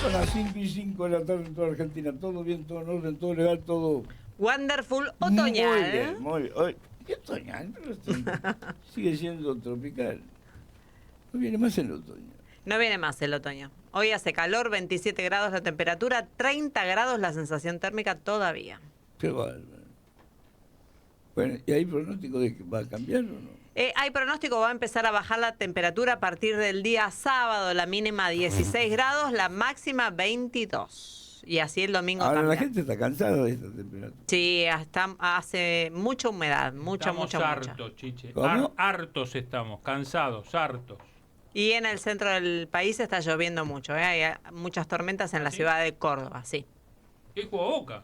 Son las 5:05 de la tarde en toda Argentina. Todo bien, todo en orden, todo legal, todo... Wonderful otoñal. Muy bien, muy bien. Oye, ¿qué otoñal? Pero sigue siendo tropical. No viene más el otoño. No viene más el otoño. Hoy hace calor, 27 grados la temperatura, 30 grados la sensación térmica todavía. Qué bárbaro. Bueno, ¿y hay pronóstico de que va a cambiar o no? Hay pronóstico, va a empezar a bajar la temperatura a partir del día sábado, la mínima 16 grados, la máxima 22. Y así el domingo Ahora también. la gente está cansada de esta temperatura. Sí, hace mucha humedad, Estamos mucha. hartos, Chiche. ¿Cómo? Hartos estamos, cansados, hartos. Y en el centro del país está lloviendo mucho, hay muchas tormentas en la ¿Sí? ciudad de Córdoba, sí. ¿Qué juega Boca?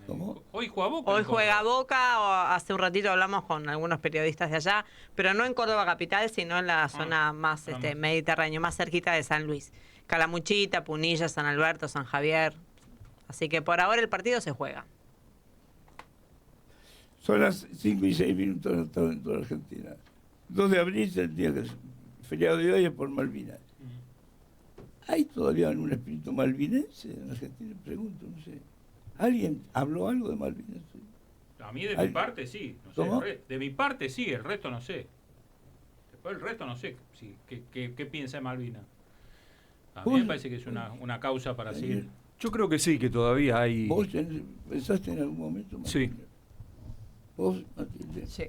¿Cómo? Hoy juega Boca. Hoy en Córdoba. juega Boca, o hace un ratito hablamos con algunos periodistas de allá, pero no en Córdoba capital, sino en la zona más mediterránea, más cerquita de San Luis. Calamuchita, Punilla, San Alberto, San Javier. Así que por ahora el partido se juega. Son las 5:06 de la tarde en toda Argentina. 2 de abril es el día que es feriado de hoy, es por Malvinas. ¿Hay todavía algún espíritu malvinense en Argentina? Pregunto, no sé. ¿Alguien habló algo de Malvinas? A mí de mi parte sí. No sé, ¿Cómo? de mi parte sí, el resto no sé. Después el resto no sé sí, qué piensa de Malvinas. A mí me parece que es una causa para seguir. Yo creo que sí, que todavía hay... ¿Vos pensaste en algún momento? Sí. Malvinas? ¿Vos, Matilde? Sí.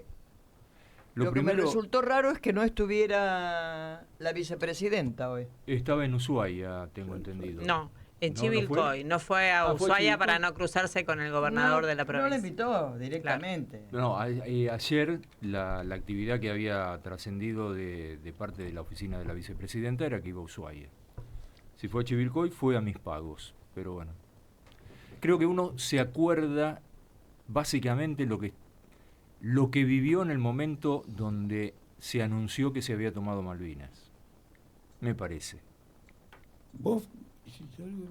Lo Lo que me resultó raro es que no estuviera la vicepresidenta hoy. Estaba en Ushuaia, tengo entendido. No, en No, Chivilcoy. No fue a Ah, ¿fue Ushuaia Chivilcoy? para no cruzarse con el gobernador de la No provincia. la invitó directamente. No, ayer la actividad que había trascendido de parte de la oficina de la vicepresidenta era que iba a Ushuaia. Si fue a Chivilcoy, fue a Mis Pagos. Pero bueno, creo que uno se acuerda básicamente lo que vivió en el momento donde se anunció que se había tomado Malvinas. Me parece. ¿Vos hiciste algo?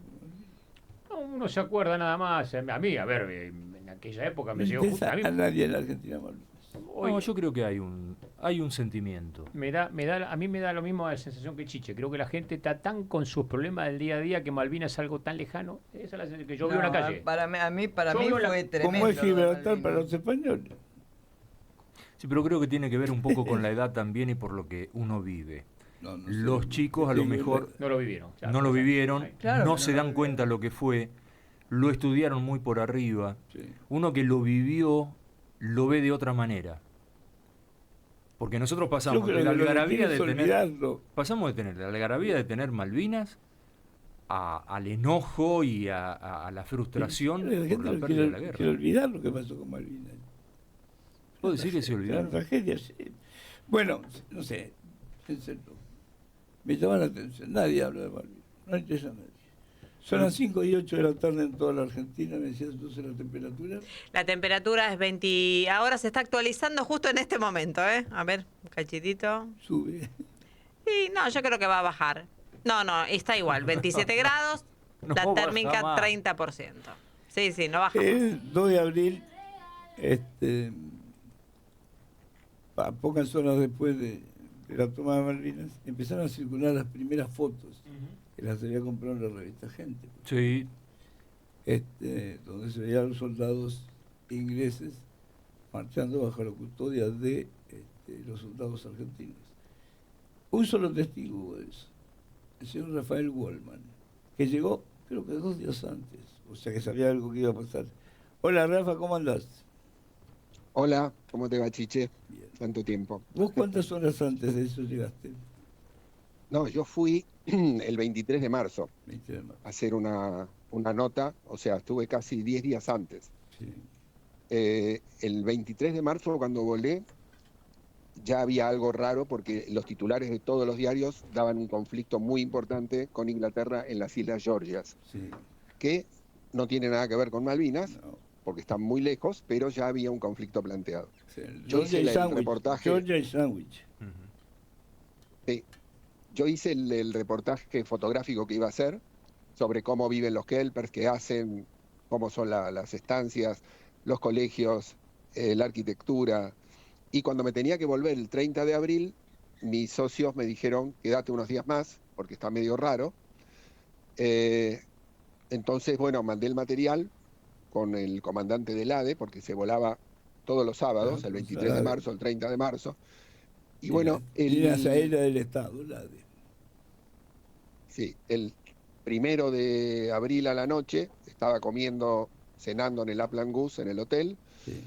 No, uno se acuerda nada más. A mí, a ver, en aquella época No me llegó justo. interesa a nadie en la Argentina Malvinas. No, yo creo que hay un sentimiento. A mí me da lo mismo la sensación que Chiche. Creo que la gente está tan con sus problemas del día a día que Malvinas es algo tan lejano. Esa es la sensación que yo veo en la calle. Para mí Yo veo fue tremendo. ¿Cómo es lo de Gibraltar Malvinas. para los españoles? Sí, pero creo que tiene que ver un poco con la edad también y por lo que uno vive. No, no sé. Los chicos a lo mejor No lo vivieron. no lo vivieron, Claro no que se no lo dan cuenta lo que fue, lo estudiaron muy por arriba. Sí. Uno que lo vivió lo ve de otra manera. Porque nosotros Yo pasamos creo de la que lo que algarabía quiere de es tener olvidarlo. pasamos de tener la algarabía de tener Malvinas al enojo y a la frustración La por gente la no pérdida de la quiere guerra. olvidar lo que pasó con Malvinas. ¿Puedo decir que se Una olvidaron? tragedia, sí. Bueno, no sé, piénsenlo. Me llama la atención. Nadie habla de Malvinas. No interesa a nadie. Son las 5:08 de la tarde en toda la Argentina. Me decías entonces la temperatura. La temperatura es 20... Ahora se está actualizando justo en este momento, ¿eh? A ver, un cachitito. Sube. Y no, yo creo que va a bajar. No, está igual, 27 grados, No la baja térmica más. 30%. Sí, no baja más. El 2 de abril, a pocas horas después de la toma de Malvinas, empezaron a circular las primeras fotos que las había comprado en la revista Gente, Sí, donde se veían a los soldados ingleses marchando bajo la custodia de los soldados argentinos. Un solo testigo hubo de eso, el señor Rafael Wallman, que llegó creo que 2 días antes, o sea que sabía algo que iba a pasar. Hola Rafa, ¿cómo andás? Hola, ¿cómo te va, Chiche? Bien. Tanto tiempo. ¿Vos cuántas horas antes de eso llegaste? No, yo fui el 23 de marzo 20 de marzo. a hacer una nota, o sea, estuve casi 10 días antes. Sí. El 23 de marzo, cuando volé, ya había algo raro porque los titulares de todos los diarios daban un conflicto muy importante con Inglaterra en las Islas Georgias, Sí. que no tiene nada que ver con Malvinas, No. porque están muy lejos, pero ya había un conflicto planteado. Sí, Yo hice el reportaje. Georgia y Sandwich. Sí. Yo hice el reportaje fotográfico que iba a hacer sobre cómo viven los kelpers, qué hacen, cómo son las estancias, los colegios, la arquitectura. Y cuando me tenía que volver el 30 de abril, mis socios me dijeron, quédate unos días más, porque está medio raro. Entonces, bueno, mandé el material con el comandante del ADE, porque se volaba todos los sábados, el 23 de marzo, el 30 de marzo. Y bueno, Líneas aéreas del Estado, la de. sí, el 1 de abril a la noche estaba cenando en el Upland Goose, en el hotel, Sí.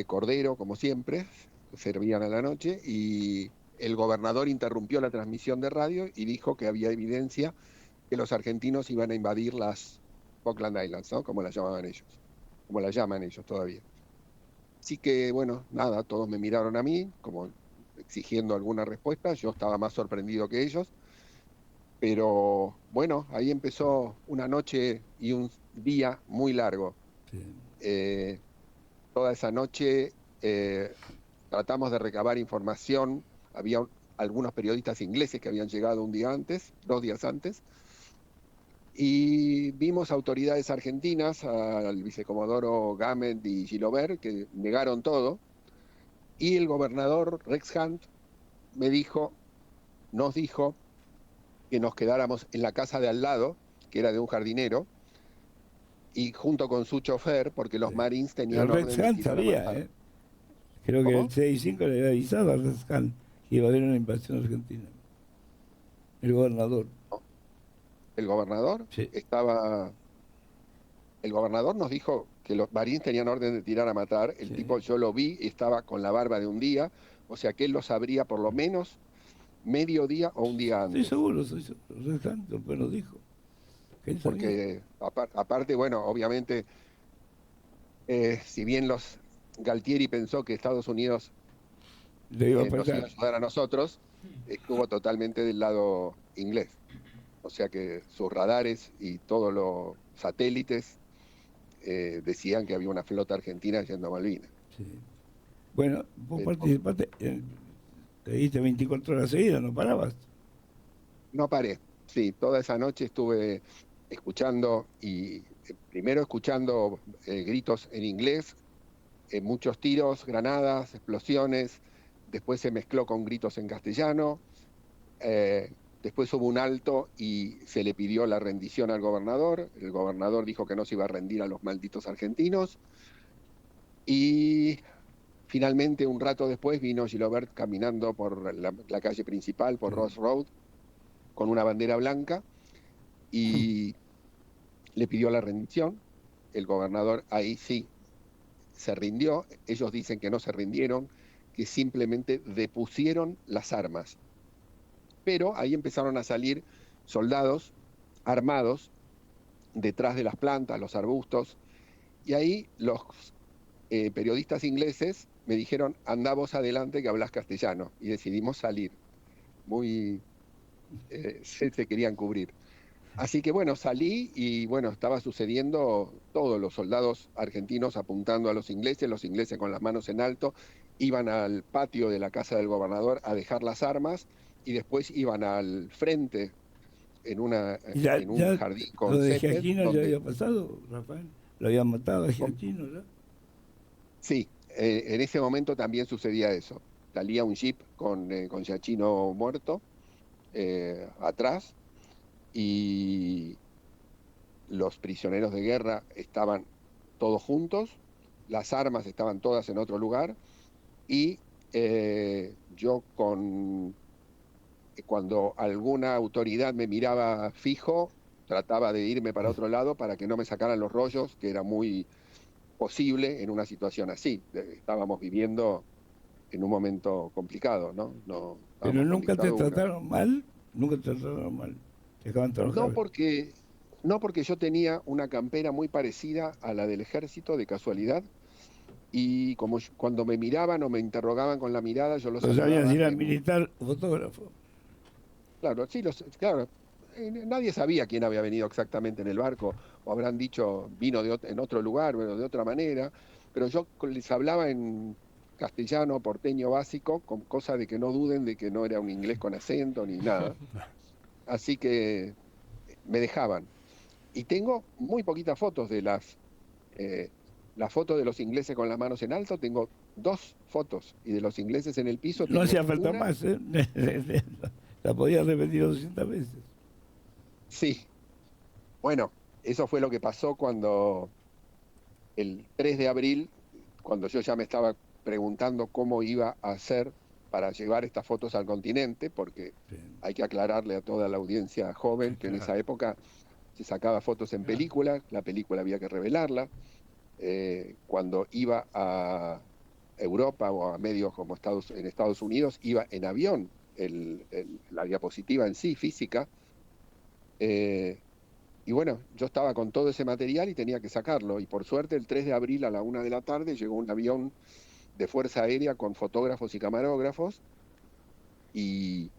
cordero, como siempre, servían a la noche, y el gobernador interrumpió la transmisión de radio y dijo que había evidencia que los argentinos iban a invadir las Falkland Islands, ¿no? Como las llamaban ellos, como las llaman ellos todavía. Así que, bueno, nada, todos me miraron a mí, como exigiendo alguna respuesta. Yo estaba más sorprendido que ellos. Pero bueno, ahí empezó una noche y un día muy largo. Sí. Toda esa noche tratamos de recabar información. Había algunos periodistas ingleses que habían llegado 2 días antes, y vimos autoridades argentinas, al vicecomodoro Gamet y Gilobert, que negaron todo, y el gobernador Rex Hunt nos dijo que nos quedáramos en la casa de al lado, que era de un jardinero, y junto con su chofer, porque los Marines tenían Pero orden Rex de Hunt tirar a sabía, matar. Creo que ¿Cómo? el 6-5 le había avisado a Rex Hunt que iba a haber una invasión argentina. El gobernador. El gobernador Sí. el gobernador nos dijo que los Marines tenían orden de tirar a matar. El Sí. tipo, yo lo vi, estaba con la barba de un día, o sea que él lo sabría por lo menos medio día o un día Estoy antes. seguro. Rex Hunt después nos dijo. Que él sabía. Porque aparte, bueno, obviamente, si bien Galtieri pensó que Estados Unidos Le iba a nos iba a pasar. ayudar a nosotros, estuvo totalmente del lado inglés. O sea que sus radares y todos los satélites decían que había una flota argentina yendo a Malvinas. Sí. Bueno, vos Pero participaste, te diste 24 horas seguidas, no parabas. no paré. Sí, toda esa noche estuve escuchando, y primero escuchando gritos en inglés, muchos tiros, granadas, explosiones. Después se mezcló con gritos en castellano. Después hubo un alto y se le pidió la rendición al gobernador. El gobernador dijo que no se iba a rendir a los malditos argentinos. Y finalmente, un rato después, vino Gilobert caminando por la calle principal, por Ross Road, con una bandera blanca, y le pidió la rendición. El gobernador ahí sí se rindió. Ellos dicen que no se rindieron, que simplemente depusieron las armas. Pero ahí empezaron a salir soldados armados detrás de las plantas, los arbustos, y ahí los periodistas ingleses me dijeron: andá vos adelante que hablas castellano, y decidimos salir. Muy se querían cubrir. Así que bueno, salí y bueno, estaba sucediendo todo. Los soldados argentinos apuntando a los ingleses con las manos en alto, iban al patio de la casa del gobernador a dejar las armas, y después iban al frente en un jardín Lo con de césped. Giacchino ya había pasado, Rafael. Lo habían matado a Giacchino, ¿ya? Sí, en ese momento también sucedía eso. Salía un jeep con Giacchino muerto atrás, y los prisioneros de guerra estaban todos juntos, las armas estaban todas en otro lugar, y yo cuando alguna autoridad me miraba fijo, trataba de irme para otro lado para que no me sacaran los rollos, que era muy posible en una situación así. Estábamos viviendo en un momento complicado, ¿no? Pero nunca te dictadura. trataron mal, nunca te trataron mal. Te dejaban trabajar. No porque yo tenía una campera muy parecida a la del ejército, de casualidad, y como cuando me miraban o me interrogaban con la mirada, yo los Lo sabían si era en- militar o fotógrafo. Claro, sí, claro. Nadie sabía quién había venido exactamente en el barco, o habrán dicho vino en otro lugar, pero de otra manera. Pero yo les hablaba en castellano porteño básico, con cosa de que no duden de que no era un inglés con acento ni nada. Así que me dejaban. Y tengo muy poquitas fotos de la foto de los ingleses con las manos en alto. Tengo 2 fotos, y de los ingleses en el piso No tengo hacía falta una. más, ¿eh? La podía repetir 200 veces. Sí, Bueno, eso fue lo que pasó cuando el 3 de abril, cuando yo ya me estaba preguntando cómo iba a hacer para llevar estas fotos al continente, porque Sí. hay que aclararle a toda la audiencia joven que en esa época se sacaba fotos en película, la película había que revelarla. Cuando iba a Europa o a medios como en Estados Unidos, iba en avión la diapositiva en sí, física. Y bueno, yo estaba con todo ese material y tenía que sacarlo. Y por suerte, el 3 de abril a la 1 de la tarde llegó un avión de Fuerza Aérea con fotógrafos y camarógrafos y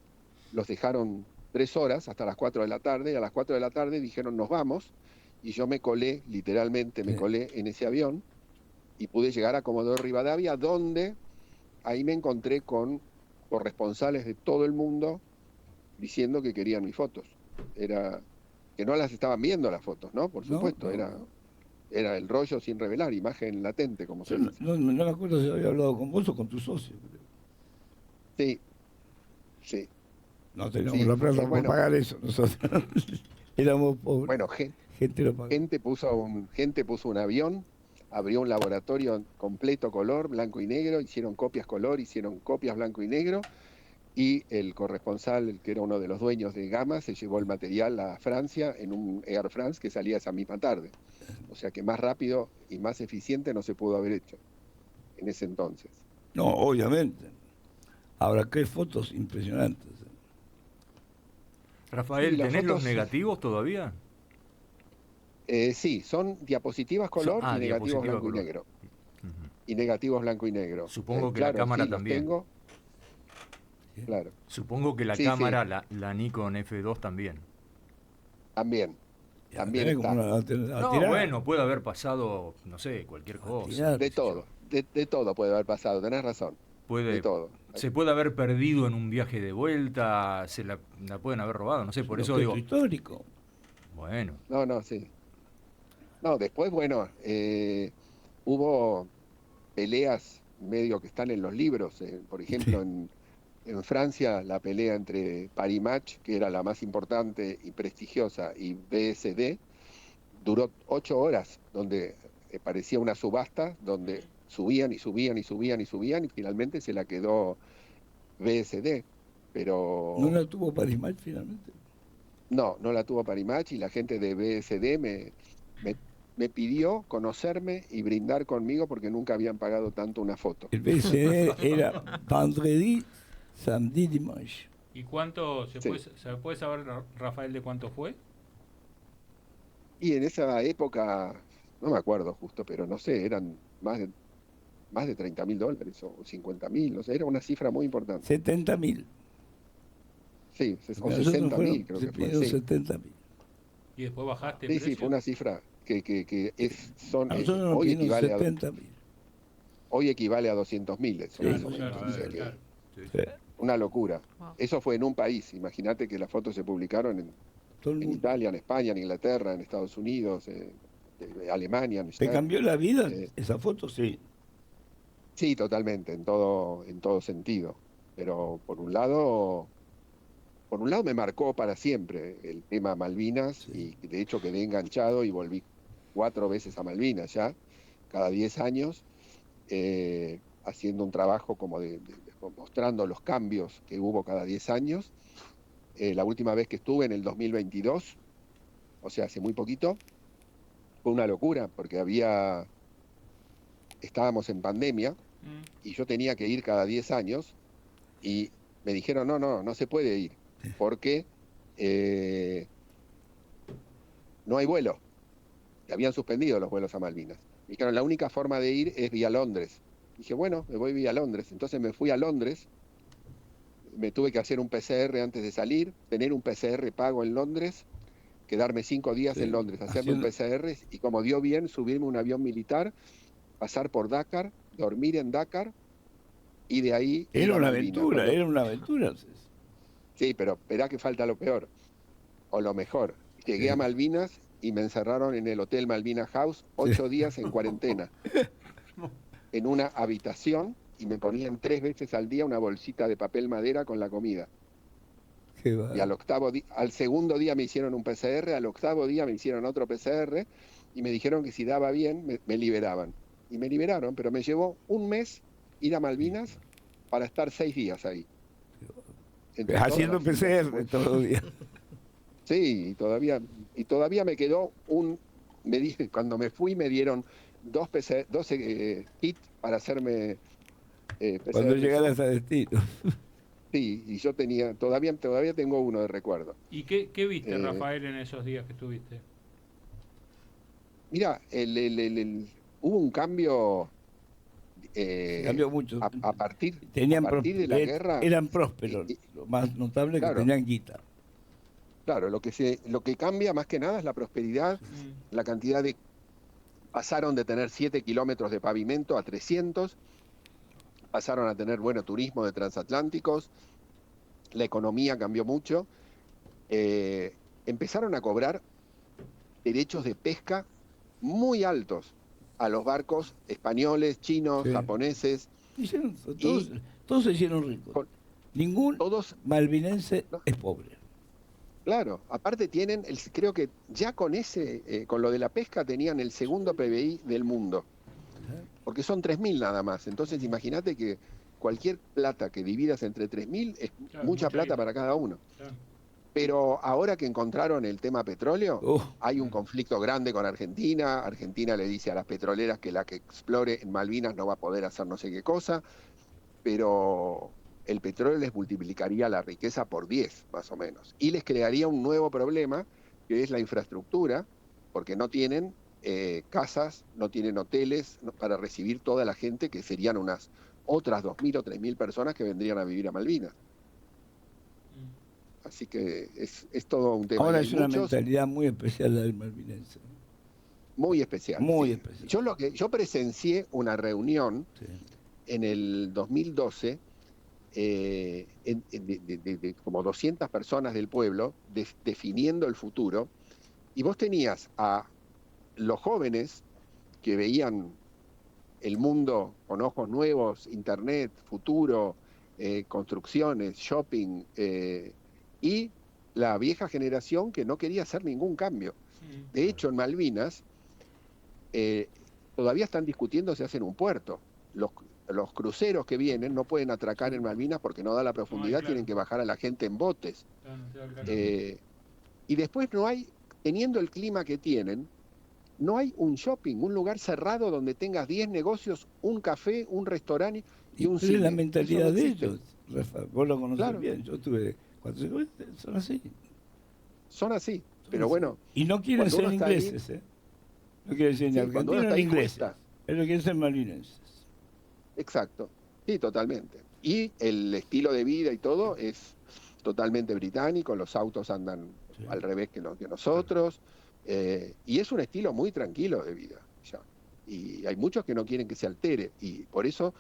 los dejaron 3 horas hasta las 4 de la tarde. Y a las 4 de la tarde dijeron, nos vamos. Y yo me colé, literalmente me Sí. colé en ese avión y pude llegar a Comodoro Rivadavia, donde ahí me encontré con corresponsales de todo el mundo diciendo que querían mis fotos. Era que no las estaban viendo las fotos, ¿no? Por No, supuesto, no, era, no. era el rollo sin revelar, imagen latente, como se Yo no, dice. no me acuerdo si había hablado con vos o con tu socio. Creo. Sí, sí, No teníamos sí. la plata para Bueno, pagar eso nosotros. Éramos pobres. bueno, Gente lo pagaba. gente puso un avión, abrió un laboratorio completo color, blanco y negro, hicieron copias color, hicieron copias blanco y negro, y el corresponsal, el que era uno de los dueños de Gama, se llevó el material a Francia en un Air France que salía esa misma tarde. O sea que más rápido y más eficiente no se pudo haber hecho en ese entonces. No, obviamente. Ahora, qué fotos impresionantes. Rafael, Sí, las ¿tenés los fotos- negativos todavía? Sí, son diapositivas color y negativos diapositiva blanco y color. negro. Ujú. Y negativos blanco y negro. Supongo que Claro, la cámara sí, los también. tengo. Claro, Supongo que la Sí, cámara, la Nikon F2 también. también. Ya la También tenés como está. a No, tirar. bueno, puede haber pasado, no sé, cualquier cosa. tirar. De qué sé yo. todo, de todo puede haber pasado, tenés razón. De Puede, todo. se puede haber perdido en un viaje de vuelta, la pueden haber robado, no sé, Es por un eso objeto digo, histórico. bueno, No, no, sí. No, después, bueno, hubo peleas medio que están en los libros. Por ejemplo, en Francia, la pelea entre Paris Match, que era la más importante y prestigiosa, y BSD, duró 8 horas, donde parecía una subasta, donde subían y subían y subían y subían, y finalmente se la quedó BSD. No Pero la tuvo Parismal finalmente. no, no la tuvo Paris Match y la gente de BSD me, me pidió conocerme y brindar conmigo porque nunca habían pagado tanto una foto. El BCE era vendredi, samedi, dimanche. ¿Y cuánto Sí. se puede saber, Rafael, de cuánto fue? Y en esa época, no me acuerdo justo, pero no sé, eran más de $30.000 o 50.000, no sé, era una cifra muy importante. 70.000. Sí, o Nosotros 60.000 creo se que fue. pidieron Sí, 70.000. Y después bajaste el sí, precio. fue una cifra que A nosotros nos hoy pidieron equivale 70.000. hoy equivale a 200.000, eso, Sí, más o sí, menos. Claro, O sea que claro. Sí. una locura. Wow. Eso fue en un país. Imagínate que las fotos se publicaron Todo el en mundo. Italia, en España, en Inglaterra, en Estados Unidos, en Alemania, en ¿Te Stern. cambió la vida Eh, esa foto? Sí. Sí, totalmente, en todo sentido. Pero por un lado me marcó para siempre el tema Malvinas y de hecho quedé enganchado y volví 4 veces a Malvinas ya, cada 10 años, haciendo un trabajo como mostrando los cambios que hubo cada 10 años. La última vez que estuve en el 2022, o sea, hace muy poquito, fue una locura porque estábamos en pandemia y yo tenía que ir cada 10 años y me dijeron, no se puede ir porque no hay vuelo. Habían suspendido los vuelos a Malvinas. Me dijeron, la única forma de ir es vía Londres. Dije, bueno, me voy vía Londres. Entonces me fui a Londres, me tuve que hacer un PCR antes de salir, tener un PCR pago en Londres, quedarme 5 días Sí. en Londres, hacerme un PCR y como dio bien, subirme a un avión militar, pasar por Dakar, dormir en Dakar y de ahí ir Era a una Malvinas. aventura, era una aventura. Sí, pero esperá que falta lo peor, o lo mejor. Llegué a Malvinas y me encerraron en el Hotel Malvinas House 8 días en cuarentena, en una habitación, y me ponían 3 veces al día una bolsita de papel madera con la comida. Qué va. Y al segundo día me hicieron un PCR, al octavo día me hicieron otro PCR y me dijeron que si daba bien me liberaban. Y me liberaron, pero me llevó un mes ir a Malvinas para estar 6 días ahí. Entre todas Haciendo las filas. PCR todos los días. Sí, y todavía me quedó cuando me fui me dieron 12 kits para hacerme Cuando PCR. llegaras a destino. Sí, y yo todavía tengo uno de recuerdo. ¿Y qué viste, Eh, Rafael, en esos días que estuviste? Mira, hubo un cambio Cambió mucho. a partir Tenían de la guerra. eran prósperos. Lo más notable es que Claro. tenían guita. Claro, lo que cambia más que nada es la prosperidad, la cantidad de... Pasaron de tener 7 kilómetros de pavimento a 300, pasaron a tener, turismo de transatlánticos, la economía cambió mucho, empezaron a cobrar derechos de pesca muy altos a los barcos españoles, chinos, Sí. japoneses, Todos se hicieron ricos. Con- Ningún todos... malvinense No. es pobre. Claro, aparte creo que ya con con lo de la pesca tenían el segundo PBI del mundo, porque son 3.000 nada más. Entonces imagínate que cualquier plata que dividas entre 3.000 es Claro, mucha mucha plata guita. para cada uno. Claro. Pero ahora que encontraron el tema petróleo, Uf, hay un conflicto grande con Argentina. Argentina le dice a las petroleras que la que explore en Malvinas no va a poder hacer no sé qué cosa, pero el petróleo les multiplicaría la riqueza por 10, más o menos. Y les crearía un nuevo problema, que es la infraestructura, porque no tienen casas, no tienen hoteles para recibir toda la gente, que serían unas otras 2.000 o 3.000 personas que vendrían a vivir a Malvinas. Así que es todo un tema. ahora Y hay es una muchos mentalidad muy especial la del malvinense. muy especial. Muy sí. especial. Yo presencié una reunión Sí. en el 2012 de como 200 personas del pueblo definiendo el futuro, y vos tenías a los jóvenes que veían el mundo con ojos nuevos, internet, futuro, construcciones, shopping, y la vieja generación que no quería hacer ningún cambio. De hecho, en Malvinas todavía están discutiendo si hacen un puerto. Los cruceros que vienen no pueden atracar en Malvinas porque no da la profundidad, claro. tienen que bajar a la gente en botes. Claro. Y después no hay, teniendo el clima que tienen, no hay un shopping, un lugar cerrado donde tengas 10 negocios, un café, un restaurante y un Pero cine. es la Eso mentalidad no de existe. ellos, Rafa. Vos lo conocés Claro. bien. Yo tuve 4 hijos, son así. Son así, pero así. bueno, Y no quieren cuando ser uno está ahí- ingleses, ¿eh? No quieren ser ni Sí, cuando uno argentinos está ni ahí ingleses. cuesta. Ellos quieren ser malvinenses. exacto, sí, totalmente. Y el estilo de vida y todo es totalmente británico, los autos andan Sí. al revés que nosotros, y es un estilo muy tranquilo de vida ya. Y hay muchos que no quieren que se altere, y por eso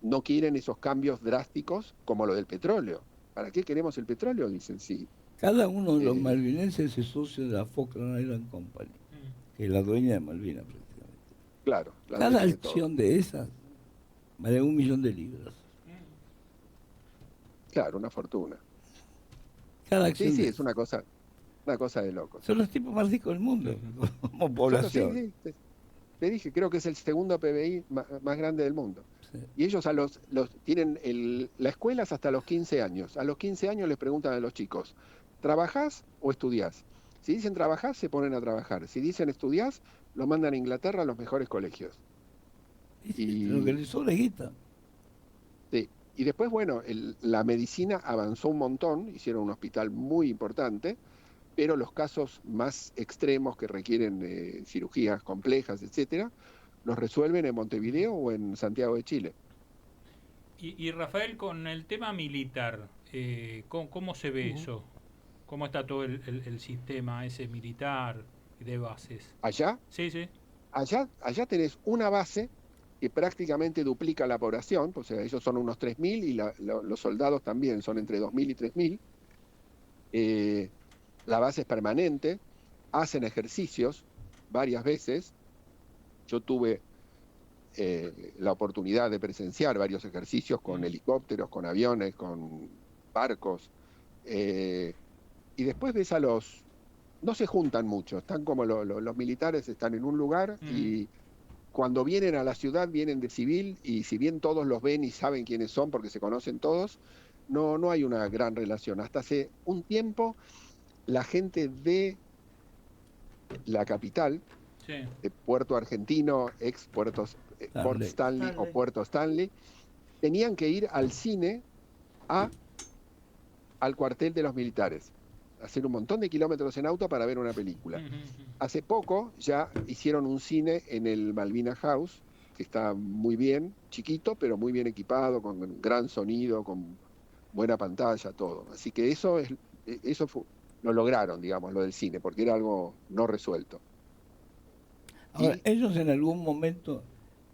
no quieren esos cambios drásticos como lo del petróleo. ¿Para qué queremos el petróleo? Dicen, sí. Cada uno de los Eh. malvinenses es socio de la Falkland Island Company, que es la dueña de Malvinas prácticamente. Claro. Cada dueña de todo. acción de esas vale 1 millón de libras. Claro, una fortuna. Cada Sí, acción sí, de es una cosa de locos. Son los tipos más ricos del mundo, como Sí, población. sí, te dije, creo que es el segundo PBI más grande del mundo. Sí. Y ellos tienen la escuela es hasta los 15 años. A los 15 años les preguntan a los chicos, ¿trabajás o estudiás? Si dicen trabajás, se ponen a trabajar. Si dicen estudiás, los mandan a Inglaterra a los mejores colegios. Y- Lo que les sobra es guita. Sí. Y después, la medicina avanzó un montón, hicieron un hospital muy importante, pero los casos más extremos que requieren cirugías complejas, etcétera, los resuelven en Montevideo o en Santiago de Chile. Y Rafael, con el tema militar, ¿cómo se ve eso? ¿Cómo está todo el sistema ese militar de bases? Allá Sí. Allá tenés una base que prácticamente duplica la población, o sea, ellos son unos 3.000 y los soldados también son entre 2.000 y 3.000. La base es permanente, hacen ejercicios varias veces. Yo tuve la oportunidad de presenciar varios ejercicios con helicópteros, con aviones, con barcos. Y después ves a los... No se juntan mucho, están como los militares están en un lugar y cuando vienen a la ciudad vienen de civil y si bien todos los ven y saben quiénes son porque se conocen todos, no hay una gran relación. Hasta hace un tiempo la gente de la capital, Sí. de Puerto Argentino, ex Port Stanley o Puerto Stanley, tenían que ir al cine al cuartel de los militares, hacer un montón de kilómetros en auto para ver una película. Hace poco ya hicieron un cine en el Malvina House, que está muy bien, chiquito, pero muy bien equipado, con gran sonido, con buena pantalla, todo. Así que eso lo lograron, digamos, lo del cine, porque era algo no resuelto. Ahora, ellos en algún momento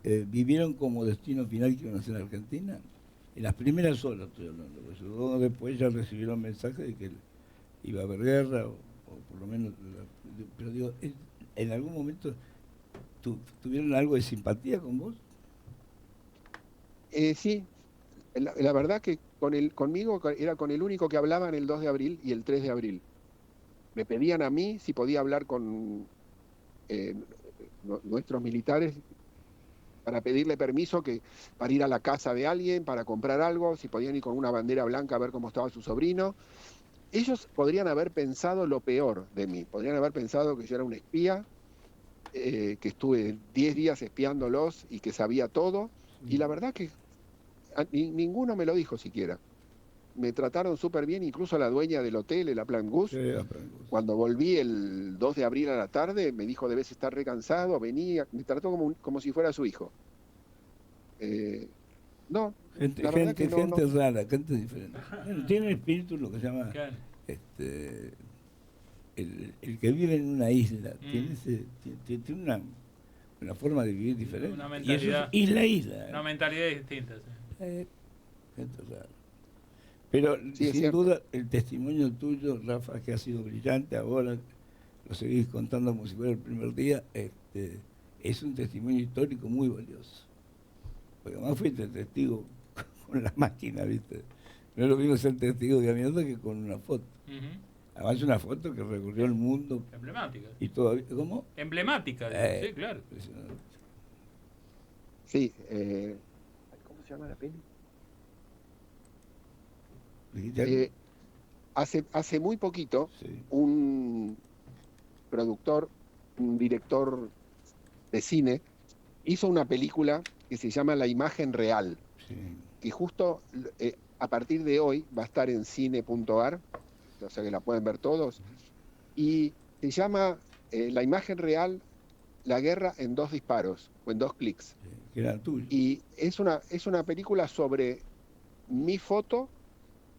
vivieron como destino final que iban a ser Argentina. En las primeras horas estoy hablando, pues, luego después ya recibieron mensajes de que iba a haber guerra, o por lo menos, pero digo, ¿en algún momento tuvieron algo de simpatía con vos? Sí, la verdad que conmigo era con el único que hablaban el 2 de abril y el 3 de abril. Me pedían a mí si podía hablar con nuestros militares para pedirle permiso para ir a la casa de alguien, para comprar algo, si podían ir con una bandera blanca a ver cómo estaba su sobrino. Ellos podrían haber pensado lo peor de mí, podrían haber pensado que yo era un espía, que estuve 10 días espiándolos y que sabía todo, y la verdad que ninguno me lo dijo siquiera. Me trataron súper bien, incluso la dueña del hotel, el Aplan Gus. Cuando volví el 2 de abril a la tarde, me dijo, debes estar recansado, venía, me trató como si fuera su hijo. No, gente rara, gente diferente. Bueno, tiene espíritu lo que se llama el que vive en una isla. Tiene una forma de vivir diferente. Una mentalidad, y eso es isla. Una mentalidad distinta. Sí. Gente rara. Pero sí, sin duda el testimonio tuyo, Rafa, que ha sido brillante, ahora lo seguís contando como si fuera el primer día, es un testimonio histórico muy valioso. Porque además fuiste testigo con la máquina, ¿viste? No es lo mismo ser testigo caminando que con una foto. Además una foto que recorrió el mundo. Emblemática. Y todavía, ¿cómo? Emblemática, sí, claro. Sí, ¿cómo se llama la peli? Hace muy poquito, sí, un productor, un director de cine, hizo una película que se llama La Imagen Real, sí, que justo a partir de hoy va a estar en cine.ar, o sea que la pueden ver todos, y se llama La Imagen Real, la guerra en 2 disparos, o en 2 clics. Que era tuyo. Y es una película sobre mi foto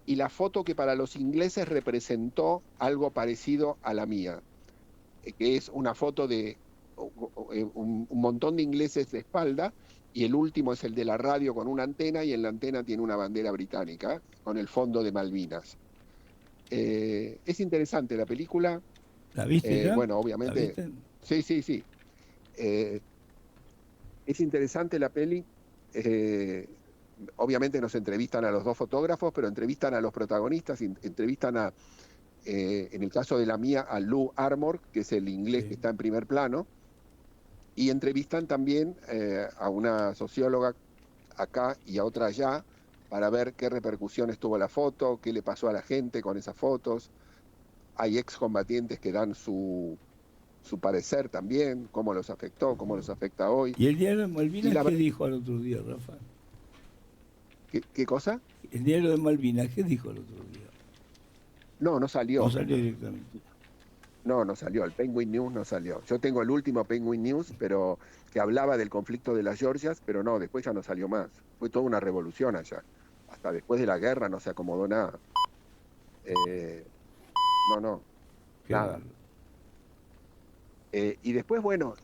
y la foto que para los ingleses representó algo parecido a la mía, que es una foto de un montón de ingleses de espalda, y el último es el de la radio con una antena, y en la antena tiene una bandera británica con el fondo de Malvinas. Es interesante la película. ¿La viste ya? Bueno, obviamente. Sí. Es interesante la peli. Obviamente nos entrevistan a los 2 fotógrafos, pero entrevistan a los protagonistas, entrevistan en el caso de la mía, a Lou Armour, que es el inglés, sí, que está en primer plano, y entrevistan también a una socióloga acá y a otra allá, para ver qué repercusiones tuvo la foto, qué le pasó a la gente con esas fotos. Hay excombatientes que dan su parecer también, cómo los afectó, cómo los afecta hoy. ¿Y el diario de Malvinas qué dijo al otro día, Rafa? ¿Qué cosa? El diario de Malvinas, ¿qué dijo el otro día? No salió. No salió directamente. No salió, el Penguin News no salió. Yo tengo el último Penguin News, pero que hablaba del conflicto de las Georgias, pero no, después ya no salió más. Fue toda una revolución allá. Hasta después de la guerra no se acomodó nada. Nada. Y después, bueno,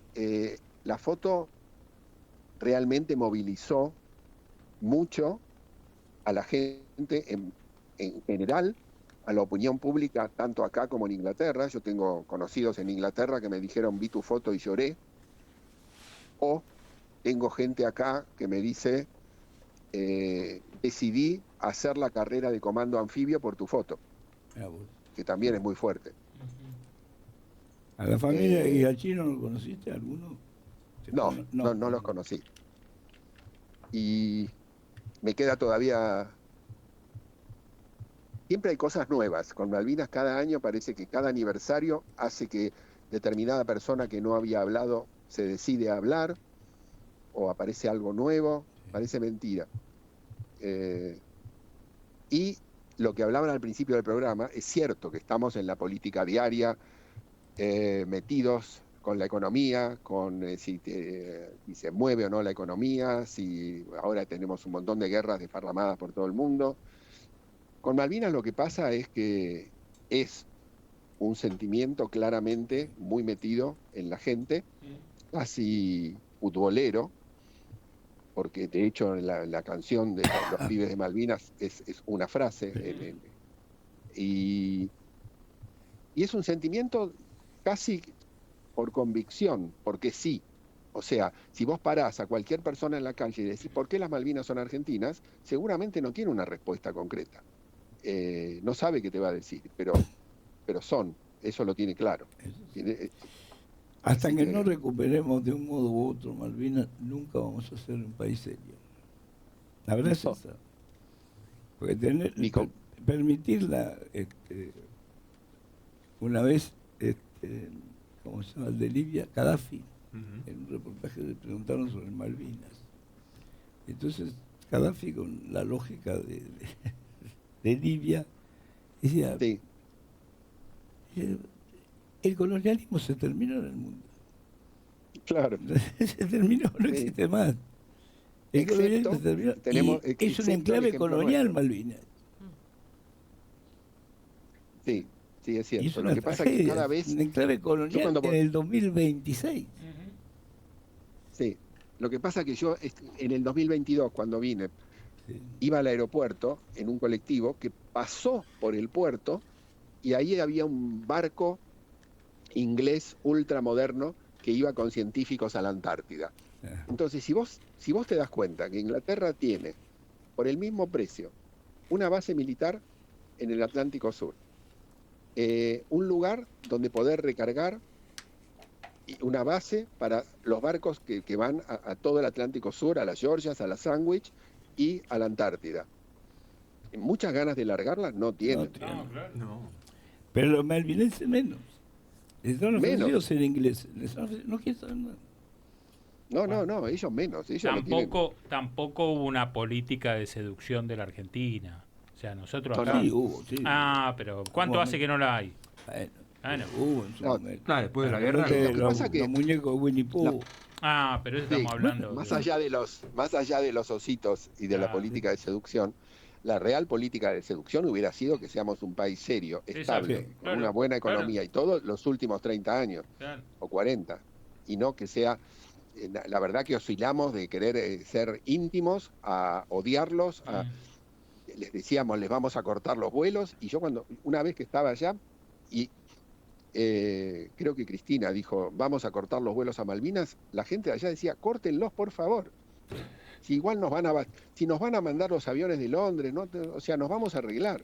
la foto realmente movilizó mucho a la gente en general, a la opinión pública, tanto acá como en Inglaterra. Yo tengo conocidos en Inglaterra que me dijeron, vi tu foto y lloré. O tengo gente acá que me dice, decidí hacer la carrera de comando anfibio por tu foto. Mirá vos. que también es muy fuerte. ¿A la familia y al chino lo conociste alguno? No los conocí. Y me queda todavía... Siempre hay cosas nuevas. Con Malvinas cada año parece que cada aniversario hace que determinada persona que no había hablado se decide a hablar, o aparece algo nuevo, parece mentira. Y lo que hablaban al principio del programa, es cierto que estamos en la política diaria, metidos con la economía, con si se mueve o no la economía, si ahora tenemos un montón de guerras desparramadas por todo el mundo. Con Malvinas lo que pasa es que es un sentimiento claramente muy metido en la gente, casi futbolero, porque de hecho la canción de los pibes de Malvinas es una frase, y es un sentimiento casi por convicción, porque sí. O sea, si vos parás a cualquier persona en la calle y decís ¿por qué las Malvinas son argentinas?, seguramente no tiene una respuesta concreta. No sabe qué te va a decir, pero son, eso lo tiene claro. Hasta que no recuperemos de un modo u otro Malvinas, nunca vamos a ser un país serio. La verdad es esa. Porque permitirla, una vez, ¿cómo se llama? El de Libia, Gaddafi, en un reportaje le preguntaron sobre Malvinas. Entonces, Gaddafi, con la lógica de Libia, decía, sí. El colonialismo se terminó en el mundo. Claro. Se terminó, no existe más. El colonialismo se terminó. Es un enclave colonial, Malvinas. Sí, sí, es cierto. Y es lo que pasa es que cada vez... un enclave colonial en el 2026. Sí. Lo que pasa es que yo, en el 2022, cuando vine, iba al aeropuerto en un colectivo que pasó por el puerto y ahí había un barco inglés ultramoderno que iba con científicos a la Antártida. Entonces, si vos te das cuenta que Inglaterra tiene, por el mismo precio, una base militar en el Atlántico Sur, un lugar donde poder recargar, y una base para los barcos que van a todo el Atlántico Sur, a las Georgias, a la Sandwich y a la Antártida. Muchas ganas de largarlas no tienen. No. Pero los malvinenses menos. Les están ofrecidos ser ingleses. No quieren saber nada. No, ellos menos. Ellos Tampoco hubo una política de seducción de la Argentina. O sea, nosotros acá... Sí, hubo, sí. Pero ¿cuánto hace que no la hay? Bueno, hubo en su momento. Después de la guerra. Los muñecos de Winnie Pooh. Pero eso estamos hablando. Más allá de los ositos y de la política de seducción, la real política de seducción hubiera sido que seamos un país serio, estable, con una buena economía y todo los últimos 30 años o 40. Y no que sea, la verdad que oscilamos de querer ser íntimos a odiarlos, les decíamos les vamos a cortar los vuelos, y yo una vez que estaba allá, y creo que Cristina dijo vamos a cortar los vuelos a Malvinas, la gente de allá decía córtenlos por favor. Si igual nos van a mandar los aviones de Londres, ¿no? O sea, nos vamos a arreglar.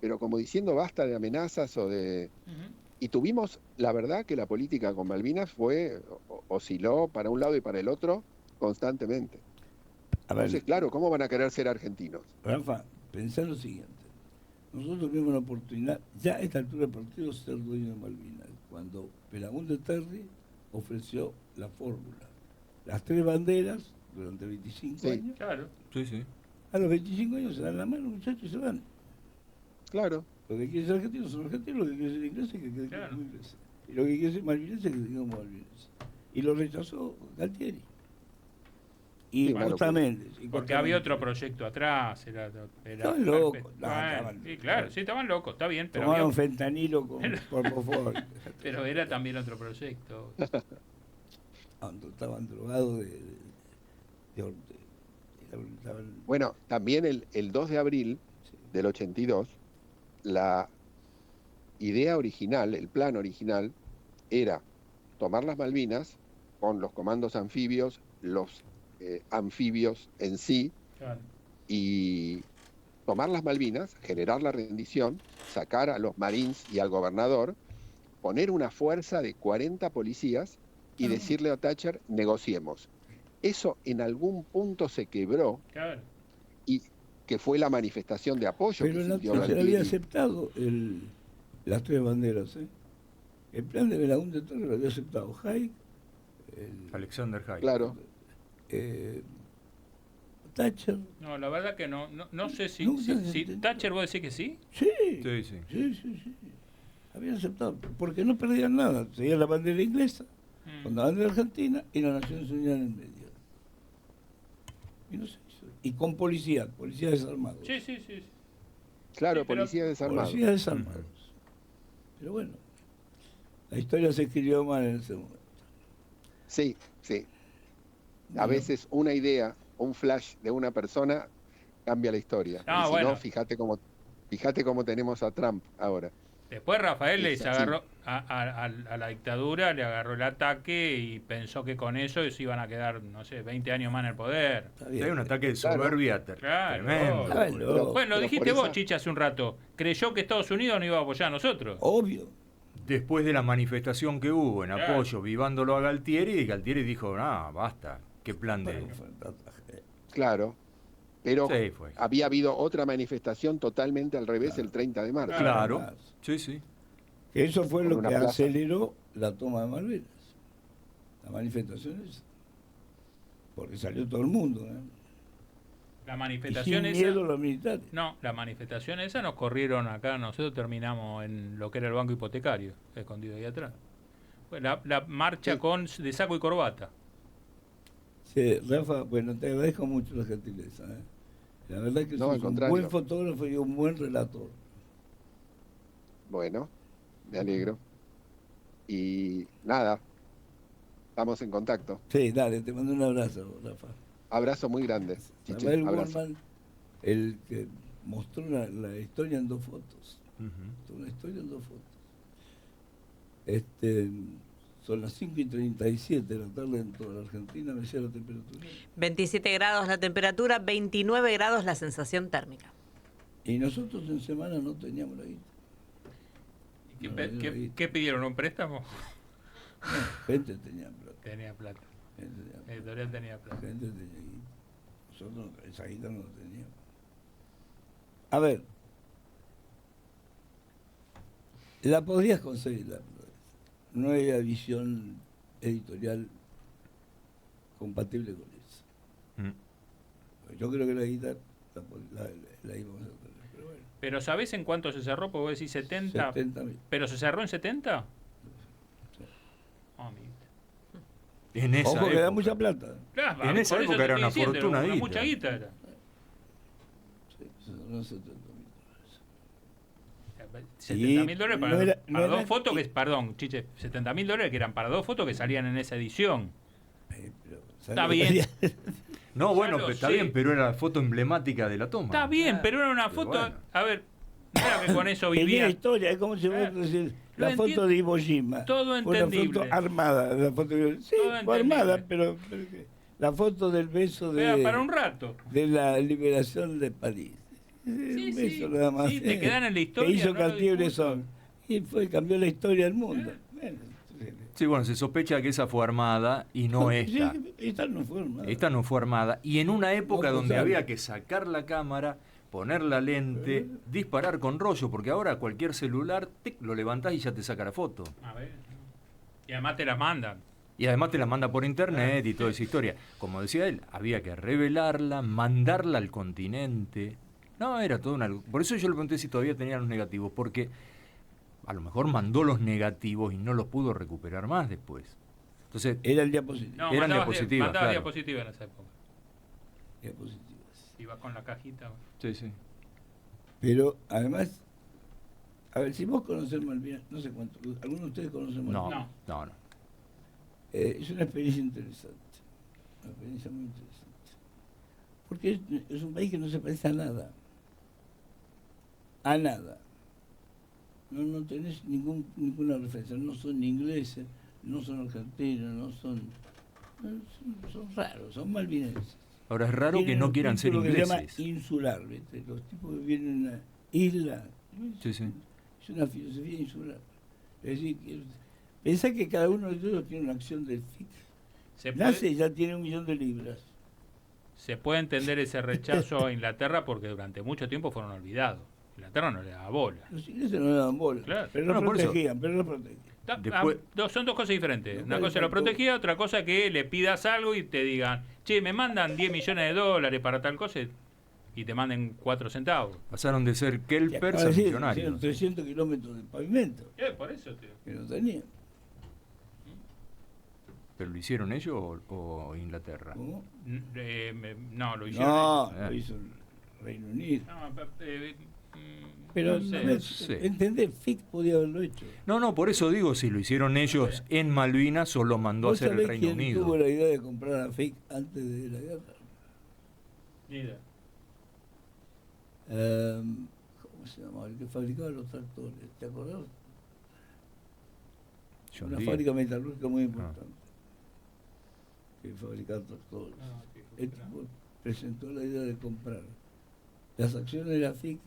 Pero como diciendo basta de amenazas o de... Y tuvimos, la verdad, que la política con Malvinas osciló para un lado y para el otro constantemente. Entonces, claro, ¿cómo van a querer ser argentinos? Rafa, pensá lo siguiente. Nosotros tuvimos la oportunidad, ya a esta altura del partido, ser dueño de Malvinas, cuando Belaúnde Terry ofreció la fórmula. Las 3 banderas durante 25 años. Claro. Sí. A los 25 años se dan la mano, muchachos, y se van. Claro. Lo que quieren ser argentinos son argentinos, lo que quieren ser ingleses que queden como ingleses. Y lo que quieren ser malvinenses que queden como malvinenses. Y lo rechazó Galtieri. Y justamente. Porque había otro proyecto atrás. Estaban locos. Estaban locos, está bien. Pero tomaron fentanilo con propofol. Pero era también otro proyecto. Estaban drogados Bueno, también el 2 de abril del 82, la idea original, el plan original, era tomar las Malvinas con los comandos anfibios, los anfibios en sí, y tomar las Malvinas, generar la rendición, sacar a los Marines y al gobernador, poner una fuerza de 40 policías y decirle a Thatcher, negociemos. Eso en algún punto se quebró, Claro. y que fue la manifestación de apoyo Pero que la sintió Thatcher Galtieri. había aceptado las tres banderas. El plan de Belaúnde Torres lo había aceptado Haig, Alexander Haig. Claro, Thatcher. No, la verdad que no sé si, Nunca si, se si entendió. Thatcher vos decís que sí. Sí, Sí, sí. sí. Habían aceptado, porque no perdían nada. Seguía la bandera inglesa, con la bandera argentina y la Naciones Unidas en el medio. Y no se hizo. Y con policías desarmados. Sí. claro, Sí, pero- policías desarmados. Policías desarmados. Pero bueno, la historia se escribió mal en ese momento. Sí. A Bueno. veces una idea, un flash de una persona cambia la historia. Ah, y si bueno. no, fíjate cómo tenemos a Trump ahora. Después Rafael Es les así. agarró a la dictadura, le agarró el ataque y pensó que con eso se iban a quedar, no sé, 20 años más en el poder. Está Hay bien. un ataque de Claro. soberbia Claro. tremendo. Claro. Bueno, lo Pero dijiste por vos, esa- Chicha, hace un rato. Creyó que Estados Unidos no iba a apoyar a nosotros. Obvio. Después de la manifestación que hubo en Claro. apoyo, vivándolo a Galtieri, Galtieri dijo, basta, qué plan de... Bueno, fue- Claro. Pero Sí, fue. había habido otra manifestación totalmente al revés el 30 de marzo. Claro, Más. sí. Que eso fue Con lo una que plaza. aceleró la toma de Malvinas. La manifestación esa. Porque salió todo el mundo. La Y manifestación sin esa. miedo a los militares. No, la manifestación esa nos corrieron acá, nosotros terminamos en lo que era el banco hipotecario, escondido ahí atrás. Fue la marcha Sí. de saco y corbata. Sí, Rafa, bueno, te agradezco mucho la gentileza. La verdad que No, sos al un contrario. buen fotógrafo y un buen relator. Bueno, me alegro. Y nada, estamos en contacto. Sí, dale, te mando un abrazo, Rafa. Abrazo muy grande. Chiche, Rafael abrazo. Borman, el que mostró la historia en 2 fotos. Ujú. Mostró una historia en 2 fotos. Son las 5:37 de la tarde en toda la Argentina, me decía la temperatura. 27 grados la temperatura, 29 grados la sensación térmica. Y nosotros en semana no teníamos la guita. ¿Y qué, No, pe- yo qué- ahí- qué pidieron? ¿Un préstamo? Gente tenía plata. Tenía plata. Gente tenía La plata. editorial tenía plata. Gente tenía guita. Nosotros esa guita no la teníamos. A ver, la podrías conseguir, no había visión editorial compatible con eso. Mm. Yo creo que la guita la íbamos a tener, pero bueno. Pero ¿sabés en cuánto se cerró? Porque vos decís 70. 70.000. ¿Pero se cerró en 70? Sí. Ah, mira. En esa Ojo que da época. mucha plata. Claro, En por esa eso época te era estoy una diciendo, fortuna guita. mucha guita era. Sí, son 70.000 dólares. $70.000 para, no era- no para era- dos fotos que, perdón, Chiche, $70.000 que eran para 2 fotos que salían en esa edición. Pero, ¿sabes Está lo que bien. hacía? No, Ya bueno, lo está sé. bien, pero era la foto emblemática de la toma. Está bien, Claro. pero era una Pero foto, bueno. a ver, no era que con eso Tenía vivía. historia, es como si vos Claro. decís, Lo la foto entiendo. de Iwo Jima. Todo Fue una entendible. foto armada. La foto sí, Todo fue armada, entendible. pero ¿qué? La foto del beso Era para un de, rato. de la liberación de París. Sí, Un sí. beso nada más. Sí, te quedan en la historia, Que hizo no lo Cartier-Bresson. Y cambió la historia del mundo. Bueno, Sí, bueno, se sospecha que esa fue armada y no esta. Sí, esta no fue armada. Esta no fue armada. Y en una época No, donde total. había que sacar la cámara, poner la lente, disparar con rollo, porque ahora cualquier celular tic, lo levantás y ya te saca la foto. A ver. Y además te las mandan. Y además te la manda por internet y toda esa historia. Como decía él, había que revelarla, mandarla al continente. No, era todo una... Por eso yo le pregunté si todavía tenía los negativos, porque a lo mejor mandó los negativos y no los pudo recuperar más después. Entonces, Era el diapositivo. No, Eran mandabas diapositivas, mandabas claro. diapositivas en esa época. Diapositivas. Ibas con la cajita. sí, sí. Pero además, a ver, si vos conocés Malvinas, no sé cuánto, ¿alguno de ustedes conoce No, Malvinas? no, no. Es una experiencia interesante, una experiencia muy interesante. Porque es un país que no se parece a nada. A nada. No tenés ninguna referencia. No son ingleses, no son argentinos, son raros, son malvineses. Ahora es raro que tienen no un quieran ser título que se llama ingleses. insular, ¿viste? Los tipos que vienen en una isla. Sí, sí. Es una filosofía insular. Es decir, pensá que cada uno de ellos tiene una acción del FIC. Se Nace puede, y ya tiene 1.000.000 de libras. se puede entender ese rechazo a Inglaterra porque durante mucho tiempo fueron olvidados. Inglaterra no le daba bola. Los ingleses no le daban bola, Claro. pero lo No, por eso. protegían, pero lo protegían. Después- Son dos cosas diferentes. No, Una vale cosa es lo tanto. protegida, otra cosa que le pidas algo y te digan, che, me mandan 10 millones de dólares para tal cosa y te manden 4 centavos. Pasaron de ser Y kelpers acaba a de decir, millonarios. hicieron 300 kilómetros de pavimento Por eso, tío. que no tenían. ¿Pero lo hicieron ellos o Inglaterra? ¿Cómo? No, lo hicieron. No, Ah. lo hizo el Reino Unido. No, Pero no sé. no Sí. ¿entendés? FIC podía haberlo hecho. No, por eso digo, si lo hicieron ellos en Malvinas o lo mandó a ¿Vos hacer el sabés Reino quién Unido. tuvo la idea de comprar a FIC antes de la guerra? Ni idea. ¿Cómo se llamaba? El que fabricaba los tractores. ¿Te acordás? John Una Deere. fábrica metalúrgica muy importante. Que fabricaba tractores. El tipo presentó la idea de comprar las acciones de la FIC,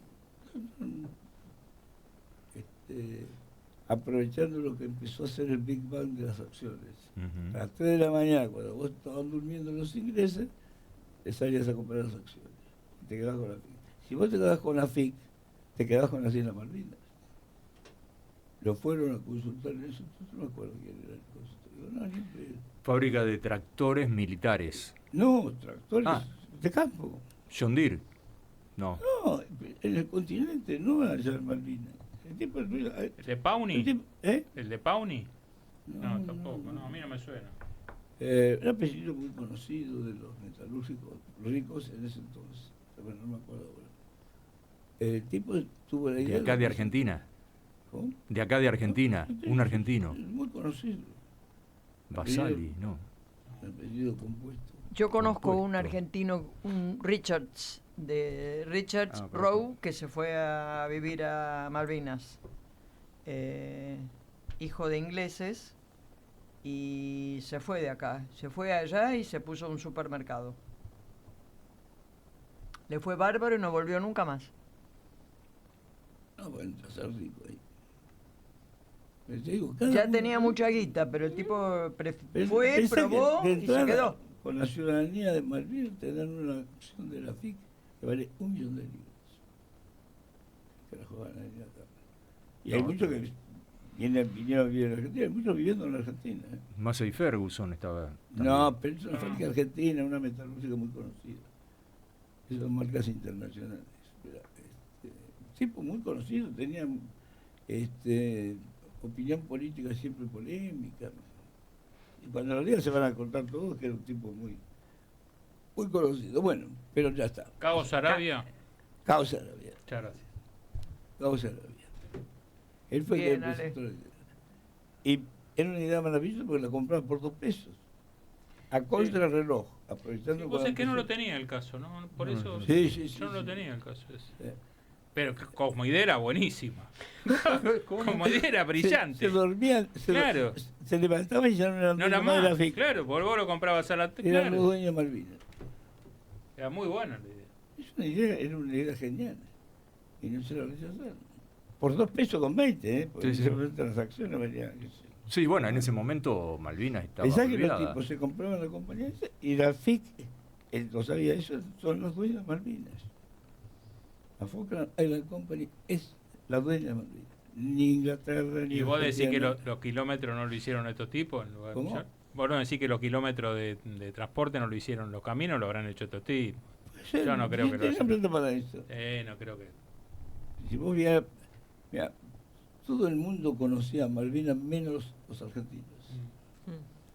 aprovechando lo que empezó a hacer el Big Bang de las acciones. Ujú. A las 3 de la mañana, cuando vos estabas durmiendo los ingleses, te salías a comprar las acciones. Y te quedabas con la FIC. Si vos te quedabas con la FIC, te quedabas con las Islas Malvinas. Lo fueron a consultar en eso, entonces no me acuerdo quién era el consultor. No, siempre- Fábrica de tractores militares. no, tractores Ah. de campo. John Deere. No. No, en el continente, no allá en Malvinas. El tipo, ¿El de el Pawnee? tipo- ¿eh? ¿El de Pawnee? No, tampoco. No, a mí no me suena. Un apellido muy conocido de los metalúrgicos ricos en ese entonces. Bueno, no me acuerdo ahora. El tipo tuvo la idea. De acá de Argentina. ¿Cómo? De acá de Argentina. Un argentino. Muy conocido. Basali, no. Un apellido compuesto. Yo conozco un Compuesto. argentino, un Richards, de Richards Ah, Rowe, que se fue a vivir a Malvinas. Hijo de ingleses, y se fue de acá. Se fue allá y se puso un supermercado. Le fue bárbaro y no volvió nunca más. No, bueno, a ser rico ahí. Pero te digo, cada Ya uno- tenía mucha guita, pero el tipo Pero fue, pensá que probó de y se entrada, quedó. Con la ciudadanía de Malvinas te dan una acción de la FIC que vale 1.000.000 de libras. Que la juegan ahí acá. Y hay No. muchos que vinieron a vivir en Argentina, hay muchos viviendo en Argentina. ¿eh? Massey Ferguson estaba. también. No, pero es una fábrica argentina, una metalúrgica muy conocida. Esas son marcas internacionales. Pero, tipo muy conocido, tenía opinión política siempre polémica. Y cuando lo digan se van a contar todos que era un tipo muy conocido. Bueno, pero ya está. Cabo Sarabia. Causa Arabia. Muchas gracias. Causa Arabia. Él fue Bien, el que Ale. presentó la idea. Y era una idea maravillosa porque la compraba por 2 pesos. A contrarreloj, aprovechando Vos cuando es que no lo empezó. tenía el caso, ¿no? Por No, eso Sí, sí, sí, yo no lo sí. tenía el caso ese. Sí. Pero como idea era buenísima. Como idea era brillante. Se dormían, Claro. se levantaban y ya no eran No era dueños más de la más. FIC. Claro, porque vos lo comprabas a la... Eran los Claro. dueños de Malvinas. Era muy buena la idea. Era una idea genial. Y no se la rechazaron. Por 2 pesos con 20, ¿eh? Porque Sí, sí. las transacciones valían, qué sé. Sí, bueno, en ese momento Malvinas estaba Pensá que los olvidada. tipos se compraban la compañía esa y la FIC, él no sabía eso, son los dueños de Malvinas. La Falkland Island Company es la dueña de Malvinas. Ni Inglaterra, ni Y vos decís que Argentina. los kilómetros no lo hicieron estos tipos en lugar de ¿Cómo? millón. Vos no decís que los kilómetros de transporte no lo hicieron, los caminos lo habrán hecho estos tipos. Sí, Yo no creo que lo tenían hayan. plata para eso. No creo que. Si vos mirá, todo el mundo conocía a Malvinas menos los argentinos.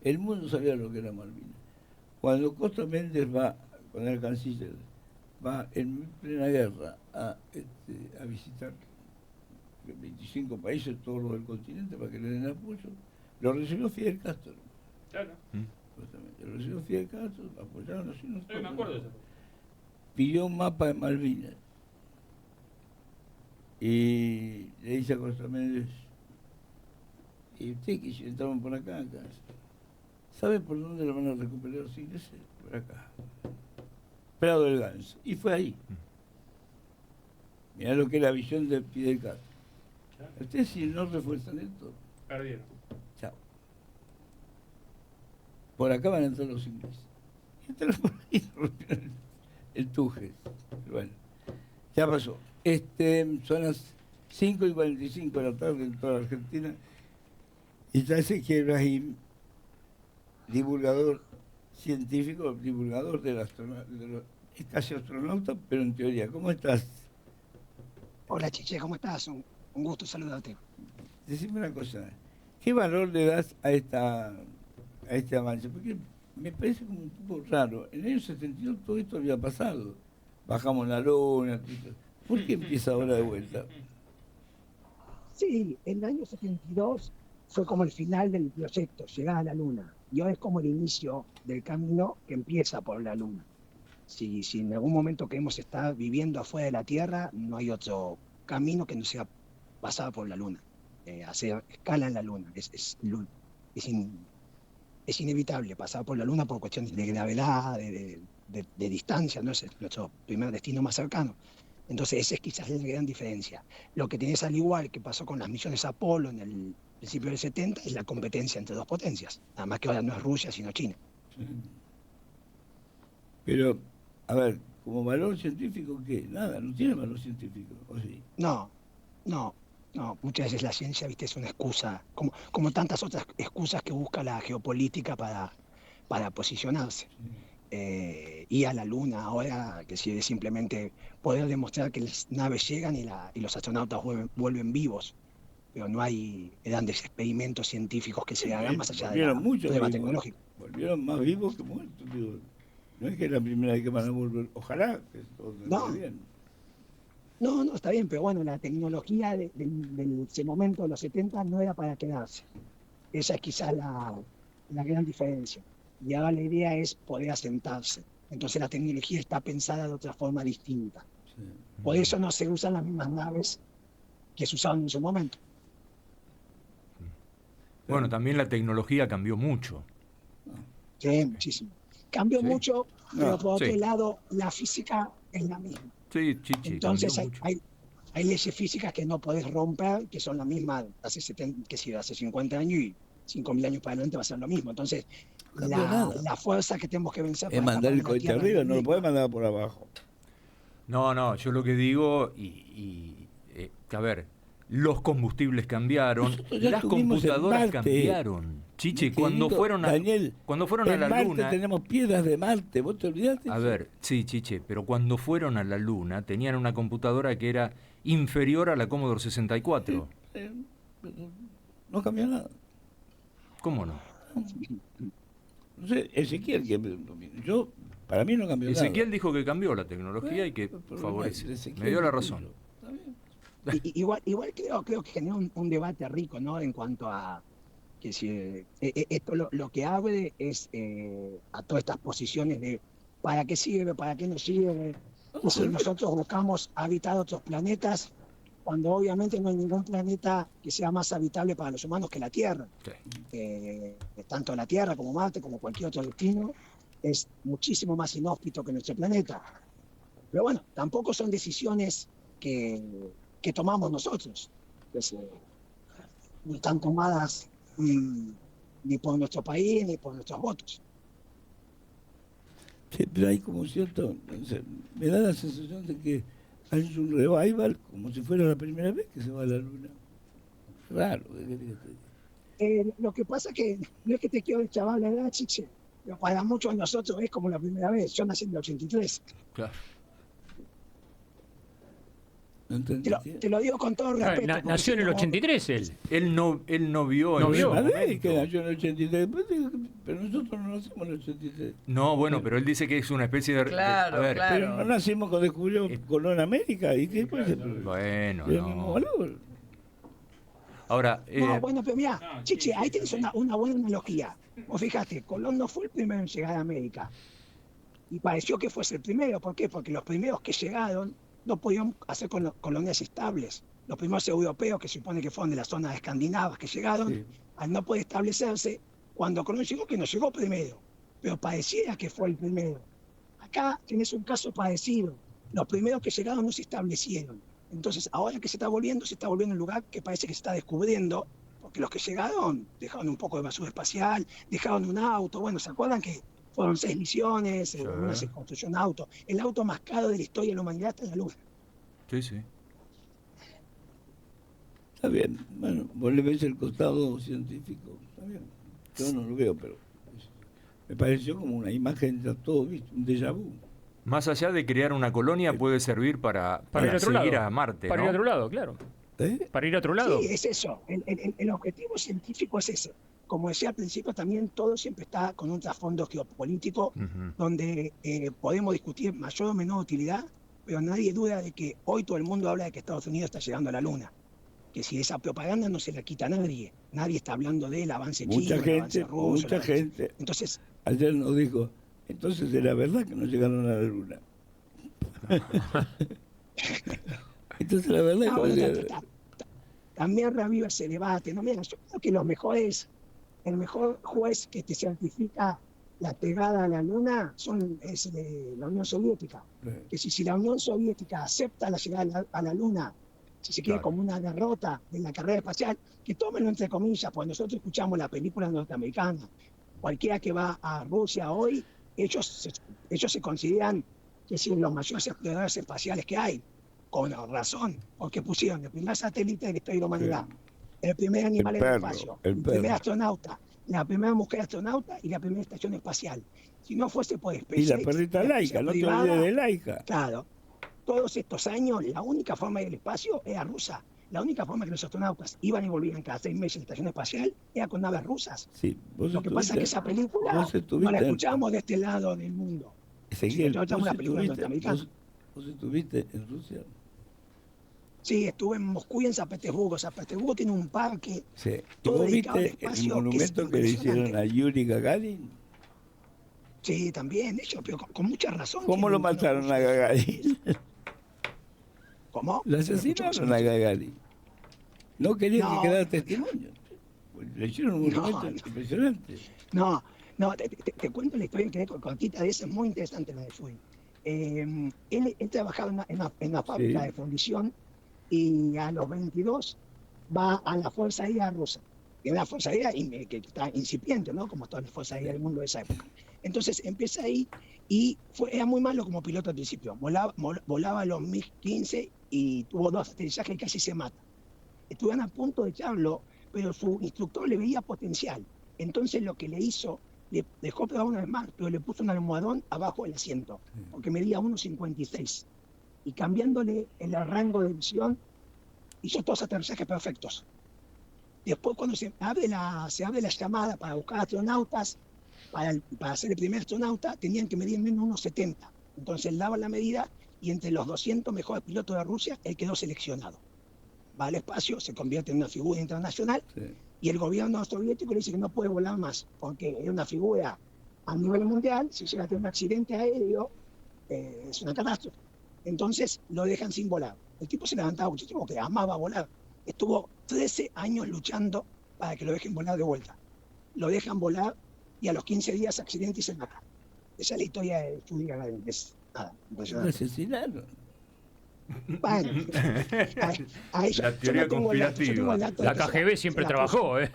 El mundo sabía lo que era Malvinas. Cuando Costa Méndez va, cuando era canciller, va en plena guerra a visitar 25 países, todos los del continente, para que le den apoyo, lo recibió Fidel Castro. Claro. Justamente. Lo recibió Fidel Castro, apoyaron así. No Me acuerdo de eso. Pidió un mapa de Malvinas. Y le dice a Costa Méndez, y usted que si entraban por acá, ¿sabe por dónde lo van a recuperar los ingleses? Por acá. Prado del Ganso. Y fue ahí. Mirá lo que es la visión de Fidel Castro. Ustedes si no refuerzan esto, Perdieron. chao. Por acá van a entrar los ingleses. Y entraron por ahí, rompieron el Tujes. Bueno, ya pasó. Son las 5:45 de la tarde en toda la Argentina. Y ya sé que Ibrahim, divulgador científico, divulgador del astronauta, es casi astronauta, pero en teoría. ¿Cómo estás? Hola Chiche, ¿cómo estás? Un gusto saludarte. Decime una cosa, ¿qué valor le das a este avance? Porque me parece como un poco raro. En el año 72 todo esto había pasado. Bajamos la luna. ¿Por qué empieza ahora de vuelta? Sí, en el año 72 fue como el final del proyecto, llegar a la Luna. Y ahora es como el inicio del camino que empieza por la Luna. Si en algún momento queremos estar viviendo afuera de la Tierra, no hay otro camino que no sea pasar por la Luna, hacer escala en la Luna. Es inevitable pasar por la Luna por cuestiones de gravedad, de distancia, ¿no? Es nuestro primer destino más cercano. Entonces esa es quizás la gran diferencia. Lo que tienes al igual que pasó con las misiones Apolo en el principio del 70 es la competencia entre dos potencias. Nada más que ahora no es Rusia sino China. Pero, a ver, como valor científico, ¿qué? Nada, no tiene valor científico, ¿o sí? No. Muchas veces la ciencia, viste, es una excusa, como tantas otras excusas que busca la geopolítica para posicionarse. Y a la Luna ahora, que sirve simplemente poder demostrar que las naves llegan y los astronautas vuelven vivos. Pero no hay grandes experimentos científicos que se hagan más allá de la prueba tecnológica. Volvieron más vivos que muertos, digo. No es que es la primera vez que van a volver. Ojalá que todo salga bien. No, está bien, pero bueno, la tecnología de ese momento, de los 70, no era para quedarse. Esa es quizás la gran diferencia. Y ahora la idea es poder asentarse. Entonces la tecnología está pensada de otra forma distinta. Sí. Por eso no se usan las mismas naves que se usaban en su momento. Bueno, también la tecnología cambió mucho. Sí, muchísimo. Cambió mucho, pero por otro lado, la física es la misma. Sí, Chichi. Entonces hay leyes físicas que no podés romper, que son las mismas hace 50 años y 5.000 años para adelante va a ser lo mismo. Entonces, la fuerza que tenemos que vencer es mandar el cohete arriba, no lo podés mandar por abajo. No, yo lo que digo, a ver, los combustibles cambiaron, las computadoras cambiaron. Chiche, cuando fueron a la Marte Luna... tenemos piedras de Marte, ¿vos te olvidaste? A ver, sí, Chiche, pero cuando fueron a la Luna tenían una computadora que era inferior a la Commodore 64. No cambió nada. ¿Cómo no? No sé, Ezequiel, para mí no cambió nada. Ezequiel dijo que cambió la tecnología y que favorece. Me dio la razón. Igual creo que genera un debate rico, ¿no? En cuanto a que si esto lo que abre es a todas estas posiciones de para qué sirve, para qué no sirve. Si nosotros buscamos habitar otros planetas, cuando obviamente no hay ningún planeta que sea más habitable para los humanos que la Tierra. Sí. Tanto la Tierra como Marte, como cualquier otro destino, es muchísimo más inhóspito que nuestro planeta. Pero bueno, tampoco son decisiones que tomamos nosotros. Entonces, no están tomadas ni por nuestro país ni por nuestros votos. Sí, pero hay como cierto, me da la sensación de que hay un revival como si fuera la primera vez que se va a la Luna. Raro. Lo que pasa es que no es que te quiero chaval la edad, Chiche, pero para muchos de nosotros es como la primera vez. Yo nací en el 83. Claro. Te lo digo con todo respeto. Nació en el 83 él. Él no vio. No vio. Que nació en el 83. Pero nosotros no nacimos en el 83. No, bueno, pero él dice que es una especie de... Claro, claro. Pero no nacimos cuando descubrió Colón América. ¿Y qué puede ser? Bueno, el mismo valor. Ahora... No, bueno, pero mira, Chiche, ahí tienes una buena analogía. Vos fíjate, Colón no fue el primero en llegar a América. Y pareció que fuese el primero. ¿Por qué? Porque los primeros que llegaron no podían hacer colonias estables. Los primeros europeos, que se supone que fueron de las zonas escandinavas que llegaron, al no poder establecerse, cuando Colón llegó, que no llegó primero, pero parecía que fue el primero. acá tenés un caso parecido. Los primeros que llegaron no se establecieron. Entonces, ahora que se está volviendo un lugar que parece que se está descubriendo, porque los que llegaron dejaron un poco de basura espacial, dejaron un auto. Bueno, ¿se acuerdan que fueron 6 misiones? Sí. Una se construyó un auto. El auto más caro de la historia de la humanidad está en la Luna. Sí, sí. Está bien. Bueno, vos le ves el costado científico. Está bien. Yo no lo veo, pero me pareció como una imagen, ya todo visto, un déjà vu. Más allá de crear una colonia, puede servir para ir a otro seguir lado. a Marte, Para ¿no? ir a otro lado, claro. ¿Eh? Para ir a otro lado. Sí, es eso. El objetivo científico es ese. Como decía al principio, también todo siempre está con un trasfondo geopolítico, Ujú. donde podemos discutir mayor o menor utilidad, pero nadie duda de que hoy todo el mundo habla de que Estados Unidos está llegando a la Luna. Que si esa propaganda no se la quita a nadie. Nadie está hablando del avance chino, el avance ruso. Mucha gente Entonces, ayer nos dijo, entonces era verdad que no llegaron a la Luna. Entonces la verdad no, que no bueno, llegaron. también reaviva ese debate. ¿No? Mira, yo creo que el mejor juez que te certifica la pegada a la Luna es la Unión Soviética. Que si la Unión Soviética acepta la llegada a la Luna, si se quiere, Claro. como una derrota de la carrera espacial, que tómenlo entre comillas, pues nosotros escuchamos la película norteamericana. Cualquiera que va a Rusia hoy, ellos se consideran que son los mayores exploradores espaciales que hay, con razón, porque pusieron el primer satélite de la historia de la humanidad, el primer animal en el perro, espacio, el el primer perro. astronauta, la primera mujer astronauta y la primera estación espacial. Si no fuese por Y SpaceX, la perrita la laica, empresa no te privada, olvides de laica. claro, todos estos años la única forma de ir al espacio era rusa. La única forma que los astronautas iban y volvían cada 6 meses a la estación espacial era con naves rusas. Sí, vos Lo que pasa es que esa película vos no estuviste la en- escuchamos de este lado del mundo. Ezequiel, Nosotros estamos vos en una película estuviste- norteamericana. vos estuviste en Rusia. Sí, estuve en Moscú y en San Petersburgo. San Petersburgo tiene un parque. Sí. ¿Y Todo vos dedicado al viste el espacio, monumento que le hicieron a Yuri Gagarin? Sí, también, ellos, pero con mucha razón. ¿Cómo lo mataron a Gagarin? ¿Cómo? Lo asesinaron a Gagarin. No querían No. que quedara testimonio. Le hicieron un No, monumento no. impresionante. No, te cuento la historia que cortita de esa, es muy interesante la de Shui. Él trabajaba en una fábrica Sí. de fundición y a los 22 va a la Fuerza Aérea Rusa. Que es una Fuerza Aérea que está incipiente, ¿no? Como todas las Fuerzas Aéreas del mundo de esa época. Entonces empieza ahí y era muy malo como piloto al principio. Volaba los MiG-15 y tuvo 2 aterrizajes y casi se mata. Estuvieron a punto de echarlo, pero su instructor le veía potencial. Entonces lo que le hizo, le dejó probar una vez más, pero le puso un almohadón abajo del asiento, porque medía 1,56. Y cambiándole el rango de visión, hizo todos aterrizajes perfectos. Después cuando se abre la llamada para buscar astronautas, para ser el primer astronauta, tenían que medir menos 1,70. Entonces él daba la medida y entre los 200 mejores pilotos de Rusia, él quedó seleccionado. Va al espacio, se convierte en una figura internacional, Sí. y el gobierno soviético le dice que no puede volar más, porque es una figura a nivel mundial. Si llega a tener un accidente aéreo, es una catástrofe. Entonces lo dejan sin volar. El tipo se levantaba muchísimo porque amaba volar. Estuvo 13 años luchando para que lo dejen volar de vuelta. Lo dejan volar y a los 15 días accidente y se mata. Esa es la historia de Yuri Gagarin. Es nada, Lo impresionante. asesinaron. Bueno, a ella, La teoría yo tengo el conspirativa. dato La de que KGB siempre se la puso. trabajó, ¿eh?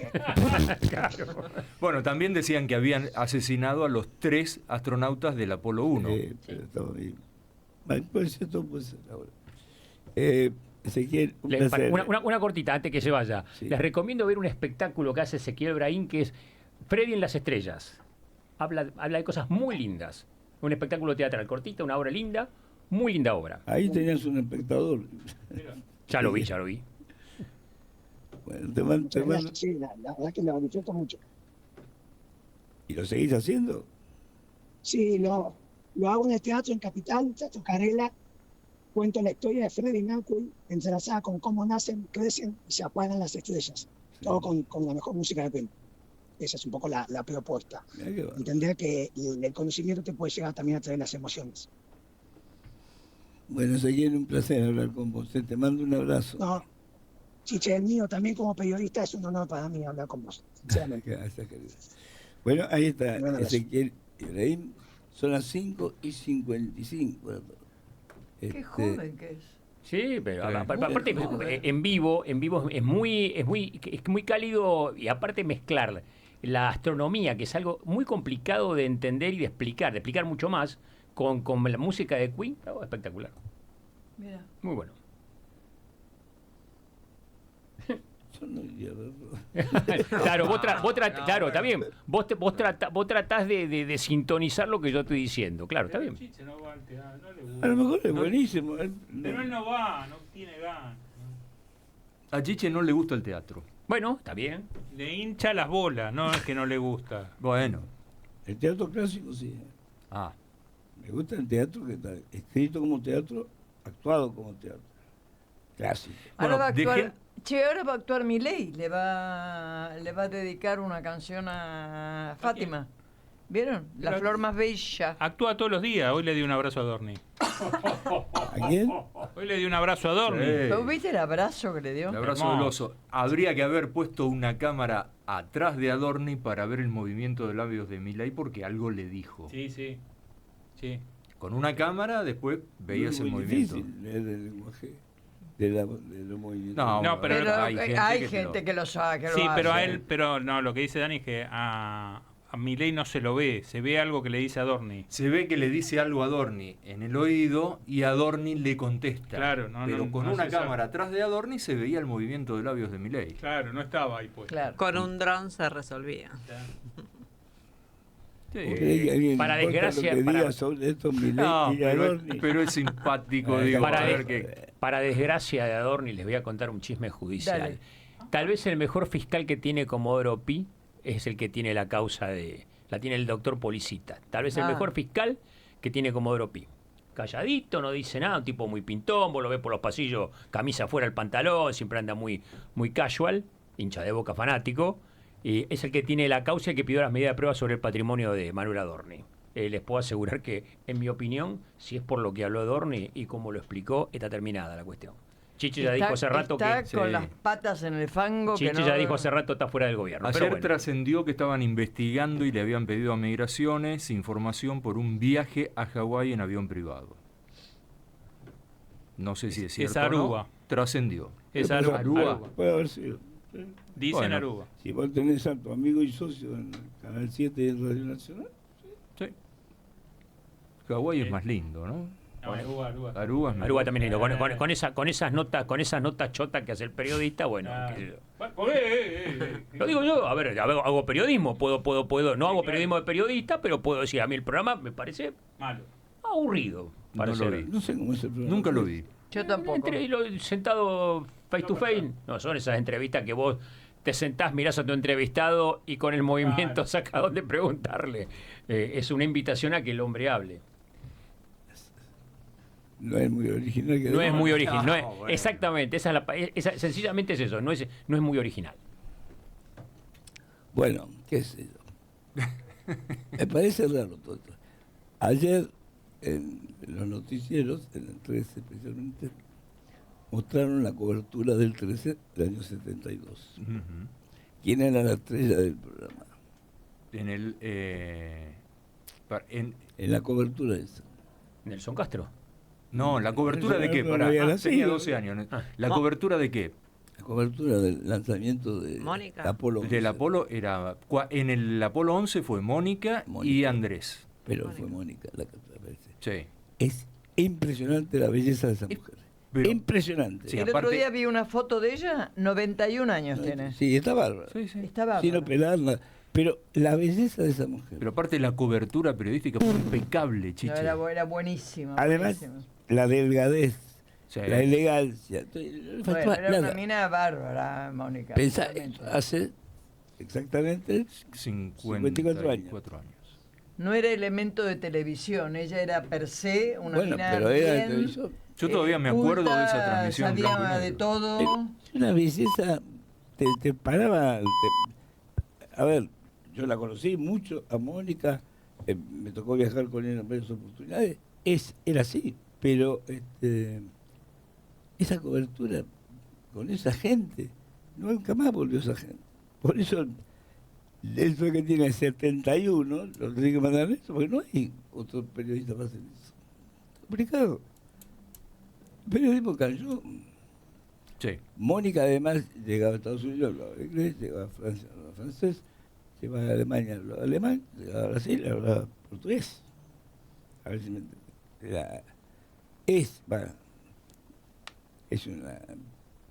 Claro. Bueno, también decían que habían asesinado a los 3 astronautas del Apolo 1. Pero estaba bien. Vale, puede ser todo, puede ser ahora. Ezequiel, un placer. Una cortita antes que se vaya. Sí. Les recomiendo ver un espectáculo que hace Ezequiel Brahim, que es Freddy en las estrellas. Habla de cosas muy lindas. Un espectáculo teatral cortita, una obra linda, muy linda obra. Ahí tenías un espectador. Ya lo vi, ya lo vi. Bueno, te mando. Sí, la verdad que lo disfruto mucho. ¿Y lo seguís haciendo? Sí, lo hago en el teatro en Capital, Teatro Carela. Cuento la historia de Freddie Mercury entrelazada con cómo nacen, crecen y se apagan las estrellas. Todo con la mejor música del mundo. Esa es un poco la propuesta. Mirá que va. Entender que el conocimiento te puede llegar también a través de las emociones. Bueno, Ezequiel, un placer hablar con vos. Te mando un abrazo. No, Chiche, el mío también como periodista es un honor para mí hablar con vos, sinceramente. Gracias, querido. Bueno, ahí está Un abrazo. Ezequiel Ibrahim, Son las 5:55. Qué joven que es. Sí, pero Sí. aparte en vivo es muy cálido y aparte mezclar la astronomía, que es algo muy complicado de entender y de explicar mucho más con la música de Queen, espectacular. Mira. Muy bueno. Yo no iría a verlo. Claro, claro, está bien. Vos tratás de sintonizar lo que yo estoy diciendo. Claro, está bien. Chiche no va al teatro, no le A gusta. lo mejor es buenísimo. Pero él no va, no tiene ganas. A Chiche no le gusta el teatro. Bueno, está bien. Le hincha las bolas, no es que no le gusta. Bueno. El teatro clásico sí. Ah, Me gusta el teatro que está escrito como teatro, actuado como teatro. Clásico. Ahora va a actuar, dejen- ahora va a actuar Milei, le va a dedicar una canción a Fátima. ¿Vieron? La flor más bella. Actúa todos los días. Hoy le di un abrazo a Adorni. ¿A quién? Hoy le di un abrazo a Adorni. Sí. ¿Pero viste el abrazo que le dio? el abrazo Hermoso. del oso. Habría que haber puesto una cámara atrás de Adorni para ver el movimiento de labios de Milei porque algo le dijo. Sí, sí. Sí. Con una cámara después veías No el es muy movimiento. difícil leer el lenguaje de los movimientos. No, pero Hay hay gente que lo sabe, que Sí, lo pero a hace. él, pero no, lo que dice Dani es que a Milei no se lo ve, se ve algo que le dice a Adorni. Se ve que le dice algo a Adorni en el oído y Adorni le contesta. Claro, no, pero no, con no una se sabe. cámara atrás de Adorni se veía el movimiento de labios de Milei. Claro, no estaba ahí pues. Claro. Con un dron se resolvía. ¿Vos creés que a alguien Para le importa desgracia, lo que para- diga sobre estos Milei No, y Adorni? pero es simpático, Para digo, Para, a de- ver qué. para desgracia de Adorni, les voy a contar un chisme judicial. Dale. Tal vez el mejor fiscal que tiene Comodoro Pi es el que tiene la causa la tiene el doctor Policita. Tal vez el Ah. mejor fiscal que tiene Comodoro Pi. Calladito, no dice nada, un tipo muy pintón, vos lo ves por los pasillos, camisa fuera el pantalón, siempre anda muy casual, hincha de Boca fanático. Y es el que tiene la causa y el que pidió las medidas de prueba sobre el patrimonio de Manuel Adorni. Les puedo asegurar que, en mi opinión, si es por lo que habló Adorni y como lo explicó, está terminada la cuestión. Chiche ya dijo hace rato está que... con Sí. las patas en el fango. que Chiche no- ya dijo hace rato está fuera del gobierno. Pero Ayer bueno. trascendió que estaban investigando y le habían pedido a Migraciones información por un viaje a Hawái en avión privado. No sé si es cierto o Aruba. no. Trascendió. Es Pero Aruba. puede haber sido. Dicen Bueno. Aruba. Si vos tenés a tu amigo y socio en el Canal 7 de Radio Nacional, Sí. Hawái es más lindo, ¿no? No, Aruba. Aruba es más Aruba lindo. también es lindo. Con esas notas chotas que hace el periodista, bueno. Ah. qué sé yo. Bueno, Lo digo yo, a ver, hago periodismo, puedo, no hago periodismo de periodista, pero puedo decir, a mí el programa me parece Malo. aburrido. No para lo ser- vi. no sé cómo es el programa. Nunca lo vi. Yo tampoco. Sentado face to face, no son esas entrevistas que vos te sentás, mirás a tu entrevistado y con el movimiento Claro. sacás dónde preguntarle. Es una invitación a que el hombre hable. No es muy original. Que No es muy original. No, no es- bueno. Exactamente, sencillamente es eso, no es muy original. Bueno, qué sé yo. Me parece raro todo esto. Ayer en los noticieros, en el 13 especialmente, mostraron la cobertura del 13 del año 72. Ujú. ¿Quién era la estrella del programa? En el En la cobertura esa. Nelson Castro. no, la cobertura de qué? No Pará. había Tenía nacido. 12 años. Ah. ¿La cobertura de qué? La cobertura del lanzamiento de Mónica. Apolo. Del 11. Apolo era en el Apolo 11 fue Mónica y Mónica. Andrés. Pero Mónica. fue Mónica la que aparece. Sí. Es impresionante la belleza de esa mujer. Pero- Impresionante. Sí, el otro aparte- día vi una foto de ella, 91 años tiene. Sí, está bárbara. Sí, sí. Está bárbara. Sin operarla. Pero la belleza de esa mujer. Pero aparte la cobertura periodística fue impecable, No, Chiche. era buenísima. Además, buenísima. la delgadez, Sí. la elegancia. No le faltaba Bueno, era una nada. mina bárbara, Mónica. Pensá, realmente. hace exactamente 54 años. 54 años. No era elemento de televisión, ella era per se una Bueno, mina pero era de bien, televisión. Yo todavía me acuerdo de esa culta, transmisión en blanco y sabía de negro. todo. Es una belleza, te paraba. A ver, yo la conocí mucho a Mónica, me tocó viajar con ella en varias oportunidades. Era así, pero esa cobertura con esa gente, nunca más volvió esa gente. Por eso Eso que tiene 71, lo tiene que mandar eso, porque no hay otro periodista para hacer eso. Complicado. El periodismo cayó. Sí. Mónica además llegaba a Estados Unidos, hablaba inglés, llegaba a Francia, hablaba francés, llegaba a Alemania, hablaba alemán, llegaba a Brasil, hablaba portugués. A ver si me entiende. Es una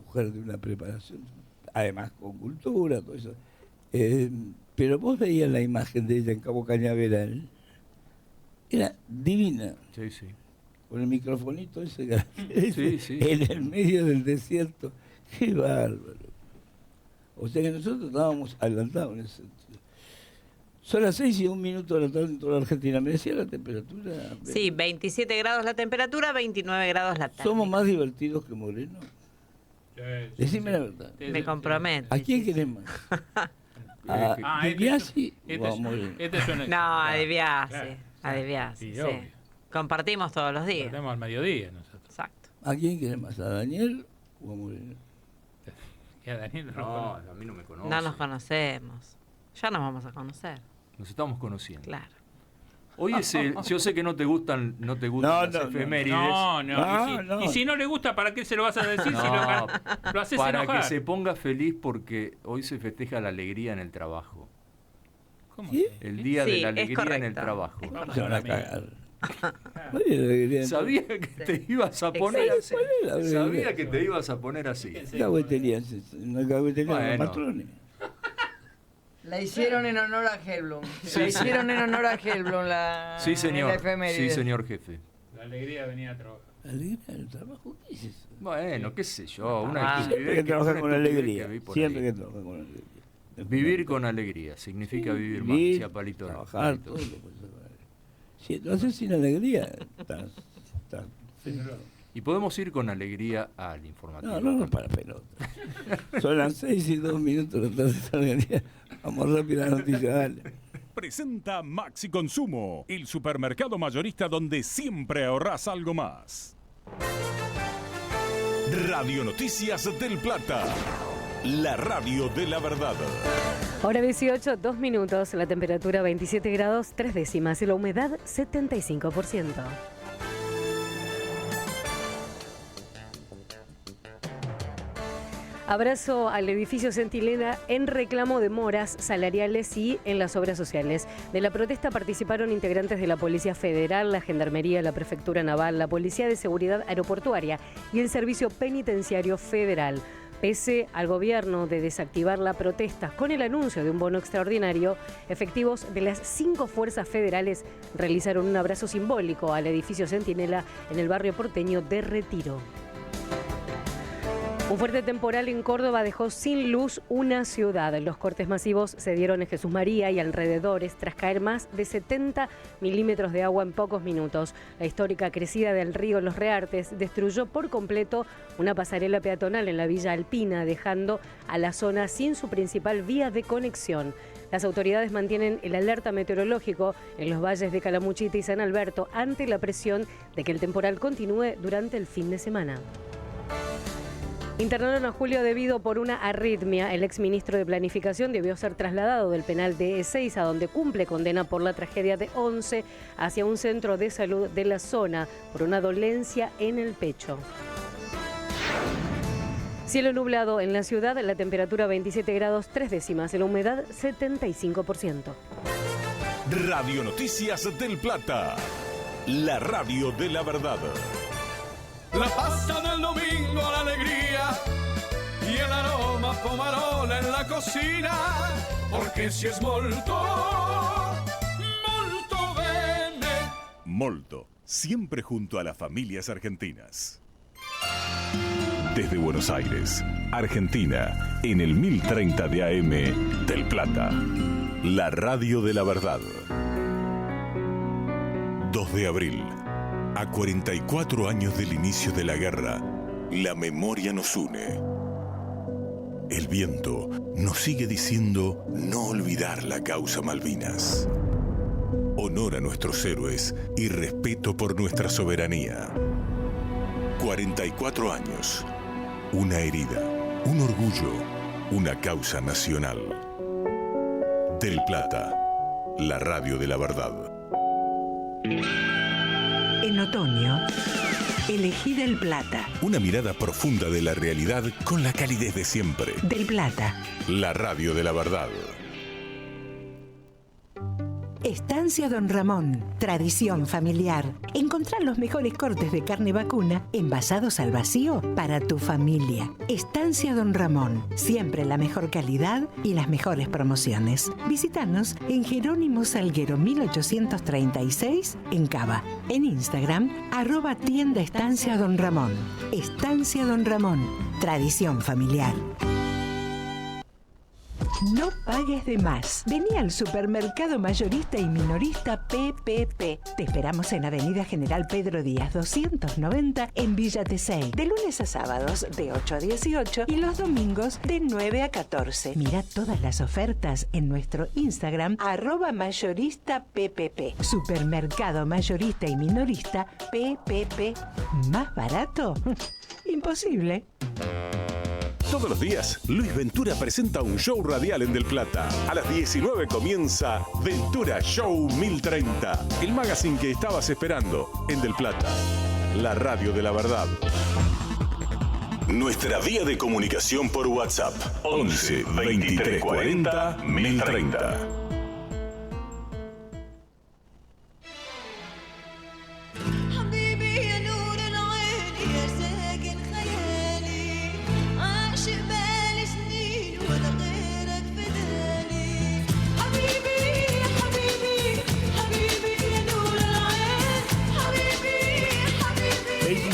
mujer de una preparación, además con cultura, todo eso. Pero vos veías la imagen de ella en Cabo Cañaveral, era divina. Sí, sí. Con el microfonito ese, Sí. en el medio del desierto. ¡Qué bárbaro! O sea que nosotros estábamos adelantados en ese sentido. Son las 6:01 de la tarde en toda la Argentina. ¿Me decía la temperatura? Sí, 27 grados la temperatura, 29 grados la tarde. ¿Somos más divertidos que Moreno? Sí, Decime la verdad. Me comprometo. ¿A quién querés más? ¿A Di Biasi o a Moreno? No, a Di Biasi. Claro. A Di Biasi, Sí, sí. obvio. Compartimos todos los días. Tenemos al mediodía nosotros. Exacto. ¿A quién querés más? ¿A Daniel o a Moreno? Y a Daniel no lo No, conozco. a mí no me conoce. No nos conocemos. Ya nos vamos a conocer. Nos estamos conociendo. Claro. Hoy yo sé que no te gustan No, las no, efemérides. No. No. Y si no le gusta, ¿para qué se lo vas a decir? No, Si lo haces para enojar. que se ponga feliz porque hoy se festeja la alegría en el trabajo. ¿Cómo? ¿Sí? El día Sí, de la es alegría en el correcto. trabajo. Vamos Se van a la mierda. cagar. ¿Cuál es la alegría? Sabía que te ibas a poner Excelente. ¿Cuál es la alegría? Sabía que te ibas a poner así. Una caguetería de Bueno. patrones. La hicieron en honor a Helblum. Sí, La sí. hicieron en honor a Helblum la, Sí, señor. la efeméride. Sí, señor jefe. La alegría venía a trabajar. ¿Alegría del trabajo? ¿Qué es eso? Bueno, qué sé yo, una Ah. Siempre que estupidez trabaja una con estupidez alegría. que vi por Siempre ahí. que trabaja con alegría. Vivir con alegría significa Sí, vivir vivir, más. Sí, a palito, no, trabajar, palito. todo lo que se vale. Si lo haces sin alegría, estás frito. Y podemos ir con alegría al informativo. No, para pelota. Son las 6:02 de la tarde. Vamos rápido a la noticia, dale. Presenta Maxi Consumo, el supermercado mayorista donde siempre ahorrás algo más. Radio Noticias del Plata, la radio de la verdad. Hora 18, 2 minutos, la temperatura 27 grados, 3 décimas y la humedad 75%. Abrazo al edificio Centinela en reclamo de moras salariales y en las obras sociales. De la protesta participaron integrantes de la Policía Federal, la Gendarmería, la Prefectura Naval, la Policía de Seguridad Aeroportuaria y el Servicio Penitenciario Federal. Pese al gobierno de desactivar la protesta con el anuncio de un bono extraordinario, efectivos de las 5 fuerzas federales realizaron un abrazo simbólico al edificio Centinela en el barrio porteño de Retiro. Un fuerte temporal en Córdoba dejó sin luz una ciudad. Los cortes masivos se dieron en Jesús María y alrededores tras caer más de 70 milímetros de agua en pocos minutos. La histórica crecida del río Los Reartes destruyó por completo una pasarela peatonal en la Villa Alpina, dejando a la zona sin su principal vía de conexión. Las autoridades mantienen el alerta meteorológico en los valles de Calamuchita y San Alberto ante la presión de que el temporal continúe durante el fin de semana. Internaron a Julio Devido por una arritmia. El exministro de Planificación debió ser trasladado del penal de Ezeiza, donde cumple condena por la tragedia de Once, hacia un centro de salud de la zona por una dolencia en el pecho. Cielo nublado en la ciudad, la temperatura 27 grados 3 décimas, la humedad 75%. Radio Noticias del Plata, la radio de la verdad. La pasta del domingo, la alegría y el aroma pomarola en la cocina, porque si es molto, molto bene. Molto, siempre junto a las familias argentinas. Desde Buenos Aires, Argentina, en el 1030 de AM del Plata, la radio de la verdad. 2 de abril. A 44 años del inicio de la guerra, la memoria nos une. El viento nos sigue diciendo no olvidar la causa Malvinas. Honor a nuestros héroes y respeto por nuestra soberanía. 44 años. Una herida, un orgullo, una causa nacional. Del Plata, la radio de la verdad. En otoño, elegí Del Plata. Una mirada profunda de la realidad con la calidez de siempre. Del Plata. La radio de la verdad. Estancia Don Ramón, tradición familiar. Encontrar los mejores cortes de carne vacuna envasados al vacío para tu familia. Estancia Don Ramón, siempre la mejor calidad y las mejores promociones. Visítanos en Jerónimo Salguero 1836 en Cava. En Instagram, @tienda Estancia Don Ramón. Estancia Don Ramón, tradición familiar. No pagues de más. Vení al supermercado mayorista y minorista PPP. Te esperamos en Avenida General Pedro Díaz 290 en Villa Tesey. De lunes a sábados de 8 a 18 y los domingos de 9 a 14. Mira todas las ofertas en nuestro Instagram @mayorista PPP. Supermercado mayorista y minorista PPP. ¿Más barato? Imposible. Todos los días, Luis Ventura presenta un show radial en Del Plata. A las 19 comienza Ventura Show 1030, el magazine que estabas esperando en Del Plata, la radio de la verdad. Nuestra vía de comunicación por WhatsApp: 11 23 40 1030.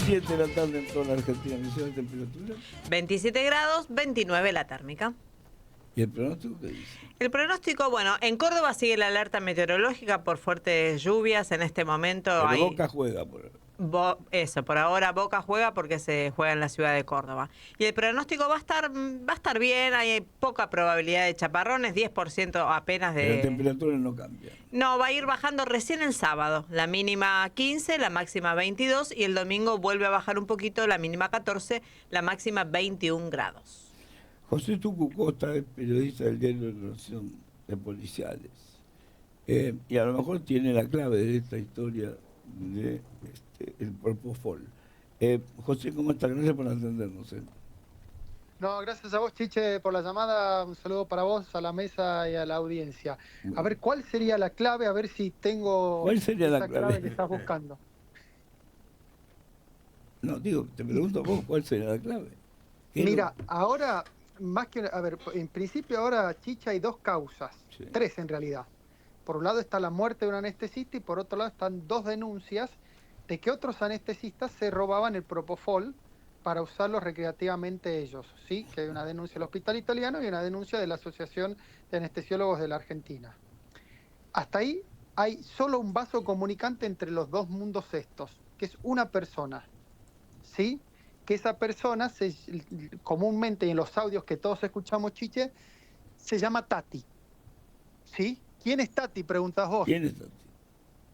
De la tarde en toda la Argentina, ¿misión de temperatura? 27 grados, 29 la térmica. ¿Y el pronóstico qué dice? El pronóstico, bueno, en Córdoba sigue la alerta meteorológica por fuertes lluvias. En este momento Pero Boca juega por por ahora Boca juega porque se juega en la ciudad de Córdoba. Y el pronóstico va a estar bien, hay poca probabilidad de chaparrones, 10% apenas de... Pero la temperatura no cambia. No, va a ir bajando recién el sábado. La mínima 15, la máxima 22 y el domingo vuelve a bajar un poquito, la mínima 14, la máxima 21 grados. José Tucu Costa es periodista del diario de Nación de Policiales. Y a lo mejor tiene la clave de esta historia de el Propofol. José, ¿cómo estás? Gracias por atendernos. No, gracias a vos, Chiche, por la llamada. Un saludo para vos, a la mesa y a la audiencia. A ver, ¿cuál sería la clave? A ver si tengo... ¿Cuál sería la clave que estás buscando? No, digo, te pregunto a vos, ¿cuál sería la clave? Mira, ahora, más que... A ver, en principio ahora, Chiche, hay dos causas. Sí. Tres, en realidad. Por un lado está la muerte de un anestesista y por otro lado están dos denuncias de que otros anestesistas se robaban el Propofol para usarlo recreativamente ellos, ¿sí? Que hay una denuncia del Hospital Italiano y una denuncia de la Asociación de Anestesiólogos de la Argentina. Hasta ahí hay solo un vaso comunicante entre los dos mundos estos, que es una persona, ¿sí? Que esa persona, comúnmente en los audios que todos escuchamos, Chiche, se llama Tati, ¿sí? ¿Quién es Tati? Preguntás vos. ¿Quién es Tati?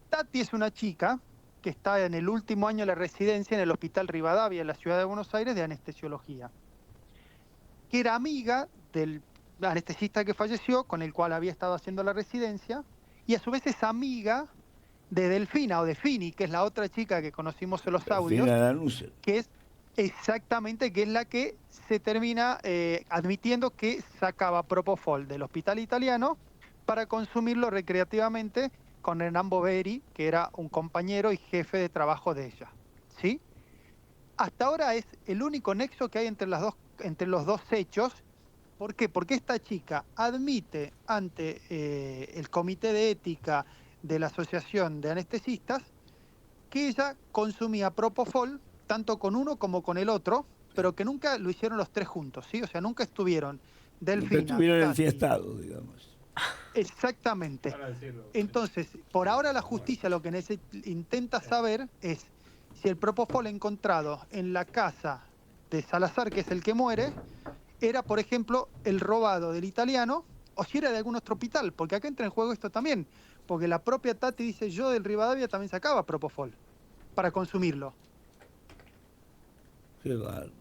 Tati es una chica que está en el último año de la residencia en el Hospital Rivadavia, en la ciudad de Buenos Aires, de anestesiología. Que era amiga del anestesista que falleció, con el cual había estado haciendo la residencia, y a su vez es amiga de Delfina, o de Fini, que es la otra chica que conocimos en los audios, que es exactamente, que es la que se termina admitiendo que sacaba Propofol del Hospital Italiano para consumirlo recreativamente con Hernán Boveri, que era un compañero y jefe de trabajo de ella, ¿sí? Hasta ahora es el único nexo que hay entre los dos hechos. ¿Por qué? Porque esta chica admite ante el Comité de Ética de la Asociación de Anestesistas que ella consumía Propofol tanto con uno como con el otro, pero que nunca lo hicieron los tres juntos, ¿sí? O sea, nunca estuvieron Delfina, estuvieron enfiestados, digamos. Exactamente. Entonces, por ahora la justicia lo que intenta saber es si el Propofol encontrado en la casa de Salazar, que es el que muere, era, por ejemplo, el robado del italiano o si era de algún otro hospital, porque acá entra en juego esto también, porque la propia Tati dice, yo del Rivadavia también sacaba Propofol para consumirlo. Qué bárbaro.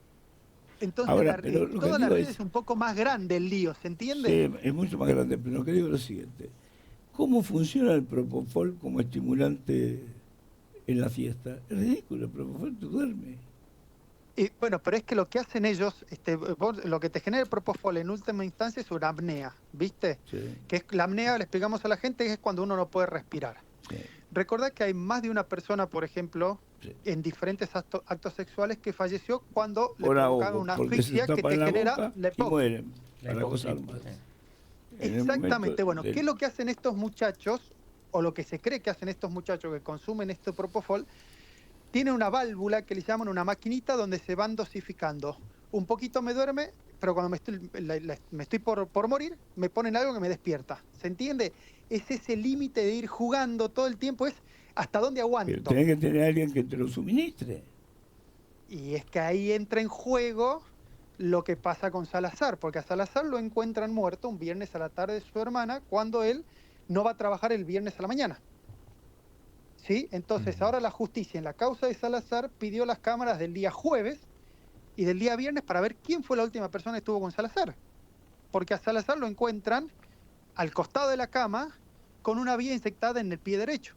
Entonces Ahora, pero lo que toda la digo red es un poco más grande el lío, ¿se entiende? Sí, es mucho más grande, pero lo que digo es lo siguiente. ¿Cómo funciona el Propofol como estimulante en la fiesta? Es ridículo, el Propofol te duerme. Y bueno, pero es que lo que hacen ellos, lo que te genera el Propofol en última instancia es una apnea, ¿viste? Sí. Que es la apnea, le explicamos a la gente, que es cuando uno no puede respirar. Sí. Recordá que hay más de una persona, por ejemplo, en diferentes actos sexuales que falleció cuando le provocaban una asfixia que te genera la y mueren, para gozar más. Exactamente. Bueno, ¿qué es lo que hacen estos muchachos, o lo que se cree que hacen estos muchachos que consumen este Propofol? Tiene una válvula que le llaman una maquinita donde se van dosificando. Un poquito me duerme, pero cuando me estoy por morir, me ponen algo que me despierta. ¿Se entiende? Es ese límite de ir jugando todo el tiempo, es hasta dónde aguanto. Pero tenés que tener a alguien que te lo suministre. Y es que ahí entra en juego lo que pasa con Salazar, porque a Salazar lo encuentran muerto un viernes a la tarde de su hermana, cuando él no va a trabajar el viernes a la mañana. ¿Sí? Entonces ahora la justicia en la causa de Salazar pidió las cámaras del día jueves y del día viernes para ver quién fue la última persona que estuvo con Salazar. Porque a Salazar lo encuentran al costado de la cama con una vía infectada en el pie derecho.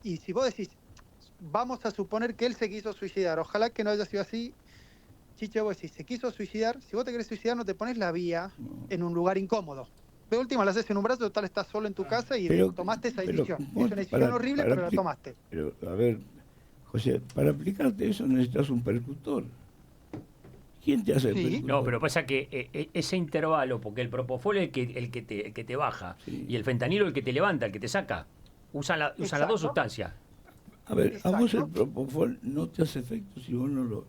Y si vos decís, vamos a suponer que él se quiso suicidar, ojalá que no haya sido así, Chiche, vos decís, se quiso suicidar, si vos te querés suicidar no te pones la vía en un lugar incómodo. De última la haces en un brazo, total estás solo en tu casa y tomaste esa decisión. Es una decisión horrible, pero la tomaste. Pero, a ver, José, para aplicarte eso necesitas un percutor. ¿Quién te hace el percutor? No, pero pasa que ese intervalo, porque el Propofol es el que te baja, y el fentanilo el que te levanta, el que te saca. Usan las dos sustancias. A ver, a vos el Propofol no te hace efecto si vos no lo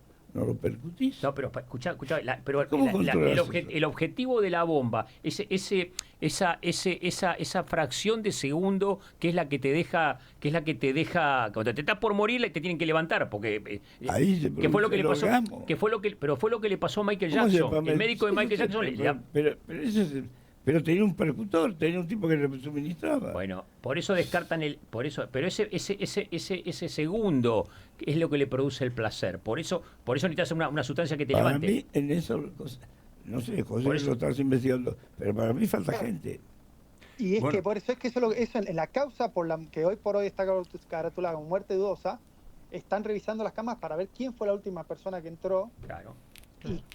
percutís. No, pero escuchá, pero el objetivo de la bomba, esa fracción de segundo que es la que te deja, cuando te estás por morir te tienen que levantar, porque que fue lo que le pasó, pero fue lo que le pasó a Michael Jackson, el médico de Michael Jackson. Pero tenía un percutor, tenía un tipo que le suministraba. Bueno, por eso descartan pero ese segundo es lo que le produce el placer. Por eso necesitas una sustancia que te levante. Para mí, en eso, no sé, José, lo estás investigando, pero para mí falta gente. Y es que por eso eso en la causa por la que hoy por hoy está caratulada como muerte dudosa, están revisando las camas para ver quién fue la última persona que entró. Claro.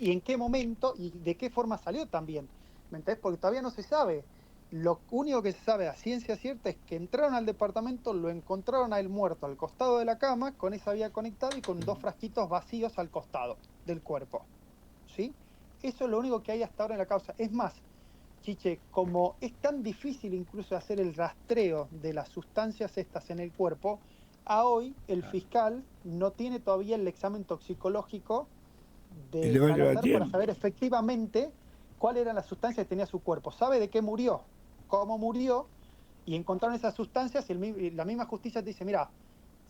Y en qué momento y de qué forma salió también. ¿Me entendés? Porque todavía no se sabe. Lo único que se sabe a ciencia cierta es que entraron al departamento, lo encontraron a él muerto al costado de la cama, con esa vía conectada y con 2 frasquitos vacíos al costado del cuerpo. ¿Sí? Eso es lo único que hay hasta ahora en la causa. Es más, Chiche, como es tan difícil incluso hacer el rastreo de las sustancias estas en el cuerpo, a hoy el fiscal no tiene todavía el examen toxicológico de Salazar para saber efectivamente cuáles eran las sustancias que tenía su cuerpo. Sabe de qué murió, cómo murió, y encontraron esas sustancias y la misma justicia te dice, mira,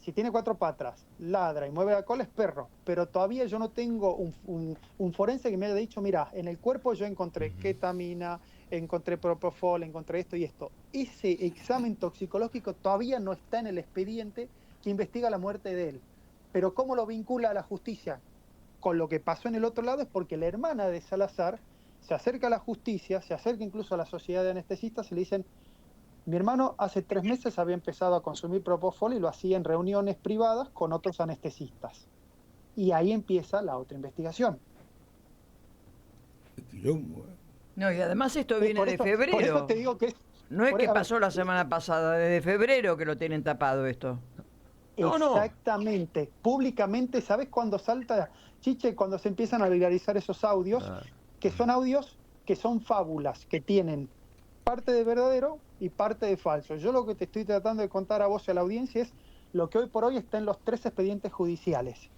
si tiene 4 patas, ladra y mueve la cola, es perro. Pero todavía yo no tengo un forense que me haya dicho, mira, en el cuerpo yo encontré ketamina, encontré propofol, encontré esto y esto. Ese examen toxicológico todavía no está en el expediente que investiga la muerte de él. Pero ¿cómo lo vincula a la justicia? Con lo que pasó en el otro lado es porque la hermana de Salazar se acerca a la justicia, se acerca incluso a la sociedad de anestesistas y le dicen, mi hermano hace 3 meses había empezado a consumir propofol y lo hacía en reuniones privadas con otros anestesistas. Y ahí empieza la otra investigación. No, y además esto viene de febrero. Por eso te digo que no es que pasó la semana pasada, desde febrero que lo tienen tapado esto. Exactamente. Públicamente, ¿sabes cuándo salta, Chiche? Cuando se empiezan a viralizar esos audios, que son audios que son fábulas, que tienen parte de verdadero y parte de falso. Yo lo que te estoy tratando de contar a vos y a la audiencia es lo que hoy por hoy está en los 3 expedientes judiciales.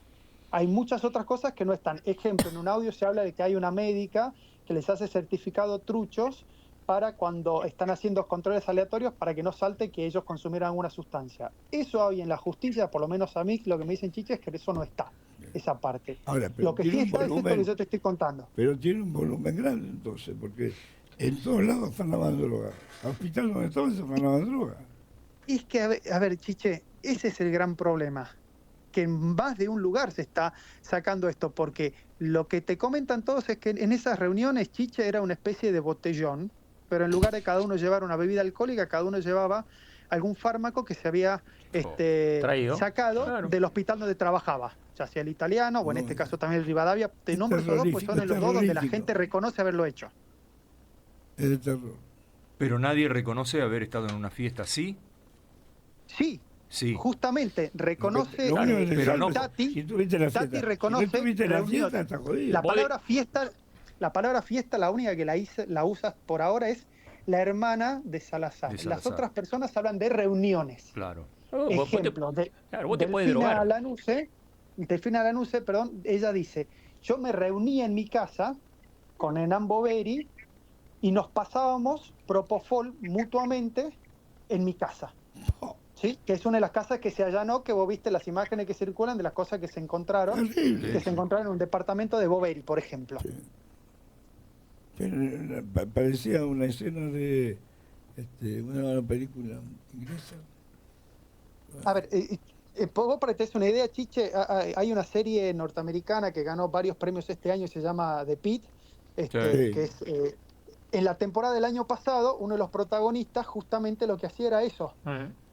Hay muchas otras cosas que no están. Ejemplo, en un audio se habla de que hay una médica que les hace certificado truchos para cuando están haciendo controles aleatorios para que no salte que ellos consumieran alguna sustancia. Eso hoy en la justicia, por lo menos a mí, lo que me dicen, Chiche, es que eso no está, esa parte. Ahora, pero lo que sí está es esto que yo te estoy contando. Pero tiene un volumen grande entonces, porque en todos lados están lavando droga. Al hospital donde estaban se van lavando droga. Y es que, a ver, Chiche, ese es el gran problema. que en más de un lugar se está sacando esto, porque lo que te comentan todos es que en esas reuniones Chiche era una especie de botellón, pero en lugar de cada uno llevar una bebida alcohólica, cada uno llevaba algún fármaco que se había sacado del hospital donde trabajaba, ya sea el italiano o en este caso también el Rivadavia. Te nombro esos dos, pues son en los dos donde la gente reconoce haberlo hecho. Es de terror. Pero nadie reconoce haber estado en una fiesta así. Sí, justamente reconoce pero no, Tati, si tuviste la fiesta, Tati reconoce si no tuviste la fiesta, está jodido. La palabra fiesta, la única que la usas por ahora es la hermana de Salazar. Las otras personas hablan de reuniones. Claro. Ejemplo, vos te puedes drogar. Delfina Lanuse, perdón, ella dice, yo me reuní en mi casa con Hernán Boveri y nos pasábamos propofol mutuamente en mi casa. ¿Sí? Que es una de las casas que se allanó, que vos viste las imágenes que circulan de las cosas que se encontraron, en un departamento de Boveri, por ejemplo. Sí. Parecía una escena de una película inglesa. A ver, vos para que te des una idea, Chiche, hay una serie norteamericana que ganó varios premios este año, se llama The Pitt, que es... en la temporada del año pasado, uno de los protagonistas justamente lo que hacía era eso,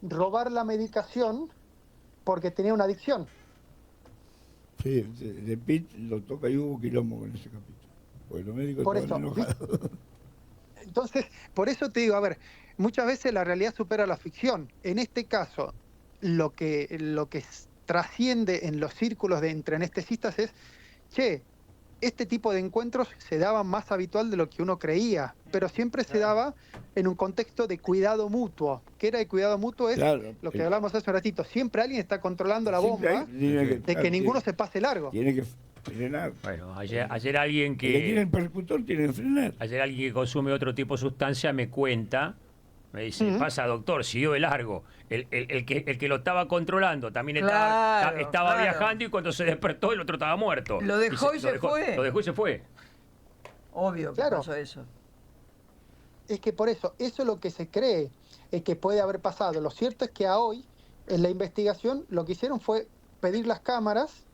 robar la medicación porque tenía una adicción. Sí, de Pitt lo toca y hubo quilombo con ese capítulo. Porque los médicos estaban enojados. Entonces, por eso te digo, a ver, muchas veces la realidad supera la ficción. En este caso, lo que trasciende en los círculos de entre anestesistas es, este tipo de encuentros se daban más habitual de lo que uno creía, pero siempre se daba en un contexto de cuidado mutuo. ¿Qué era el cuidado mutuo? Es lo que hablamos hace un ratito. Siempre alguien está controlando la bomba de que ninguno se pase largo. Tiene que frenar. Bueno, ayer alguien que... El que tiene el percutor tiene que frenar. Ayer alguien que consume otro tipo de sustancia me cuenta, me dice, pasa doctor, siguió de largo. El que lo estaba controlando también estaba viajando y cuando se despertó el otro estaba muerto. Lo dejó y se fue. Lo dejó y se fue. Obvio que pasó eso. Es que por eso es lo que se cree que puede haber pasado. Lo cierto es que a hoy, en la investigación, lo que hicieron fue pedir las cámaras,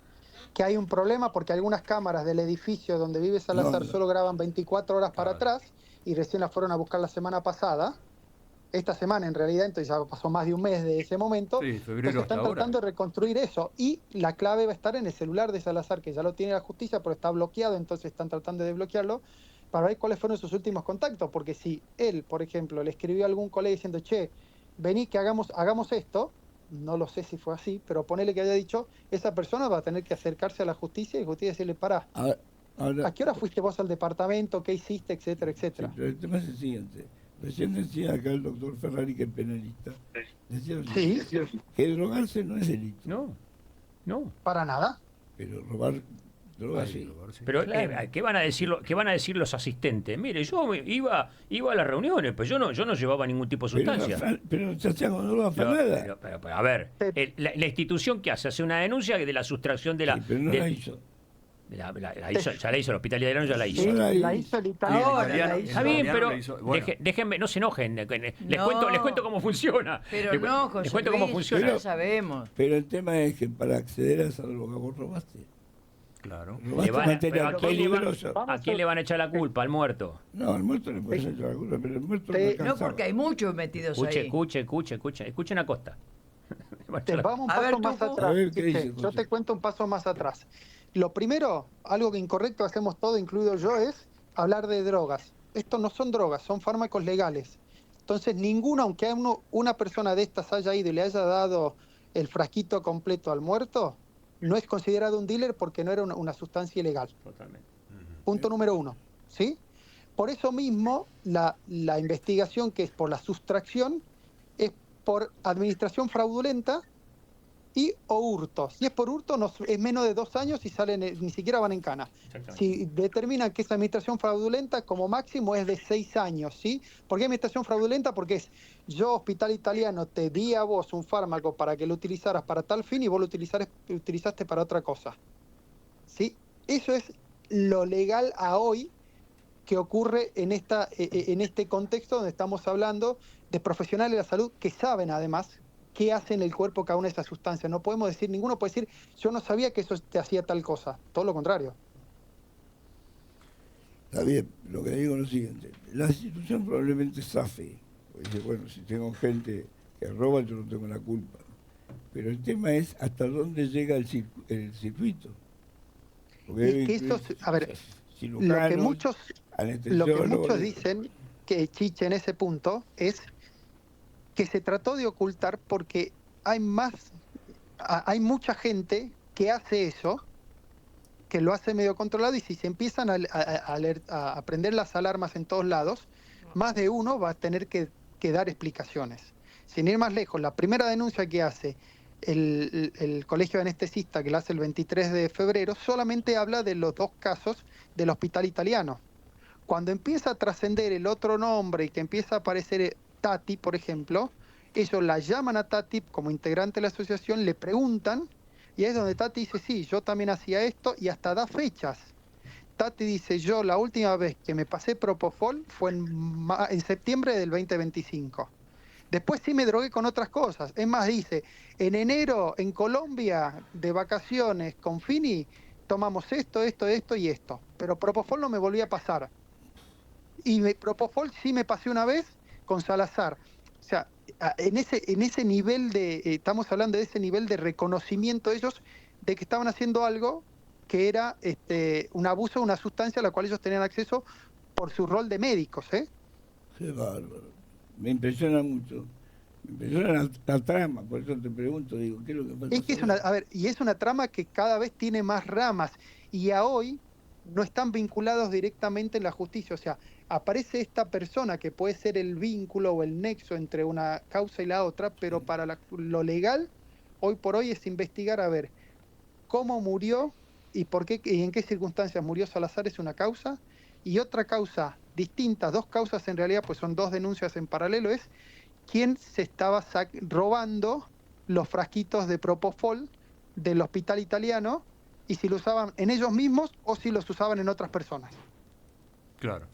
que hay un problema porque algunas cámaras del edificio donde vive Salazar solo graban 24 horas para atrás y recién las fueron a buscar la semana pasada. Esta semana en realidad, entonces ya pasó más de un mes de ese momento. Sí, febrero entonces están tratando de reconstruir eso. Y la clave va a estar en el celular de Salazar, que ya lo tiene la justicia, pero está bloqueado, entonces están tratando de desbloquearlo para ver cuáles fueron sus últimos contactos. Porque si él, por ejemplo, le escribió a algún colega diciendo, vení que hagamos esto, no lo sé si fue así, pero ponele que haya dicho, esa persona va a tener que acercarse a la justicia y justicia decirle, pará, ¿a qué hora fuiste vos al departamento? ¿Qué hiciste? Etcétera, etcétera. Sí, pero el tema es el siguiente. Recién decía acá el doctor Ferrari, que es penalista, decía que drogarse no es delito. No. Para nada. Pero robar drogas sí. Pero ¿qué van a decir los asistentes? Mire, yo iba a las reuniones, pero yo no llevaba ningún tipo de sustancia. Pero se hacía con droga afanada. Pero, a ver, la institución que hace una denuncia de la sustracción de la... pero no la hizo. Ya la hizo el hospital italiano, ya la hizo. La hizo el italiano. Está bien, pero déjenme, no se enojen. Les cuento cómo funciona. Pero no, José les cuento cómo funciona. Ya sabemos. Pero el tema es que para acceder a esa droga vos robaste. Claro. ¿A quién le van a echar la culpa? ¿Al muerto? No, al muerto le pueden echar la culpa, pero el muerto no, porque hay muchos metidos ahí. Escuchen a Costa. Vamos un paso más atrás. Yo te cuento un paso más atrás. Lo primero, algo que incorrecto hacemos todo, incluido yo, es hablar de drogas. Esto no son drogas, son fármacos legales. Entonces, aunque una persona de estas haya ido y le haya dado el frasquito completo al muerto, no es considerado un dealer porque no era una sustancia ilegal. Totalmente. Punto número 1. ¿Sí? Por eso mismo, la investigación que es por la sustracción es por administración fraudulenta o hurto. Si es por hurto, es menos de 2 años y ni siquiera van en cana. Si determinan que es administración fraudulenta, como máximo es de 6 años, ¿sí? ¿Por qué administración fraudulenta? Porque yo, hospital italiano, te di a vos un fármaco para que lo utilizaras para tal fin y vos lo utilizaste para otra cosa. ¿Sí? Eso es lo legal a hoy que ocurre en este contexto donde estamos hablando de profesionales de la salud que saben además qué hace en el cuerpo cada una de esas sustancias. No podemos decir, ninguno puede decir, yo no sabía que eso te hacía tal cosa. Todo lo contrario. Está bien, lo que digo es lo siguiente. La institución probablemente zafe. Dice, bueno, si tengo gente que roba, yo no tengo la culpa. Pero el tema es hasta dónde llega el circuito. Porque que eso, a ver, lo que muchos dicen, que Chiche en ese punto, es que se trató de ocultar porque hay mucha gente que hace eso, que lo hace medio controlado, y si se empiezan a prender las alarmas en todos lados, más de uno va a tener que dar explicaciones. Sin ir más lejos, la primera denuncia que hace el colegio de anestesistas, que la hace el 23 de febrero, solamente habla de los 2 casos del hospital italiano. Cuando empieza a trascender el otro nombre y que empieza a aparecer Tati, por ejemplo, ellos la llaman a Tati como integrante de la asociación, le preguntan, y es donde Tati dice, sí, yo también hacía esto, y hasta da fechas. Tati dice, yo la última vez que me pasé Propofol fue en septiembre del 2025. Después sí me drogué con otras cosas. Es más, dice, en enero en Colombia, de vacaciones con Fini, tomamos esto y esto. Pero Propofol no me volvía a pasar. Y Propofol sí me pasé una vez con Salazar. O sea, en ese nivel estamos hablando de ese nivel de reconocimiento de ellos de que estaban haciendo algo que era un abuso de una sustancia a la cual ellos tenían acceso por su rol de médicos, ¿eh? Qué bárbaro. Me impresiona mucho. Me impresiona la trama, por eso te pregunto, digo, ¿qué es lo que pasa? Es que es una trama que cada vez tiene más ramas, y a hoy no están vinculados directamente en la justicia. O sea, aparece esta persona que puede ser el vínculo o el nexo entre una causa y la otra, pero para lo legal, hoy por hoy es investigar a ver cómo murió y por qué y en qué circunstancias murió Salazar, es una causa, y otra causa distinta, 2 causas en realidad, pues son 2 denuncias en paralelo, es quién se estaba robando los frasquitos de Propofol del hospital italiano, y si lo usaban en ellos mismos o si los usaban en otras personas. Claro.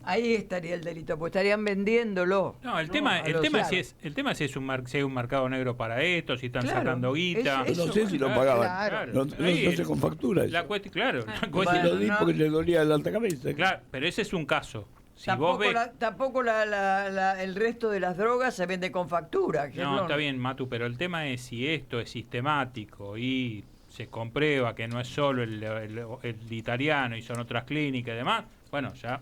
Ahí estaría el delito, pues estarían vendiéndolo. No, el tema es si es un mercado negro para esto, si están sacando guita. No sé si lo pagaban. Claro. No sé con factura. La cuestión, Lo di porque le dolía la alta cabeza. Claro, pero ese es un caso. Si tampoco vos ves... tampoco el resto de las drogas se vende con factura. No, está bien, Matu, pero el tema es si esto es sistemático y se comprueba que no es solo el italiano y son otras clínicas y demás, bueno, ya...